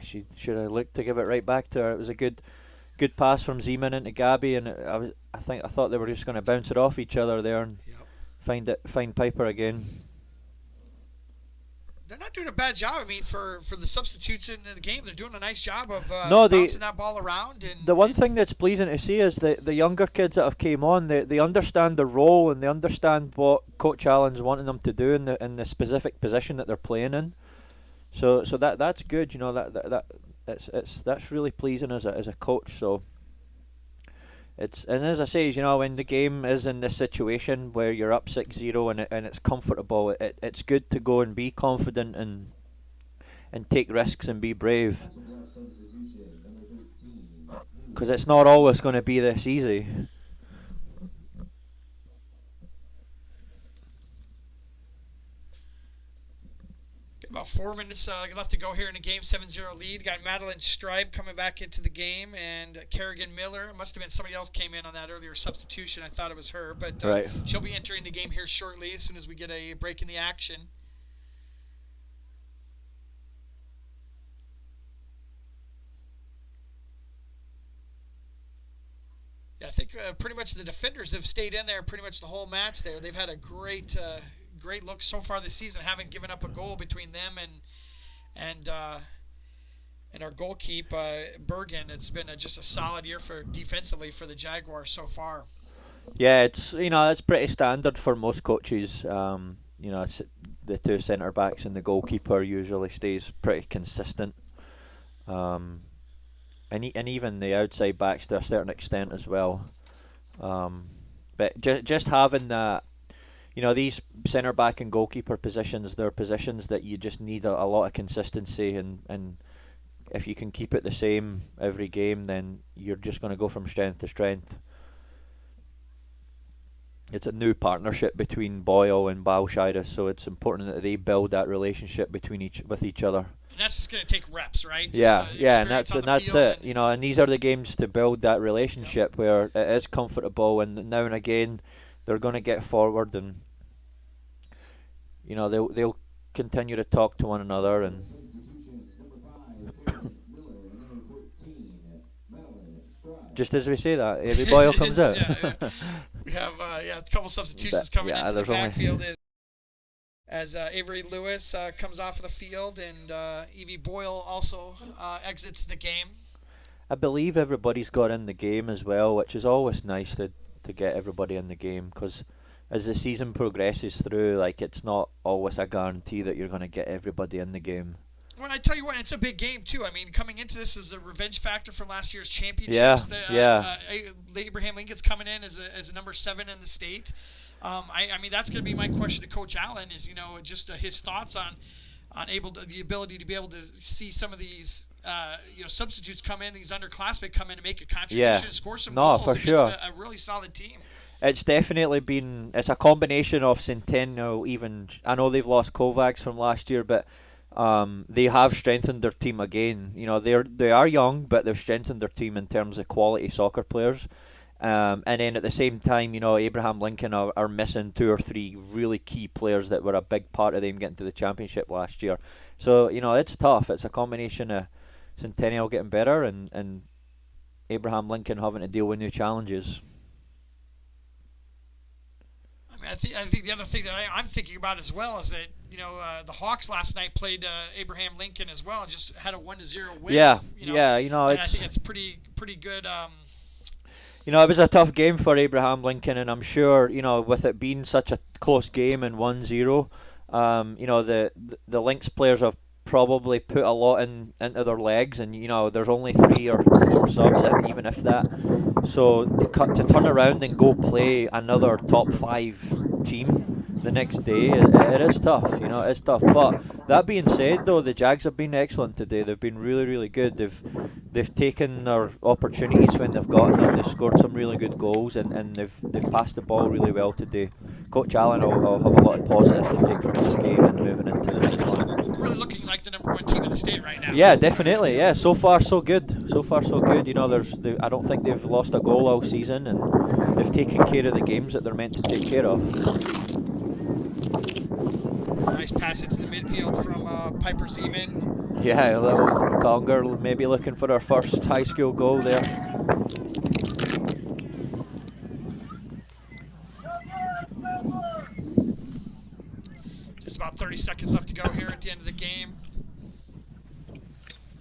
She should have looked to give it right back to her. It was a good pass from Zeman into Gabby, and I thought they were just going to bounce it off each other there and find Piper again. They're not doing a bad job. I mean, for the substitutes in the game, they're doing a nice job of bouncing that ball around. And the one thing that's pleasing to see is the younger kids that have came on. They understand the role and they understand what Coach Allen's wanting them to do in the specific position that they're playing in. So that's good, you know, that's really pleasing as a coach. So and as I say, you know, when the game is in this situation where you're up 6-0 and it's comfortable, it's good to go and be confident and take risks and be brave, because it's not always going to be this easy. About 4 minutes left to go here in the game. 7-0 lead. Got Madeline Stripe coming back into the game, and Kerrigan Miller. It must have been somebody else came in on that earlier substitution. I thought it was her, but right. She'll be entering the game here shortly as soon as we get a break in the action. Yeah, I think pretty much the defenders have stayed in there pretty much the whole match there. They've had a great look so far this season, haven't given up a goal between them and our goalkeeper Bergen. It's been just a solid year defensively for the Jaguars so far. Yeah, it's pretty standard for most coaches. It's the two centre backs and the goalkeeper usually stays pretty consistent. And even the outside backs to a certain extent as well. But just having that. You know, these centre back and goalkeeper positions, they're positions that you just need a lot of consistency, and if you can keep it the same every game, then you're just going to go from strength to strength. It's a new partnership between Boyle and Balshida, so it's important that they build that relationship with each other. And that's just going to take reps, right? Yeah, and that's it. You know, and these are the games to build that relationship where it is comfortable, and now and again they're going to get forward and. You know, they'll continue to talk to one another, and just as we say that, Avery Boyle comes out. We have a couple substitutions coming into the backfield as Avery Lewis comes off of the field, and Evie Boyle also exits the game. I believe everybody's got in the game as well, which is always nice to get everybody in the game, because as the season progresses through, like, it's not always a guarantee that you're going to get everybody in the game. Well, I tell you what, it's a big game too. I mean, coming into this is the revenge factor from last year's championships. Abraham Lincoln's coming in as a number 7 in the state. I mean, that's going to be my question to Coach Allen is, you know, just his thoughts on the ability to be able to see some of these substitutes come in, these underclassmen come in and make a contribution and score some goals against a really solid team. It's definitely been. It's a combination of Centennial. Even I know they've lost Kovacs from last year, but they have strengthened their team again. You know, they are young, but they've strengthened their team in terms of quality soccer players. And then at the same time, you know, Abraham Lincoln are missing 2 or 3 really key players that were a big part of them getting to the championship last year. So, you know, it's tough. It's a combination of Centennial getting better and Abraham Lincoln having to deal with new challenges. I think the other thing that I'm thinking about as well is that the Hawks last night played Abraham Lincoln as well and just had a 1-0 win. Yeah, and I think it's pretty good. It was a tough game for Abraham Lincoln, and I'm sure with it being such a close game and 1-0, the Lynx players have probably put a lot into their legs, and there's only 3 or 4 subs, even if that. So to turn around and go play another top 5 team the next day, it is tough. It is tough. But that being said, though, the Jags have been excellent today. They've been really, really good. They've taken their opportunities when they've gotten them. They've scored some really good goals, and they've passed the ball really well today. Coach Allen will have a lot of positives to take from this game and moving into the next one. Really looking like the number 1 team in the state right now. Yeah, definitely. Yeah, so far so good. So far so good. I don't think they've lost a goal all season, and they've taken care of the games that they're meant to take care of. Nice pass into the midfield from Piper Zeman. Yeah, Conger maybe looking for her first high school goal there. Just about 30 seconds left to go here at the end of the game.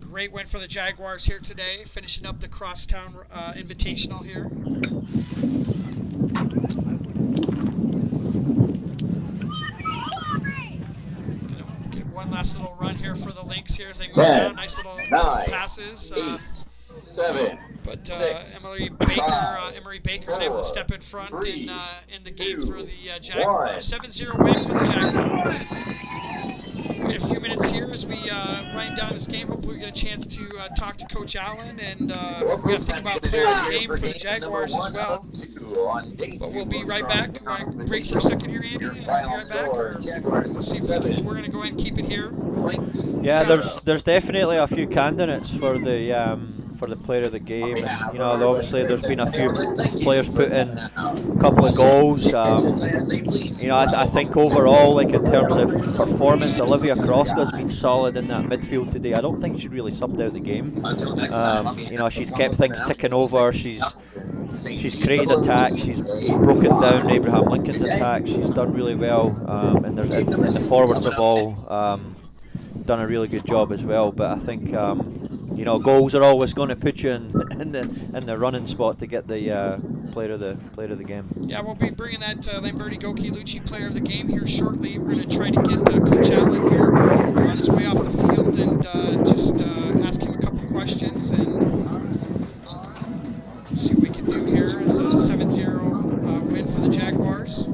Great win for the Jaguars here today, finishing up the Crosstown Invitational here. Get one last little run here for the Lynx here as they move down. Nice little passes. 8, 7. But Emery Baker is able to step in front in the game for the Jaguars. 7-0 win for the Jaguars. In a few minutes here as we wind down this game. Hopefully we get a chance to talk to Coach Allen, and we have to think about player of the game for the Jaguars as well. But we'll be right back. Break for a second here, Andy, and we'll be right back. We'll see if we're going to go ahead and keep it here. Yeah, there's definitely a few candidates for the player of the game, and obviously there's been a few players put in a couple of goals. I think overall, like in terms of performance, Olivia Cross's been solid in that midfield today. I don't think she really subbed out the game. She's kept things ticking over. She's created attacks. She's broken down Abraham Lincoln's attack. She's done really well, and the forwards have all done a really good job as well. But I think goals are always going to put you in the running spot to get the player of the game. Yeah, we'll be bringing that Lamberti Goki Lucci player of the game here shortly. We're going to try to get Coach Allen here on his way off the field and just ask him a couple questions and see what we can do here. It's a 7-0 win for the Jaguars.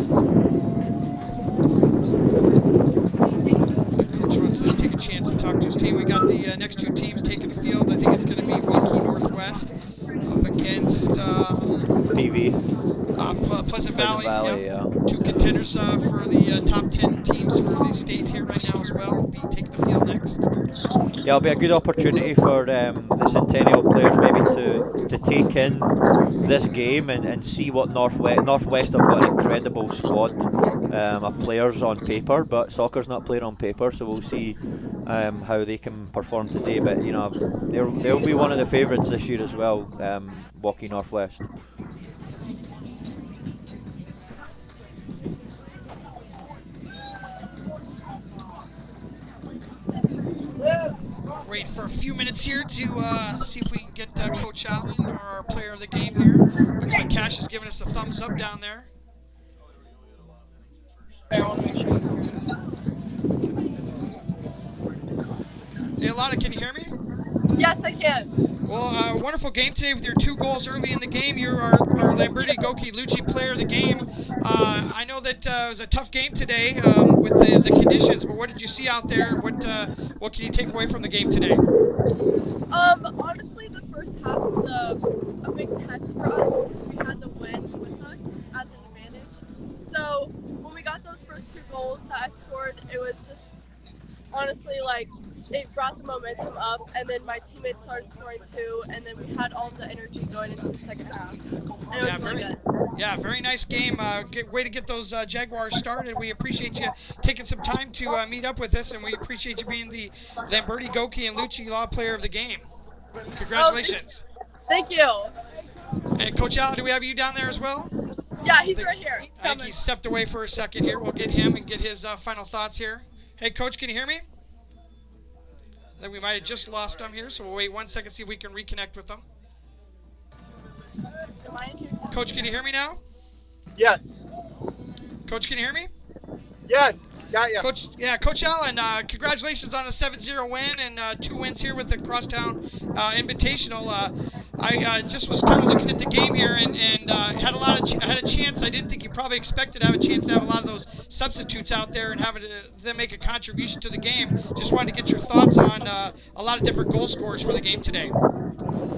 Coach wants to take a chance to talk to his team. We got the next 2 teams taking the field. I think it's going to be Waukee Northwest up against PV. Pleasant Valley. Yeah. 2 contenders for the top 10 teams for the state here right now as well. Will be taking the field next. Yeah, it'll be a good opportunity for the Centennial players maybe to take in this game and see what Northwest have got an incredible squad of players on paper, but soccer's not played on paper, so we'll see how they can perform today. But they'll be one of the favourites this year as well, Waukee Northwest. Wait for a few minutes here to see if we can get Coach Allen or our player of the game here. Looks like Cash is giving us a thumbs up down there. Hey, Alana, can you hear me? Yes, I can. Well, wonderful game today with your 2 goals early in the game. You're our Lamberti Goki Lucci player of the game. I know that it was a tough game today with the conditions, but what did you see out there? What can you take away from the game today? Honestly, the first half was a big test for us because we had the wind with us as an advantage. So when we got those first 2 goals that I scored, it was just honestly like it brought the momentum up, and then my teammates started scoring too, and then we had all the energy going into the second half. And it was really good. Yeah, very nice game. Way to get those Jaguars started. We appreciate you taking some time to meet up with us, and we appreciate you being the Lamberti Goki and Lucci Law player of the game. Congratulations. Thank you. And Coach Allen, do we have you down there as well? Yeah, he's right here. I think he stepped away for a second here. We'll get him and get his final thoughts here. Hey, Coach, can you hear me? I think we might have just lost him here, so we'll wait 1 second, see if we can reconnect with him. Coach, can you hear me now? Yes. Coach, can you hear me? Yes. Got ya. Coach Allen, congratulations on a 7-0 win and 2 wins here with the Crosstown Invitational. I just was kind of looking at the game here and had a chance. I didn't think you probably expected to have a chance to have a lot of those substitutes out there and have them make a contribution to the game. Just wanted to get your thoughts on a lot of different goal scorers for the game today.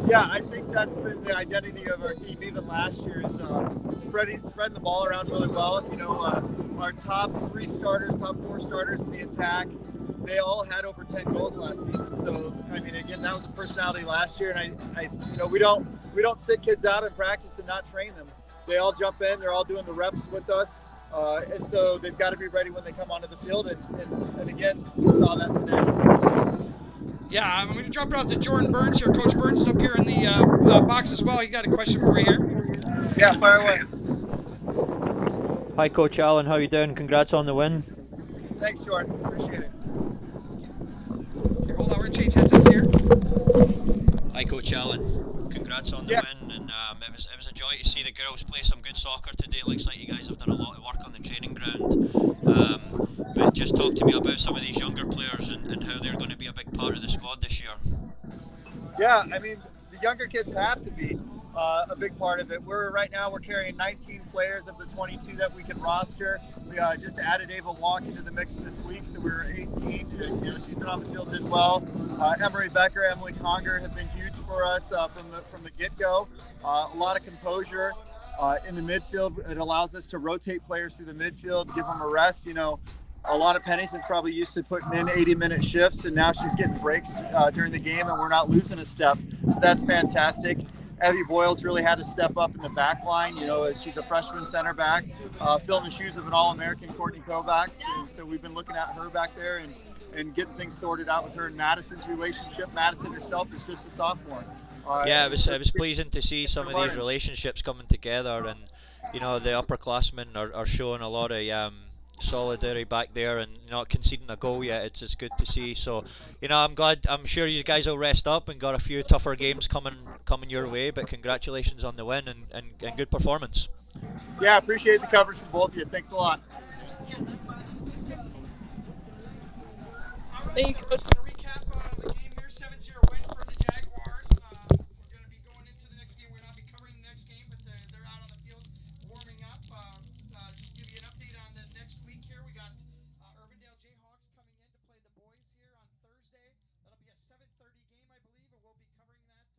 Yeah, I think that's been the identity of our team even last year is spreading the ball around really well. You know, our top 4 starters in the attack, they all had over 10 goals last season. So, I mean, again, that was a personality last year. And we don't sit kids out in practice and not train them. They all jump in. They're all doing the reps with us. And so they've got to be ready when they come onto the field. And again, we saw that today. Yeah, I'm going to drop it off to Jordan Burns here. Coach Burns is up here in the box as well. He got a question for you here. Yeah, fire away. Hi, Coach Allen. How you doing? Congrats on the win. Thanks, Jordan. Appreciate it. Here, hold on, we're going to change headsets here. Hi, Coach Allen. Congrats on the win, and it was a joy to see the girls play some good soccer today. It looks like you guys have done a lot of work on the training ground. But just talk to me about some of these younger players and how they're going to be a big part of the squad this year. Yeah, I mean, the younger kids have to be a big part of it. Right now we're carrying 19 players of the 22 that we can roster. We just added Ava Walk into the mix this week, so we were 18. You know, she's been on the field, did well. Emery Becker, Emily Conger have been huge for us from the get-go. A lot of composure in the midfield. It allows us to rotate players through the midfield, give them a rest. You know, a lot of Pennington's probably used to putting in 80-minute shifts, and now she's getting breaks during the game, and we're not losing a step. So that's fantastic. Evie Boyles really had to step up in the back line. You know, she's a freshman center back, filling the shoes of an All-American, Courtney Kovacs. And so we've been looking at her back there and getting things sorted out with her and Madison's relationship. Madison herself is just a sophomore. Yeah, it was pleasing to see some of these relationships coming together, and you know the upperclassmen are showing a lot of solidarity back there and not conceding a goal yet. It's good to see. So, you know, I'm sure you guys will rest up and got a few tougher games coming your way, but congratulations on the win and good performance. Yeah, appreciate the coverage from both of you. Thanks a lot. Thank you, Coach. To recap the game here, 7-0 win for the Jaguars. We're going to be going into the next game. We're not be covering the next game, but they're out on the field warming up. Just give you an update on the next week here. We got Urbandale Jayhawks coming in to play the boys here on Thursday. That'll be a 7:30 game, I believe, and we'll be covering that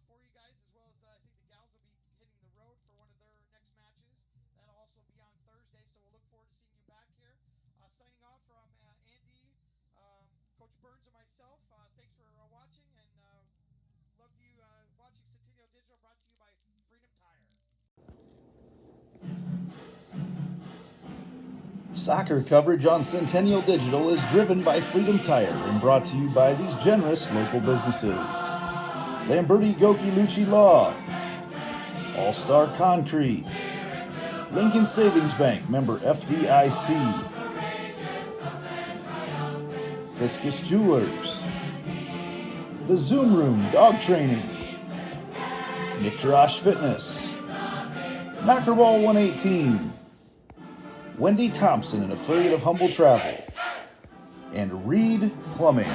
for you guys, as well as I think the gals will be hitting the road for one of their next matches. That'll also be on Thursday, so we'll look forward to seeing you back here. Signing off from Andy, Coach Burns, and myself. Thanks for watching, and love you watching Centennial Digital, brought to you by Freedom Tire. Soccer coverage on Centennial Digital is driven by Freedom Tire and brought to you by these generous local businesses. Lamberti Goki Lucci Law, All-Star Concrete, Lincoln Savings Bank, member FDIC, Fiscus Jewelers, The Zoom Room Dog Training, Nick Jarash Fitness, Knockerball 118, Wendy Thompson, an affiliate of Humble Travel, and Reed Plumbing.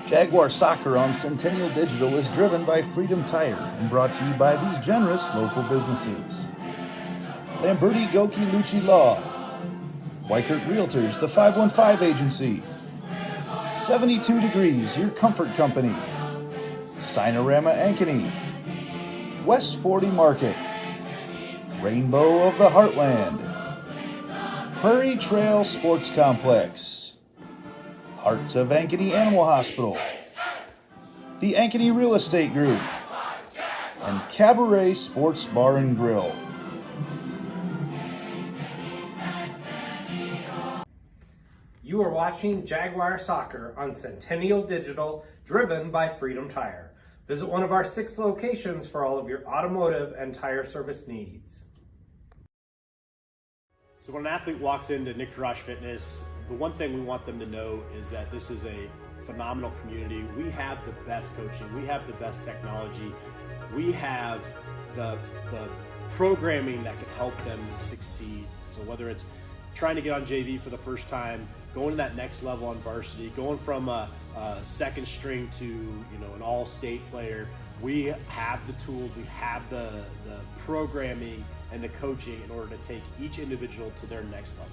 Jaguar Soccer on Centennial Digital is driven by Freedom Tire and brought to you by these generous local businesses. Lamberti Goki Lucci Law, Weichert Realtors, the 515 Agency, 72 Degrees, your comfort company, Sinorama Ankeny, West 40 Market, Rainbow of the Heartland, Prairie Trail Sports Complex, Hearts of Ankeny Animal Hospital, the Ankeny Real Estate Group, and Cabaret Sports Bar and Grill. You are watching Jaguar Soccer on Centennial Digital, driven by Freedom Tire. Visit one of our 6 locations for all of your automotive and tire service needs. So when an athlete walks into Nick Rush Fitness, the one thing we want them to know is that this is a phenomenal community. We have the best coaching. We have the best technology. We have the programming that can help them succeed. So whether it's trying to get on JV for the first time, going to that next level on varsity, going from a second string to an all-state player, we have the tools, we have the programming and the coaching in order to take each individual to their next level.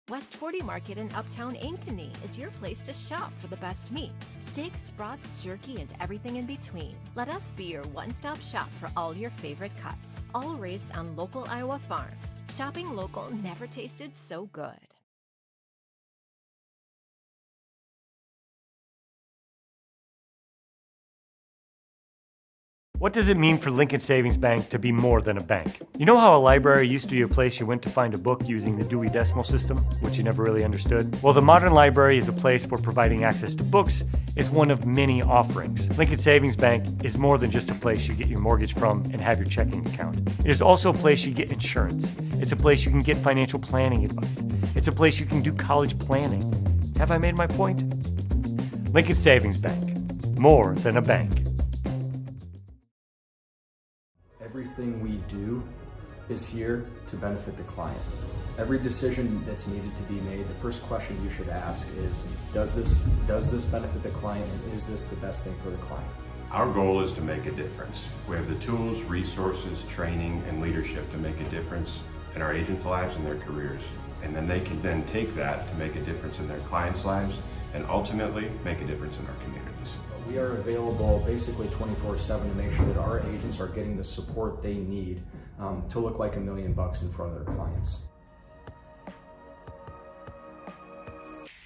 West 40 Market in Uptown Ankeny is your place to shop for the best meats, steaks, brats, jerky, and everything in between. Let us be your one-stop shop for all your favorite cuts, all raised on local Iowa farms. Shopping local never tasted so good. What does it mean for Lincoln Savings Bank to be more than a bank? You know how a library used to be a place you went to find a book using the Dewey Decimal System, which you never really understood? Well, the modern library is a place where providing access to books is one of many offerings. Lincoln Savings Bank is more than just a place you get your mortgage from and have your checking account. It is also a place you get insurance. It's a place you can get financial planning advice. It's a place you can do college planning. Have I made my point? Lincoln Savings Bank, more than a bank. Everything we do is here to benefit the client. Every decision that's needed to be made, the first question you should ask is, does this benefit the client, and is this the best thing for the client? Our goal is to make a difference. We have the tools, resources, training, and leadership to make a difference in our agents' lives and their careers. And then they can then take that to make a difference in their clients' lives and ultimately make a difference in our communities. We are available basically 24/7 to make sure that our agents are getting the support they need to look like $1 million in front of their clients.